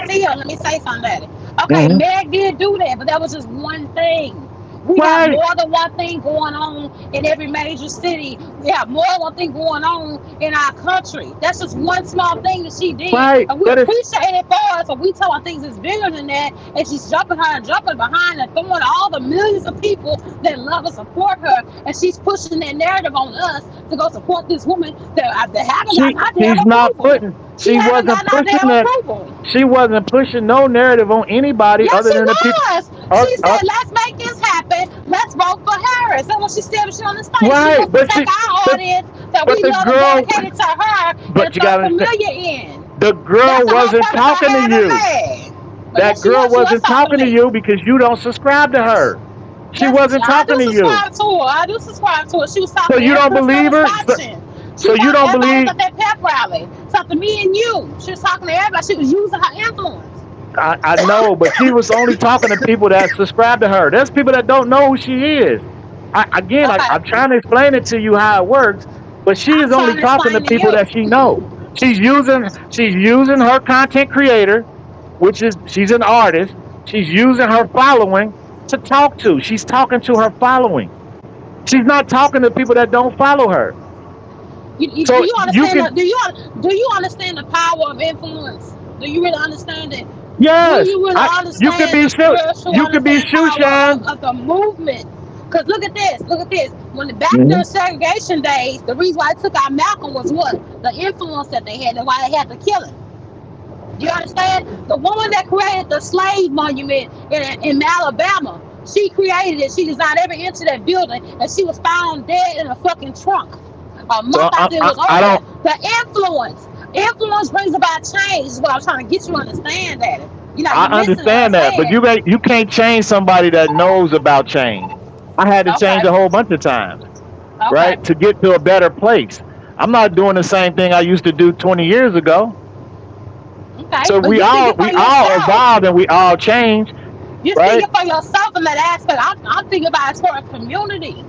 Theo, let me say something about it. Okay, mhm, Meg did do that, but that was just one thing. We have right, more than one thing going on in every major city. We have more than one thing going on in our country. That's just one small thing that she did. right, And we but it's appreciate it for us, but we tell her things is bigger than that. And she's jumping her and jumping behind and throwing all the millions of people that love and support her. And she's pushing that narrative on us to go support this woman that haven't she gotten our damn she's not approval. putting She she haven't wasn't gotten our pushing damn that approval. she wasn't pushing no narrative on anybody Yes, other she than the people. was. Uh, She uh, said, "Let's make this happen. Let's vote for Harris." That's what she said. She on the stage. She right, wants to take our but audience that but we the love and girl dedicated to her but and you throw gotta understand, familiar in. the girl That's the whole wasn't purpose of talking to having you. Meg. But That yes, she girl was. She was wasn't talking to talking to me. you because you don't subscribe to her. She Yes, wasn't I talking do to you. subscribe to her. I do subscribe to her. She was So talking to you every don't person that believe was her? watching. She So was you talking to don't everybody that was believe at that pep rally. Talking to me and you. She was talking to everybody. She was using her influence. I know, but she was only talking to people that subscribe to her. There's people that don't know who she is. Okay. I'm trying to explain it to you how it works, but she is I'm only trying to talking to explain to people you. that she knows. She's using her content creator, which is she's an artist. She's using her following to talk to. She's talking to her following. She's not talking to people that don't follow her. Do So you you understand can, the, do you understand the power of influence? Do you really understand it? Do yes, you really you can understand be the shoe, spiritual you can be understanding shoe power shine. of the movement? Because look at this, look at this. When the back Mhm. during segregation days, the reason why they took out Malcolm was what? The influence that they had and why they had to kill him. You understand? The woman that created the slave monument in Alabama, she created it. She designed every inch of that building, and she was found dead in a fucking trunk a So month after it was I over. don't. The influence brings about change. Is what I'm trying to get you to understand. That I you missing what I'm understand that, but saying. you can't change somebody that knows about change. I had to change Okay, a whole bunch of times, okay, right, to get to a better place. I'm not doing the same thing I used to do 20 years ago. okay. So But we you're all speaking for we all yourself. evolved and we all change, You're right? speaking for yourself in that aspect. I'm thinking about it for a community.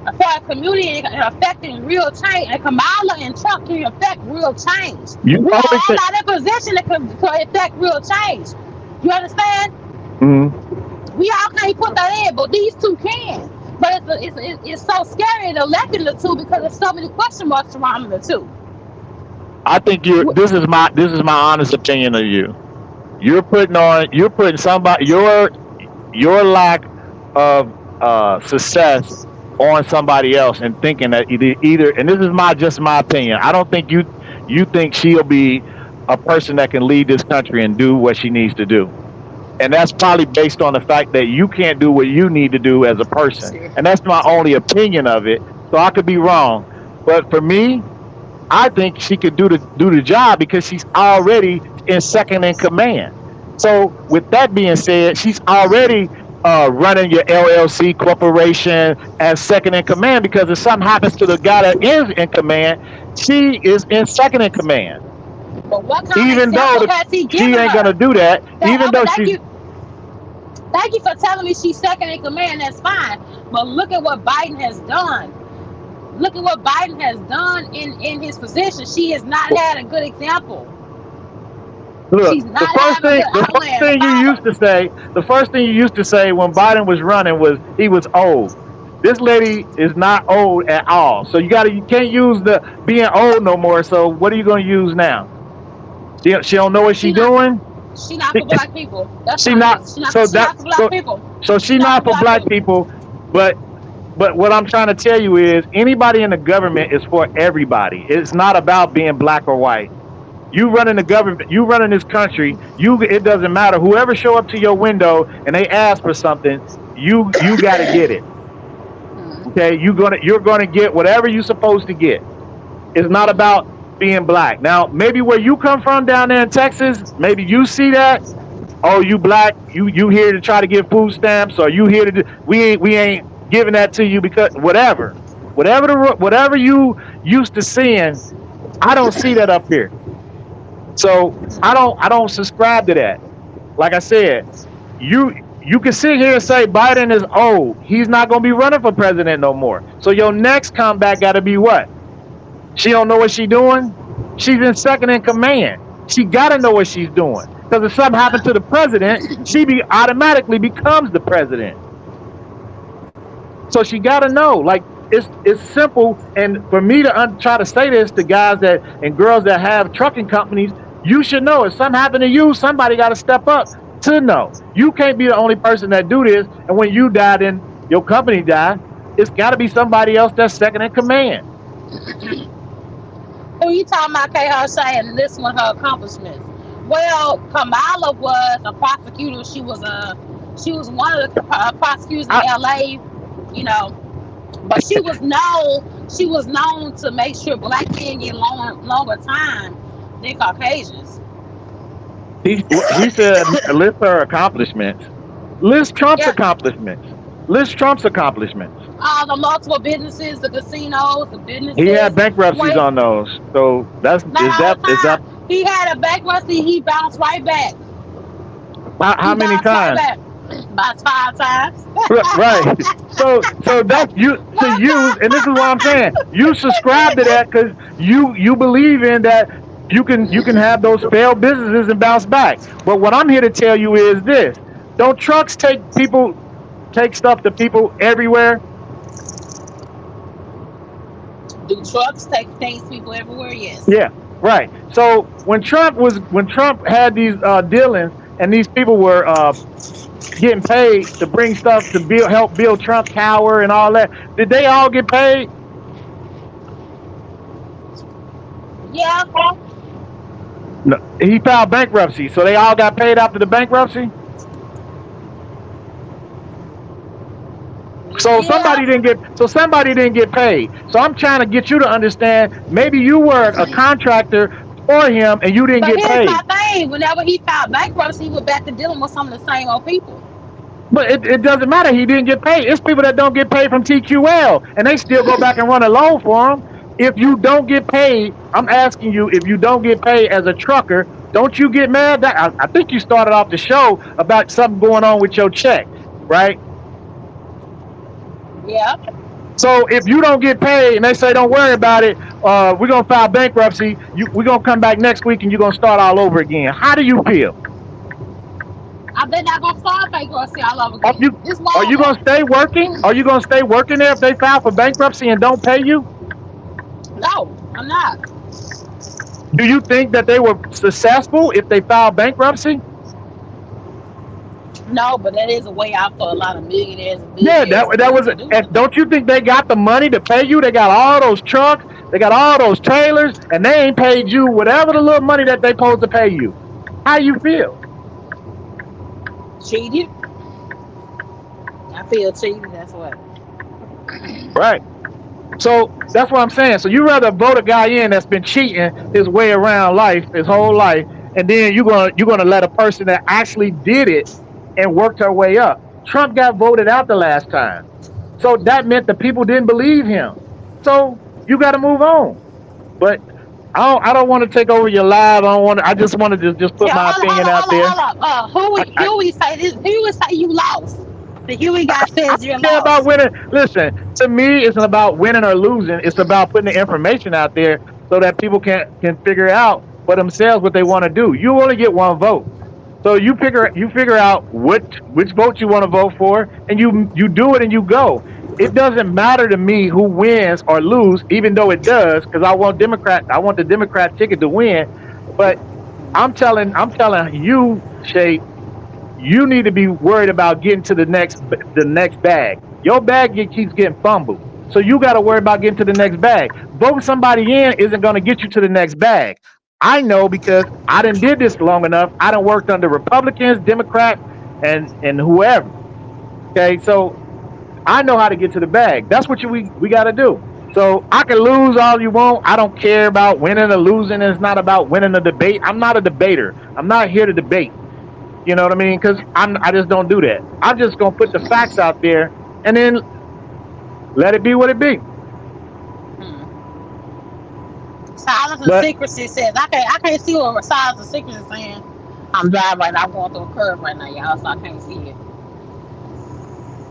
For a community and affecting real change. And Kamala and Trump can affect real change. You We only are all can. not in position to affect real change. You understand? Mhm. We all can't put that in, but these two can. But it's so scary to electing the two because there's so many question marks surrounding the two. I think this is my honest opinion of you. You're putting somebody your lack of success on somebody else and thinking that either and this is my opinion. I don't think you think she'll be a person that can lead this country and do what she needs to do. And that's probably based on the fact that you can't do what you need to do as a person. See, And that's my only opinion of it. So I could be wrong. But for me, I think she could do the job because she's already in second in command. So with that being said, she's already running your LLC corporation as second in command because if something happens to the guy that is in command, she is in second in command. but what kind of Even though example has he she given ain't gonna her? do that, even Okay, though she's thank you for telling me she's second in command. That's fine. But look at what Biden has done. Look at what Biden has done in his position. She has not had a good example. look, She's not having a good the first outland to thing you used follow. to say, when Biden was running was he was old. This lady is not old at all. So you can't use the being old no more. So what are you gonna use now? She don't know what She she not doing. she not She, for black people. That's she what it not is. so She that not for black people. so She she not for not for black black people. people, but what I'm trying to tell you is anybody in the government is for everybody. It's not about being black or white. You running the government, you running this country. You it doesn't matter. Whoever show up to your window and they ask for something, you got to get it. Mm. Okay, you're gonna get whatever you're supposed to get. It's not about being black. Now, maybe where you come from down there in Texas, maybe you see that. Oh, you black, you here to try to get food stamps, or you here to do, we ain't giving that to you because whatever you used to seeing, I don't see that up here. So I don't subscribe to that. Like I said, you you can sit here and say Biden is old. He's not gonna be running for president no more. So your next comeback got to be what? She don't know what she's doing. She's in second in command. She got to know what she's doing. Because if something happened to the president, she be automatically becomes the president. So she got to know. Like it's simple. And for me to try to say this to guys that and girls that have trucking companies, you should know if something happened to you, somebody got to step up to know. You can't be the only person that do this. And when you die, then your company die. It's got to be somebody else that's second in command. Who you talking about, K. O'Shea, and this one her accomplishments? Well, Kamala was a prosecutor. She was one of the prosecutors in I, L.A. You know, but she was known to make sure black men get longer time than Caucasians. he said list her accomplishments. List Trump's Yeah, accomplishments. List Trump's accomplishments. all the multiple businesses, the casinos, the He had businesses. bankruptcies Wait, on those. So that's not all the is that time. He had a bankruptcy. He bounced right back. how He many bounced right times? back. About 5 times. Right. So that's you to One use, and this is what I'm saying. You subscribe to that because you believe in that you can have those failed businesses and bounce back. But what I'm here to tell you is this: don't trucks take stuff to people everywhere? Do trucks take things people everywhere? Yes. Yeah, right. So when Trump had these dealings and these people were getting paid to bring stuff to help build Trump Tower and all that, did they all get paid? Yeah. No, he filed bankruptcy, so they all got paid after the bankruptcy. Yeah. So somebody didn't get paid. So I'm trying to get you to understand. Maybe you were a contractor for him and you didn't But get here's my paid. thing. Whenever he filed bankruptcy, he went back to dealing with some of the same old people. But it doesn't matter. He didn't get paid. It's people that don't get paid from TQL, and they still go back and run a loan for him. If you don't get paid, I'm asking you, if you don't get paid as a trucker, don't you get mad? I think you started off the show about something going on with your check, right? Yeah. So if you don't get paid and they say don't worry about it, we're gonna file bankruptcy. We're gonna come back next week and you're gonna start all over again. How do you feel? They're not gonna start bankruptcy all over Are again. you It's are you Walmart. gonna stay working? Are you gonna stay working there if they file for bankruptcy and don't pay you? No, I'm not. Do you think that they were successful if they filed bankruptcy? No, but that is a way out for a lot of millionaires and Yeah, billionaires that was to it. do And it. don't you think they got the money to pay you? They got all those trucks, they got all those trailers, and they ain't paid you whatever the little money that they supposed to pay you. How you feel? Cheated. I feel cheated. That's what. Right. So that's what I'm saying. So you rather vote a guy in that's been cheating his way around life, his whole life, and then you're gonna let a person that actually did it and worked her way up. Trump got voted out the last time, so that meant the people didn't believe him. So you got to move on. But I don't want to take over your live. I don't want. I just wanted to just put Yeah, my opinion out there. hold on. I, I, Huey say this? Huey say you lost. The Huey guy I says you're don't care about lost. winning. Listen, to me, it's not about winning or losing. It's about putting the information out there so that people can figure out for themselves what they want to do. You only get one vote, so you figure out which vote you want to vote for, and you do it and you go. It doesn't matter to me who wins or lose, even though it does, because I want the Democrat ticket to win. But I'm telling you, Shay, you need to be worried about getting to the next bag. Your keeps getting fumbled. So you got to worry about getting to the next bag. Voting somebody in isn't going to get you to the next bag. I know because I didn't did this long enough. I done worked under Republicans, Democrats, and whoever. Okay, so I know how to get to the bag. That's what we got to do. So I can lose all you want. I don't care about winning or losing. It's not about winning a debate. I'm not a debater. I'm not here to debate. You know what I mean? Because I just don't do that. I'm just gonna put the facts out there and then let it be what it be. Silence and But secrecy says I can't see what silence and secrecy is saying. I'm driving right now. I'm going through a curve right now, y'all, so I can't see it.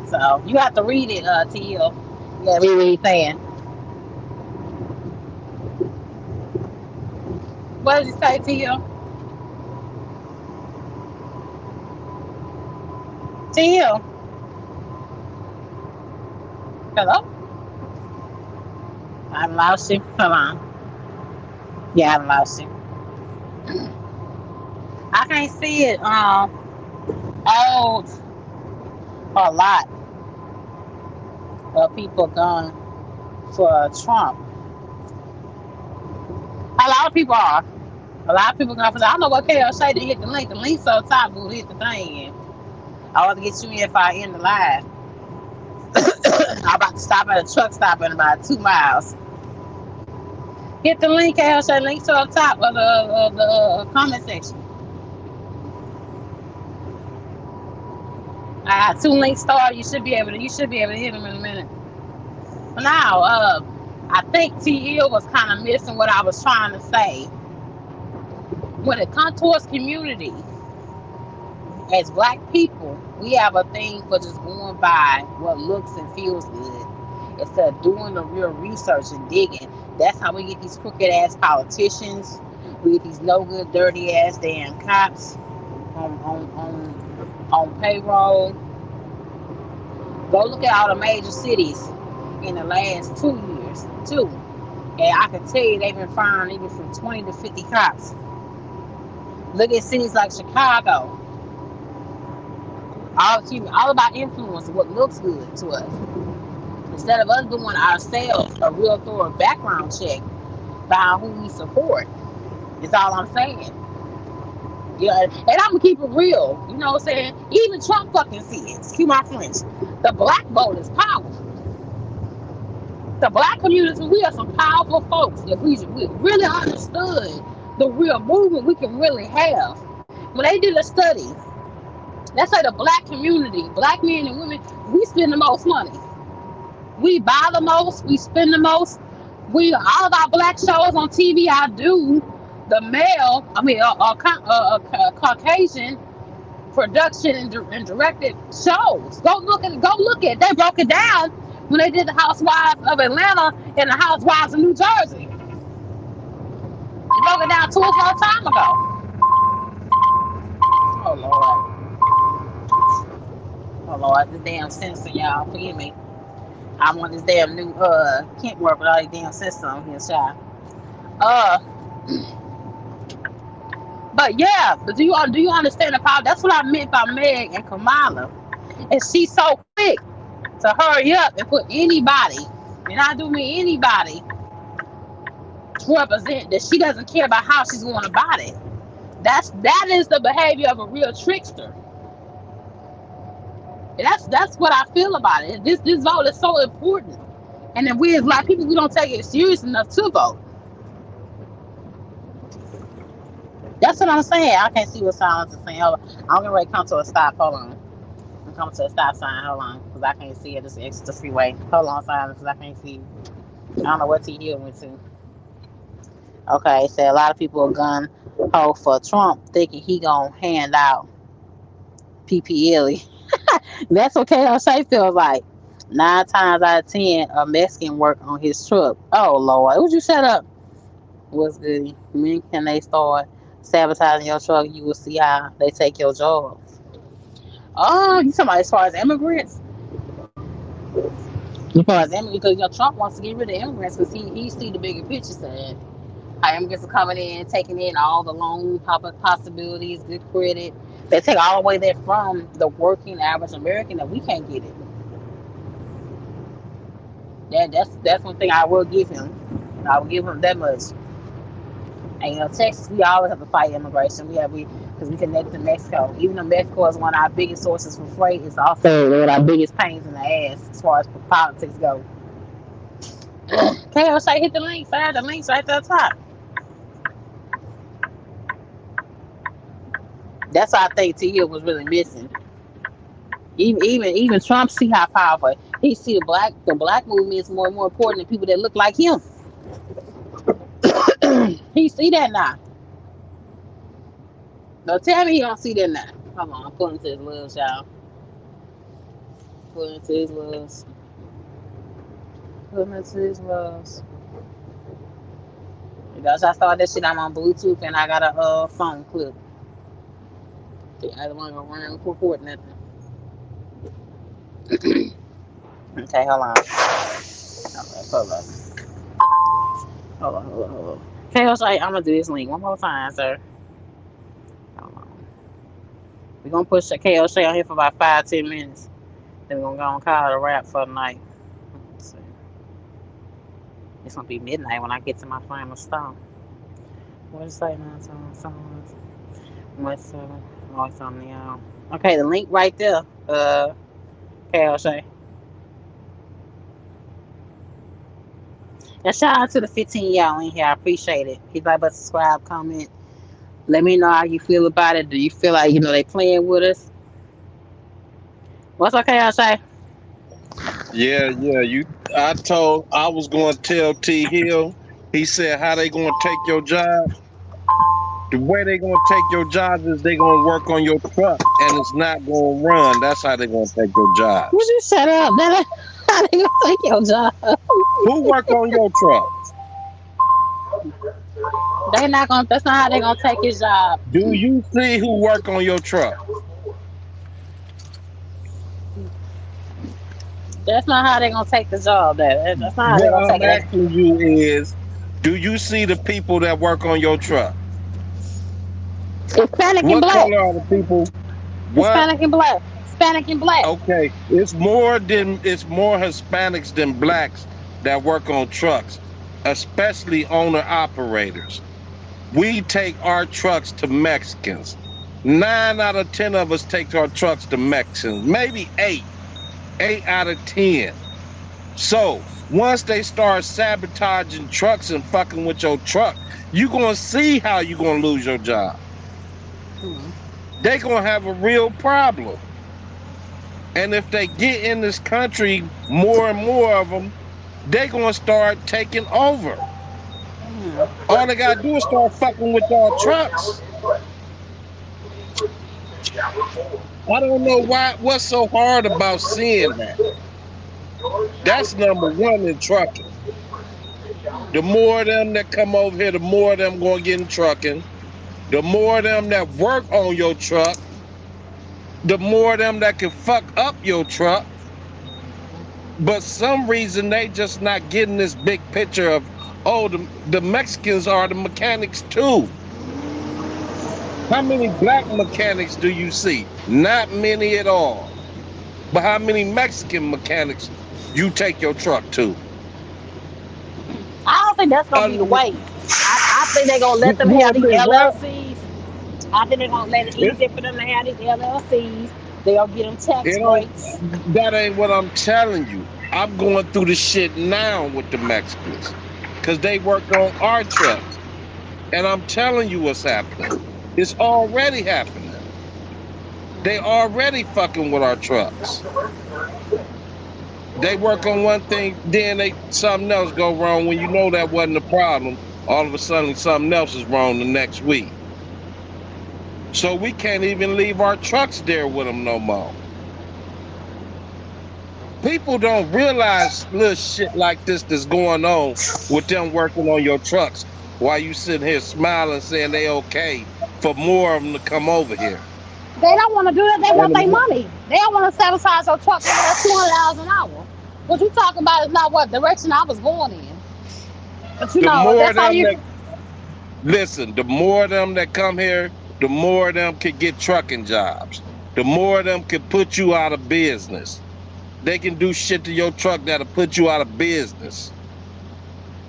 So you have to read it, TL. Yeah, read what he's saying. What did you say, TL? TL. Hello? I lost you. Hold on. Yeah, I lost you. I can't see it. Old a lot of people going for Trump. A lot of people are. A lot of people going for. I don't know what KL say to hit the link. The link's so top, we'll hit the thing in. I want to get you in if I end the live. I'm about to stop at a truck stop in about 2 miles. Hit the link, KL say link to the top of the comment section. I got 2 links started. You should be able to hit them in a minute. But now, I think T Hill was kind of missing what I was trying to say. When it comes to us community, as black people, we have a thing for just going by what looks and feels good instead of doing the real research and digging. That's how we get these crooked ass politicians. We get these no good, dirty ass damn cops on payroll. Go look at all the major cities in the last 2 years, too. And I can tell you they've been firing even from 20 to 50 cops. Look at cities like Chicago. All about influence, what looks good to us. Instead of us doing ourselves a real thorough background check by who we support. Is all I'm saying. Yeah, and I'm gonna keep it real. You know what I'm saying? Even Trump fucking says, excuse my French, the black vote is powerful. The black community, we are some powerful folks. If we really understood the real movement we can really have. When they did a study, let's say the black community, black men and women, we spend the most money. We buy the most, we spend the most. All of our black shows on TV, I do the male, Caucasian production and directed shows. Go look at. They broke it down when they did the Housewives of Atlanta and the Housewives of New Jersey. They broke it down 2 or 4 time ago. Oh Lord, this damn sensor, y'all. Forgive me. I want this damn new can't work with all these damn sensors on here, child. But yeah, but do you understand the power? That's what I meant by Meg and Kamala. And she's so quick to hurry up and put anybody, and I do mean anybody, to represent that she doesn't care about how she's going about it. That is the behavior of a real trickster. And that's what I feel about it. This vote is so important. And then we as black people, we don't take it serious enough to vote. That's what I'm saying. I can't see what silence is saying. Hold on. I'm gonna come to a stop. Hold on. I'm coming to a stop sign. Hold on. Because I can't see it. Just exit the freeway. Hold on, silence, because I can't see. I don't know what T Hill went to. Okay, so a lot of people are gun ho for Trump thinking he gonna hand out PPL. That's what KLC feels like. 9 times out of 10, a Mexican work on his truck. Oh Lord, would you shut up? What's good? When can they start sabotaging your truck? You will see how they take your jobs. Oh, you talking about as far as immigrants? As far as immigrants, because Trump wants to get rid of immigrants because he see the bigger picture side. High immigrants are coming in, taking in all the loan possibilities, good credit. They take all the way there from the working average American that we can't get it. That's one thing I will give him. I will give him that much. And Texas, we always have to fight immigration. We because we connect to Mexico. Even though Mexico is one of our biggest sources for freight, it's also one of our biggest pains in the ass as far as politics go. Okay, say hit the link, sir. The link's right there at the top. That's what I think Tia was really missing. Even Trump see how powerful he see the black movement is more and more important than people that look like him. He see that now. Don't tell me he don't see that now. Come on, pull into his loves, y'all. Pull into his loves. Pull into his loves. Because I started that shit, I'm on Bluetooth and I got a phone clip. I don't want to run and record nothing. Okay, hold on. Okay, hold on. Hold on. Okay, I'm gonna do this link one more time, sir. Hold on. We're gonna push the KO Shay on here for about 5-10 minutes. Then we're gonna go and call it a wrap for the night. Let's see. It's gonna be midnight when I get to my final stop. What is it say now? What's on the okay, the link right there. KO Shay. Now shout out to the 15 y'all in here. I appreciate it. Hit like, but subscribe, comment. Let me know how you feel about it. Do you feel like they playing with us? What's okay, I say? Yeah. I was going to tell T Hill. He said, how they going to take your job? The way they going to take your job is they going to work on your truck and it's not going to run. That's how they going to take your job. Would you shut up? That's how they going to take your job. Who work on your truck? That's not how they gonna take his job. Do you see who work on your truck? That's not how they gonna take the job. That's not how they gonna take it. What I'm asking you is, do you see the people that work on your truck? Hispanic and what black. What color are the people? Hispanic and black. Hispanic and black. Okay, it's more Hispanics than blacks that work on trucks, especially owner operators. We take our trucks to Mexicans. 9 out of 10 of us take our trucks to Mexicans. Maybe 8 out of 10. So once they start sabotaging trucks and fucking with your truck, you gonna see how you gonna lose your job. They gonna have a real problem. And if they get in this country, more and more of them, they gonna start taking over. All they gotta do is start fucking with our trucks. I don't know what's so hard about seeing that. That's number one in trucking. The more of them that come over here, the more of them gonna get in trucking. The more of them that work on your truck, the more of them that can fuck up your truck. But some reason they just not getting this big picture of, oh, the Mexicans are the mechanics too. How many black mechanics do you see? Not many at all. But how many Mexican mechanics you take your truck to? I don't think that's gonna be the way. I think they're gonna let them have these LLCs. I think they're gonna let it easier for them to have these LLCs. They'll get them tax breaks. That ain't what I'm telling you. I'm going through the shit now with the Mexicans. Because they work on our trucks. And I'm telling you what's happening. It's already happening. They already fucking with our trucks. They work on one thing, then something else go wrong. When you know that wasn't the problem, all of a sudden something else is wrong the next week. So we can't even leave our trucks there with them no more. People don't realize little shit like this that's going on with them working on your trucks while you sitting here smiling saying they okay for more of them to come over here. They don't want to do that. They want their money. They don't want to sabotage your truck for $200 an hour. What you talking about is not what direction I was going in. But you know, that's how you... Listen, the more of them that come here, the more of them could get trucking jobs. The more of them could put you out of business. They can do shit to your truck that'll put you out of business.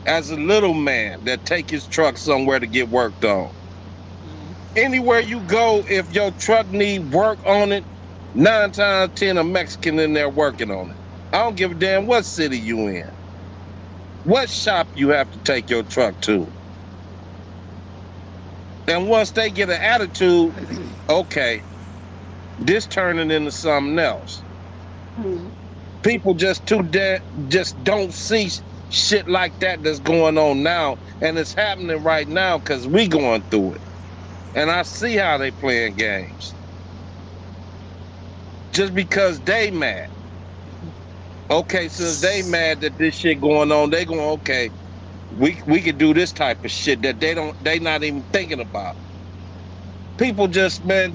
As a little man that take his truck somewhere to get worked on. Anywhere you go, if your truck need work on it, 9 times 10 a Mexican in there working on it. I don't give a damn what city you in. What shop you have to take your truck to. And once they get an attitude, okay, this turning into something else. People just just don't see shit like that that's going on now, and it's happening right now because we going through it. And I see how they playing games. Just because they mad. Okay, since they mad that this shit going on, they going, okay, we could do this type of shit that they not even thinking about. People just, man,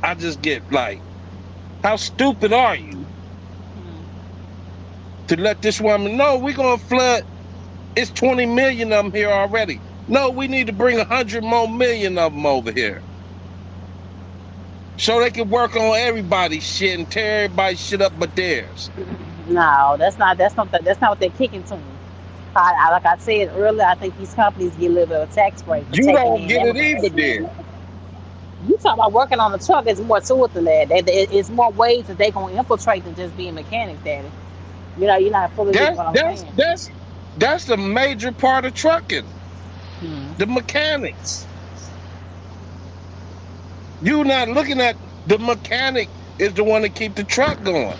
I just get like, how stupid are you? To let this woman know we gonna flood. It's 20 million of them here already. No, we need to bring 100 more million of them over here. So they can work on everybody's shit and tear everybody's shit up but theirs. No, that's not what they're kicking to. Like I said earlier, I think these companies get a little bit of a tax break for You taking don't in get it immigrants. either then. You talk about working on the truck, it's more to it than that. It's more ways that they gonna infiltrate than just being mechanics, Daddy. You know, you're not fully getting what I'm saying. That's the major part of trucking. Hmm. The mechanics. You're not looking at the mechanic is the one that keep the truck going.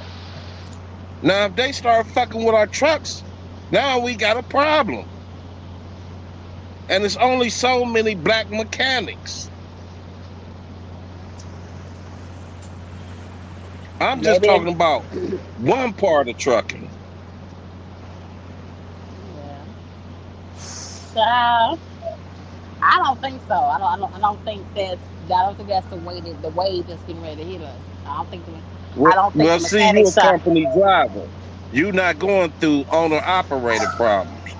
Now, if they start fucking with our trucks, now we got a problem. And there's only so many black mechanics. I'm just Maybe. talking about one part of trucking. Yeah. So I don't think so. I don't think that's the way that's getting ready to hit us. I don't think Well, the see, you mechanics a shop. company driver. You not going through owner-operator problems.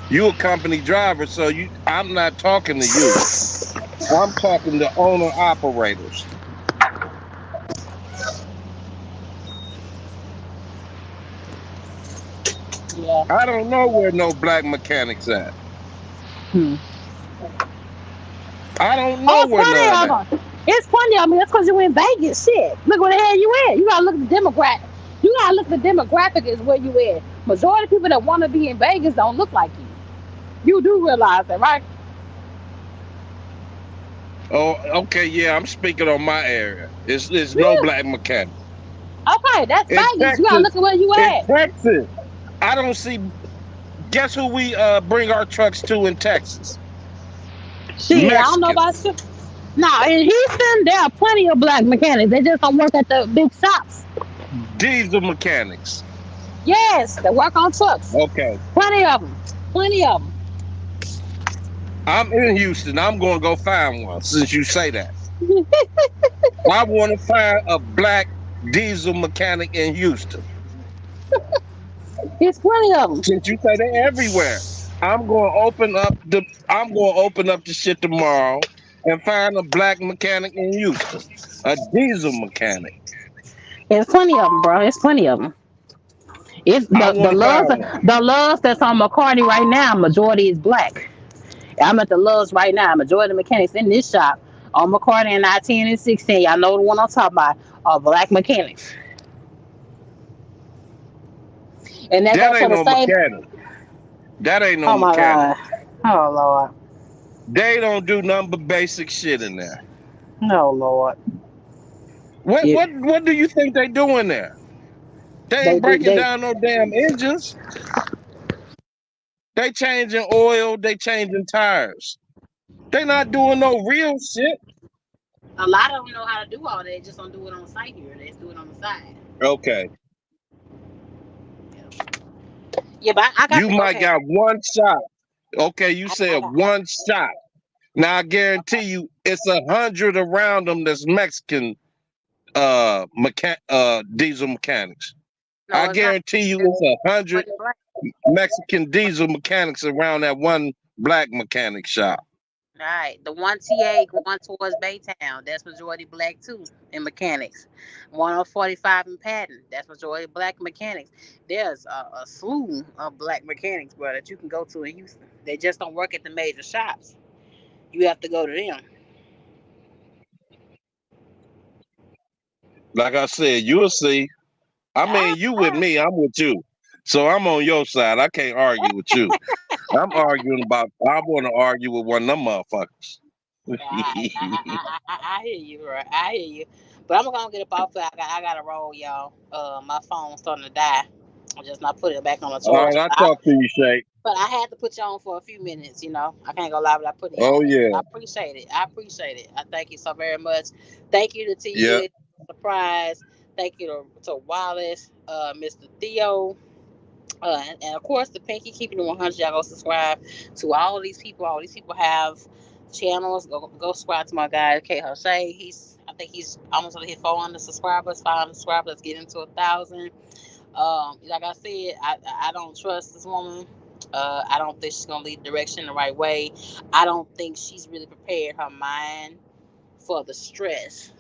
You a company driver, so I'm not talking to you. I'm talking to owner-operators. Yeah. I don't know where no black mechanics at. Hmm. I don't know Oh, where none plenty at. of them. It's plenty of them. That's because you in Vegas. Shit. Look where the hell you at. You gotta look at the demographic. You gotta look at the demographic is where you at. Majority of people that want to be in Vegas don't look like you. You do realize that, right? Oh, okay, yeah, I'm speaking on my area. It's no Yeah. black mechanic. Okay, that's In Vegas. You gotta Texas, look at where you in at. Texas, I don't see. Guess who we bring our trucks to in Texas? Shit, I don't know about Mexicans. shit. Now in Houston, there are plenty of black mechanics. They just don't work at the big shops. Diesel mechanics. Yes, they work on trucks. Okay. Plenty of them. Plenty of them. I'm in Houston. I'm going to go find one since you say that. I want to find a black diesel mechanic in Houston. There's plenty of them. Since you say they're everywhere, I'm going to open up the shit tomorrow and find a black mechanic in Houston, a diesel mechanic. There's plenty of them, bro. There's plenty of them. It's I the want to find one. Loves that's on McCartney right now. Majority is black. I'm at the Loves right now. Majority of the mechanics in this shop on McCartney and 19 and 16. Y'all know the one I'm talking about are black mechanics. And that That goes for ain't the no same. mechanic. That ain't no Oh my mechanic. god. Oh lord. They don't do nothing but basic shit in there. Oh lord. What Yeah. what what do you think they doing there? They They ain't do. breaking They. down no damn engines. They changing oil. They changing tires. They not doing no real shit. A lot of them know how to do all that. They just don't do it on site here. They just do it on the side. Okay. Yeah, but I got You the might okay. got one shot. Okay, you I said got. one shot. Now I guarantee you it's 100 around them that's Mexican diesel mechanics. No, I it's not. guarantee you It's it's 100 black. Mexican diesel mechanics around that one black mechanic shop. All right, the one TA going towards Baytown, that's majority black too in mechanics. 145 in Patton, that's majority black mechanics. There's a slew of black mechanics, bro, that you can go to in Houston. They just don't work at the major shops. You have to go to them. Like I said, you'll see. I Ah, mean, you with ah, me, I'm with you. So I'm on your side. I can't argue with you. I'm arguing about, I want to argue with one of them motherfuckers. I hear you, bro. I hear you. But I'm gonna get up off it. I gotta roll, y'all. My phone's starting to die. I'm just not putting it back on the All charger. right, I'll talk to you, Shay. But I had to put you on for a few minutes, you know. I can't go lie, but I put you Oh, on. yeah. I appreciate it. I appreciate it. I thank you so very much. Thank you to Yeah. TU Surprise. Thank you to Wallace, Mr. Theo. And of course, the Pinky keeping it 100. Y'all go subscribe to all these people. All these people have channels. Go subscribe to my guy, K. Jose. I think he's almost on his 400 subscribers, 500 subscribers. Let's get into 1,000. Like I said, I don't trust this woman. I don't think she's gonna lead the direction the right way. I don't think she's really prepared her mind for the stress.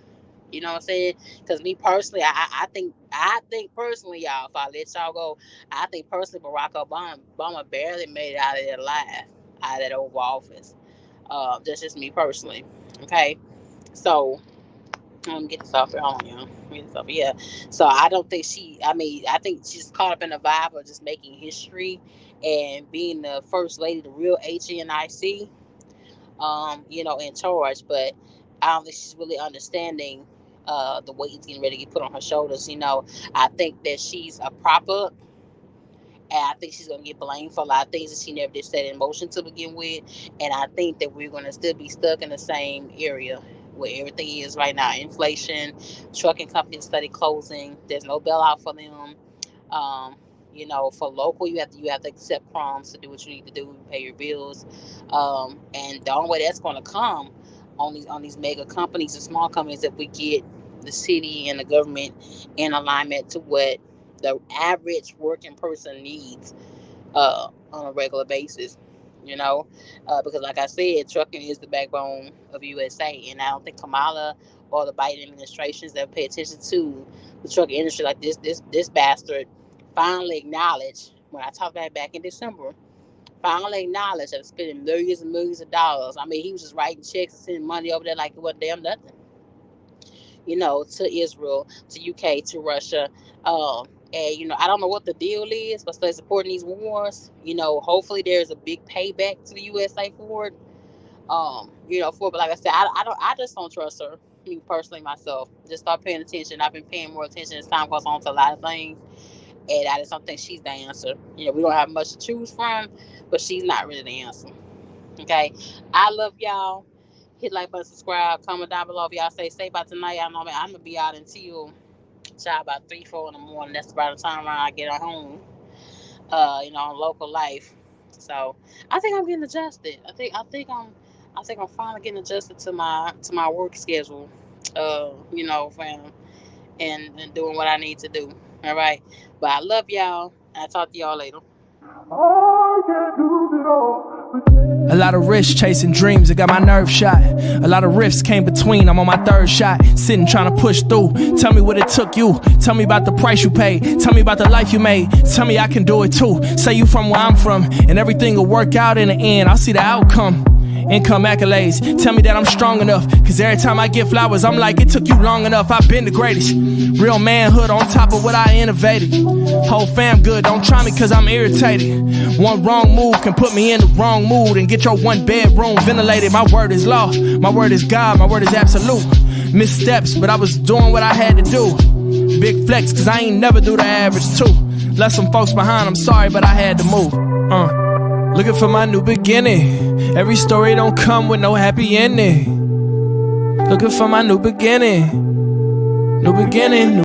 You know what I'm saying? Because me personally, I think personally, y'all, if I let y'all go, I think personally Barack Obama barely made it out of there alive, out of that Oval Office. That's just me personally. Okay, so let me get this off here. Hold on, y'all. Get this off. Yeah. So I don't think I think she's caught up in the vibe of just making history and being the first lady, the real HNIC, in charge. But I don't think she's really understanding the weight is getting ready to get put on her shoulders. I think that she's a prop up. And I think she's going to get blamed for a lot of things that she never did set in motion to begin with. And I think that we're going to still be stuck in the same area where everything is right now. Inflation, trucking companies study closing. There's no bailout for them. For local, you have to accept crumbs to do what you need to do, pay your bills. And the only way that's going to come on these mega companies and small companies if we get the city and the government in alignment to what the average working person needs on a regular basis, because like I said, trucking is the backbone of USA, and I don't think Kamala or the Biden administrations that pay attention to the trucking industry like this bastard finally acknowledged, when I talked about it back in December, finally acknowledged that spending millions and millions of dollars. I mean, he was just writing checks and sending money over there like it wasn't damn nothing, to Israel, to UK, to Russia. And I don't know what the deal is, but they're supporting these wars. Hopefully there's a big payback to the USA for it. But like I said, I just don't trust her. Me personally, myself, just start paying attention. I've been paying more attention as time goes on to a lot of things, and I just don't think she's the answer. We don't have much to choose from, but she's not really the answer. Okay, I love y'all. Hit like button, subscribe, comment down below if y'all say about tonight. I know I'm gonna be out until about 3-4 in the morning. That's about the time I get home. On local life. So I think I'm getting adjusted. I think I'm finally getting adjusted to my work schedule. Fam, and doing what I need to do. All right. But I love y'all. I'll talk to y'all later. A lot of risks chasing dreams, it got my nerves shot. A lot of rifts came between, I'm on my third shot. Sitting trying to push through. Tell me what it took you. Tell me about the price you paid. Tell me about the life you made. Tell me I can do it too. Say you from where I'm from, and everything will work out in the end. I'll see the outcome. Income accolades, tell me that I'm strong enough. Cause every time I get flowers, I'm like, it took you long enough. I've been the greatest. Real manhood on top of what I innovated. Whole fam good, don't try me cause I'm irritated. One wrong move can put me in the wrong mood and get your one bedroom ventilated. My word is law, my word is God, my word is absolute. Missteps, but I was doing what I had to do. Big flex, cause I ain't never do the average two. Left some folks behind, I'm sorry, but I had to move. Looking for my new beginning. Every story don't come with no happy ending. Looking for my new beginning. New beginning.